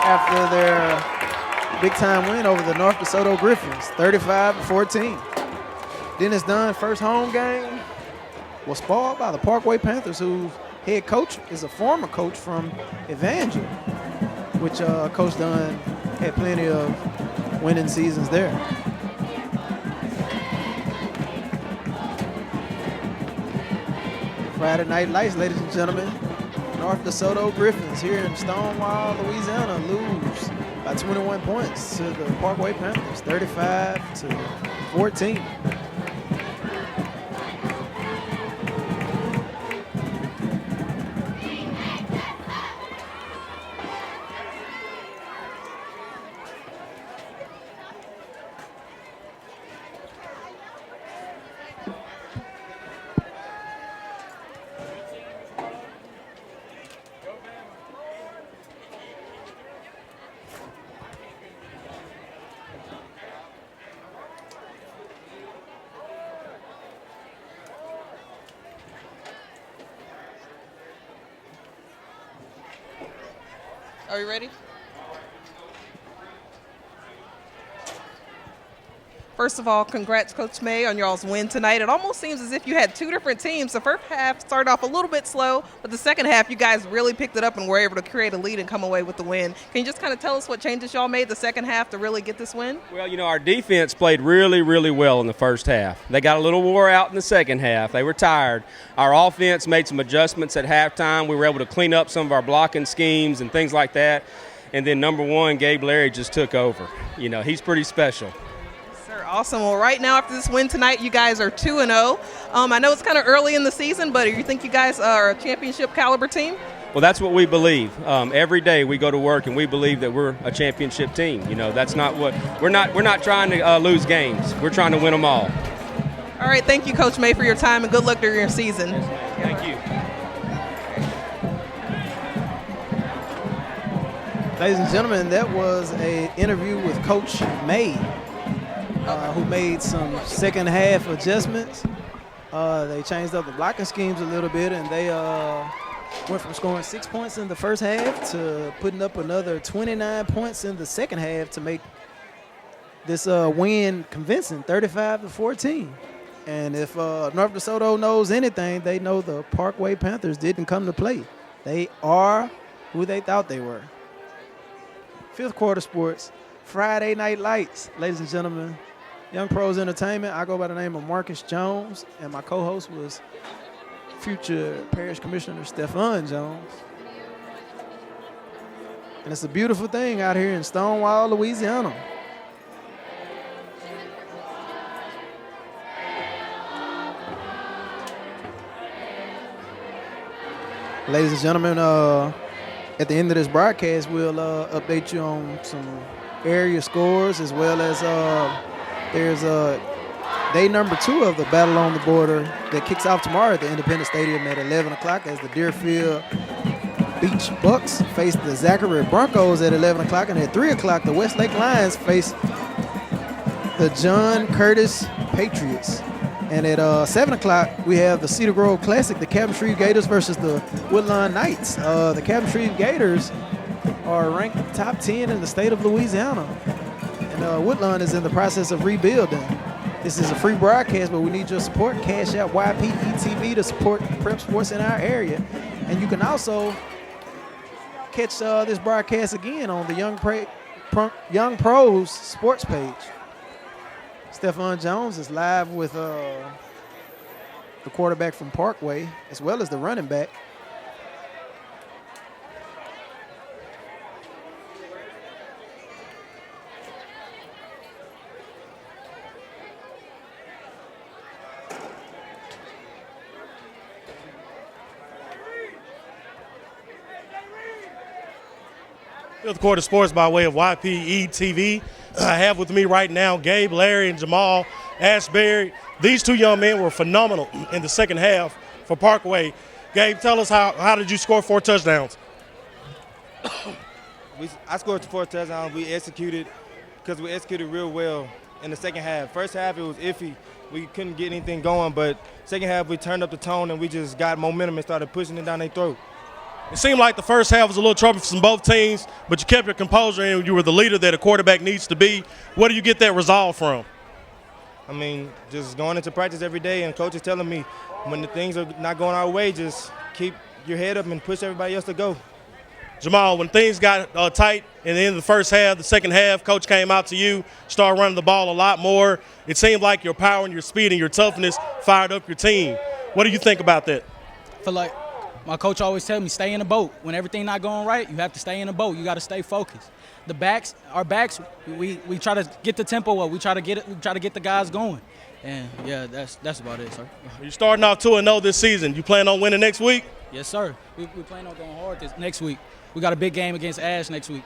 after their big-time win over the North DeSoto Griffins, 35-14. Dennis Dunn, first home game, was spoiled by the Parkway Panthers, whose head coach is a former coach from Evangel, which Coach Dunn had plenty of winning seasons there. Friday Night Lights, ladies and gentlemen. North DeSoto Griffins here in Stonewall, Louisiana, lose by 21 points to the Parkway Panthers, 35-14. Are you ready? First of all, congrats, Coach May, on y'all's win tonight. It almost seems as if you had two different teams. The first half started off a little bit slow, but the second half, you guys really picked it up and were able to create a lead and come away with the win. Can you just kind of tell us what changes y'all made the second half to really get this win? Well, you know, our defense played really, really well in the first half. They got a little wore out in the second half. They were tired. Our offense made some adjustments at halftime. We were able to clean up some of our blocking schemes and things like that. And then number one, Gabe Larry just took over. You know, he's pretty special. Awesome. Well, right now after this win tonight, you guys are 2-0. I know it's kind of early in the season, but do you think you guys are a championship caliber team? Well, that's what we believe. Every day we go to work and we believe that we're a championship team. You know, that's not what we're not trying to lose games. We're trying to win them all. All right, thank you, Coach May, for your time, and good luck during your season. Thank you. Ladies and gentlemen, that was an interview with Coach May, who made some second half adjustments. They changed up the blocking schemes a little bit, and they went from scoring 6 points in the first half to putting up another 29 points in the second half to make this win convincing, 35-14. And if North DeSoto knows anything, they know the Parkway Panthers didn't come to play. They are who they thought they were. Fifth Quarter Sports, Friday Night Lights, ladies and gentlemen. Young Pros Entertainment. I go by the name of Marcus Jones, and my co-host was future Parish Commissioner Stefan Jones. And it's a beautiful thing out here in Stonewall, Louisiana. Ladies and gentlemen, at the end of this broadcast, we'll update you on some area scores, as well as there's day number 2 of the Battle on the Border that kicks off tomorrow at the Independence Stadium at 11 o'clock as the Deerfield Beach Bucks face the Zachary Broncos at 11 o'clock. And at 3 o'clock, the Westlake Lions face the John Curtis Patriots. And at 7 o'clock, we have the Cedar Grove Classic, the Cabin Street Gators versus the Woodlawn Knights. The Cabin Street Gators are ranked top 10 in the state of Louisiana. And Woodlawn is in the process of rebuilding. This is a free broadcast, but we need your support. Cash out YPETV to support prep sports in our area. And you can also catch this broadcast again on the Young Pros sports page. Stefan Jones is live with the quarterback from Parkway, as well as the running back. Fifth Quarter Sports by way of YPE TV. I have with me right now Gabe, Larry, and Jamal Ashbury. These two young men were phenomenal in the second half for Parkway. Gabe, tell us how did you score 4 touchdowns? I scored 4 touchdowns. We executed real well in the second half. First half, it was iffy. We couldn't get anything going, but second half, we turned up the tone and we just got momentum and started pushing it down their throat. It seemed like the first half was a little troublesome from both teams, but you kept your composure and you were the leader that a quarterback needs to be. Where do you get that resolve from? I mean, just going into practice every day, and coach is telling me when the things are not going our way, just keep your head up and push everybody else to go. Jamal, when things got tight in the end of the first half, the second half, coach came out to you, started running the ball a lot more. It seemed like your power and your speed and your toughness fired up your team. What do you think about that? I feel like my coach always tells me, stay in the boat. When everything not going right, you have to stay in the boat. You got to stay focused. Our backs, we try to get the tempo up. We try to get the guys going. And yeah, that's about it, sir. You're starting off 2-0 this season. You plan on winning next week? Yes, sir. We plan on going hard next week. We got a big game against Ash next week.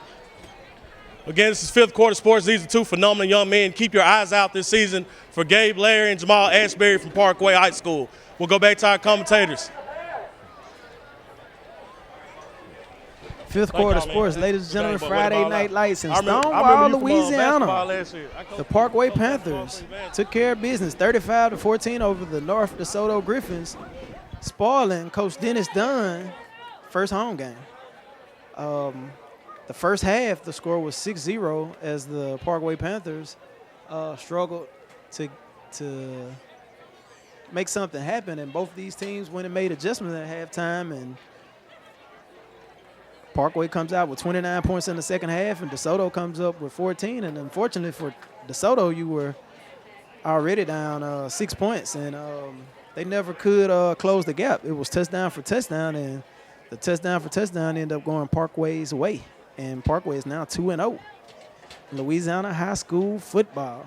Again, this is Fifth Quarter Sports. These are two phenomenal young men. Keep your eyes out this season for Gabe, Larry, and Jamal Ashbury from Parkway High School. We'll go back to our commentators. Fifth Quarter Sports, ladies and gentlemen, Friday Night Lights in Stonewall, Louisiana. The Parkway Panthers took care of business, 35-14 over the North DeSoto Griffins, spoiling Coach Dennis Dunn first home game. The first half, the score was 6-0 as the Parkway Panthers struggled to make something happen, and both these teams went and made adjustments at halftime, and Parkway comes out with 29 points in the second half, and DeSoto comes up with 14. And unfortunately for DeSoto, you were already down 6 points, and they never could close the gap. It was touchdown for touchdown, and the touchdown for touchdown ended up going Parkway's way. And Parkway is now 2-0 in Louisiana high school football.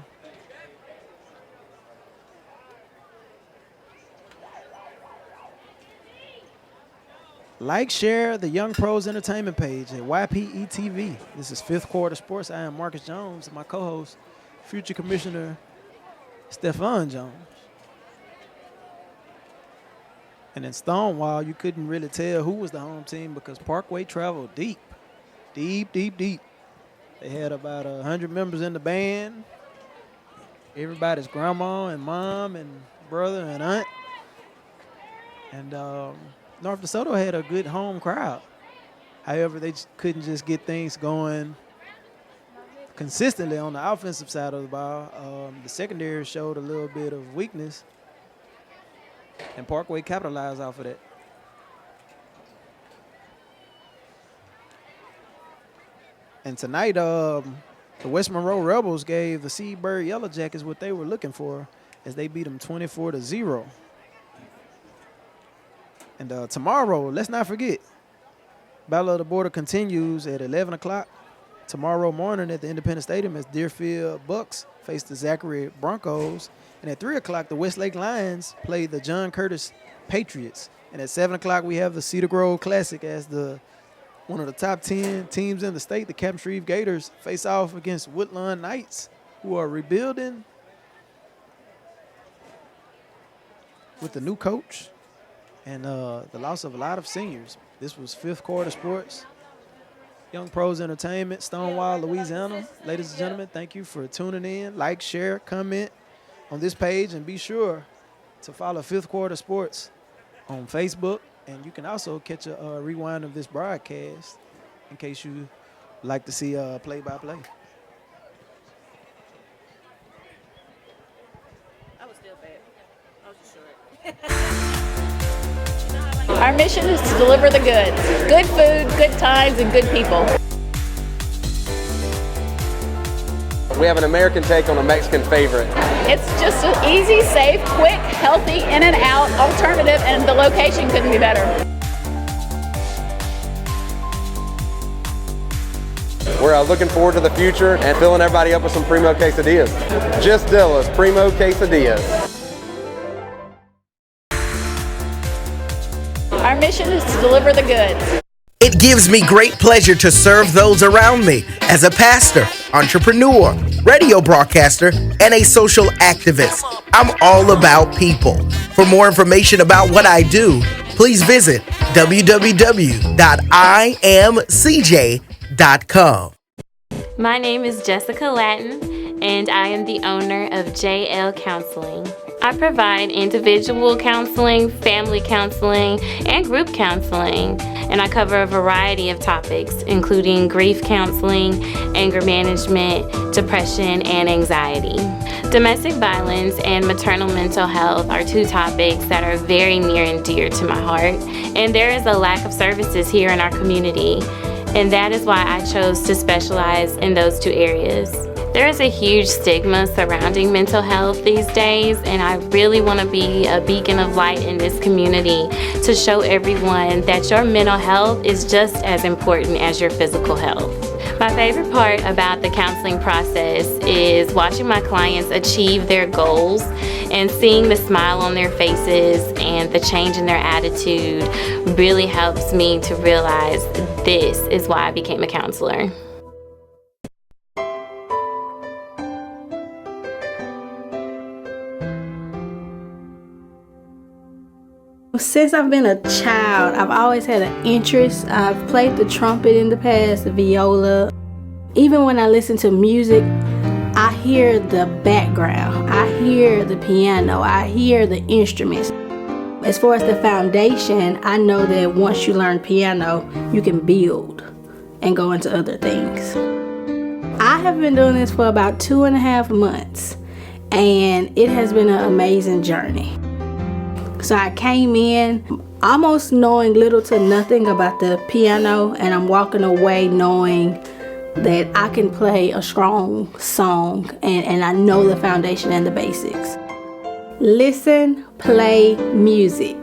Like, share the Young Pros Entertainment page at YPE TV. This is Fifth Quarter Sports. I am Marcus Jones, and my co-host, future Commissioner Stephon Jones. And in Stonewall, you couldn't really tell who was the home team because Parkway traveled deep. They had about 100 members in the band. Everybody's grandma and mom and brother and aunt. And North DeSoto had a good home crowd. However, they couldn't just get things going consistently on the offensive side of the ball. The secondary showed a little bit of weakness, and Parkway capitalized off of that. And tonight, the West Monroe Rebels gave the Seabird Yellow Jackets what they were looking for as they beat them 24-0. And tomorrow, let's not forget, Battle of the Border continues at 11 o'clock tomorrow morning at the Independence Stadium as Deerfield Bucks face the Zachary Broncos. And at 3 o'clock, the Westlake Lions play the John Curtis Patriots. And at 7 o'clock, we have the Cedar Grove Classic as one of the top 10 teams in the state, the Captain Shreve Gators, face off against Woodlawn Knights, who are rebuilding with the new coach and the loss of a lot of seniors. This was Fifth Quarter Sports, Young Pros Entertainment, Stonewall, Louisiana. Ladies and gentlemen, thank you for tuning in. Like, share, comment on this page, and be sure to follow Fifth Quarter Sports on Facebook. And you can also catch a rewind of this broadcast in case you like to see play-by-play. I was still bad. I was just short. Our mission is to deliver the goods. Good food, good times, and good people. We have an American take on a Mexican favorite. It's just an easy, safe, quick, healthy, in and out alternative, and the location couldn't be better. We're looking forward to the future and filling everybody up with some Primo quesadillas. Just Dilla's Primo quesadillas. Our mission is to deliver the goods. It gives me great pleasure to serve those around me as a pastor, entrepreneur, radio broadcaster, and a social activist. I'm all about people. For more information about what I do, please visit www.imcj.com. My name is Jessica Latin, and I am the owner of JL Counseling. I provide individual counseling, family counseling, and group counseling, and I cover a variety of topics, including grief counseling, anger management, depression, and anxiety. Domestic violence and maternal mental health are two topics that are very near and dear to my heart, and there is a lack of services here in our community, and that is why I chose to specialize in those two areas. There is a huge stigma surrounding mental health these days, and I really want to be a beacon of light in this community to show everyone that your mental health is just as important as your physical health. My favorite part about the counseling process is watching my clients achieve their goals and seeing the smile on their faces and the change in their attitude really helps me to realize this is why I became a counselor. Since I've been a child, I've always had an interest. I've played the trumpet in the past, the viola. Even when I listen to music, I hear the background. I hear the piano. I hear the instruments. As far as the foundation, I know that once you learn piano, you can build and go into other things. I have been doing this for about 2.5 months, and it has been an amazing journey. So I came in almost knowing little to nothing about the piano, and I'm walking away knowing that I can play a strong song, and I know the foundation and the basics. Listen, play music.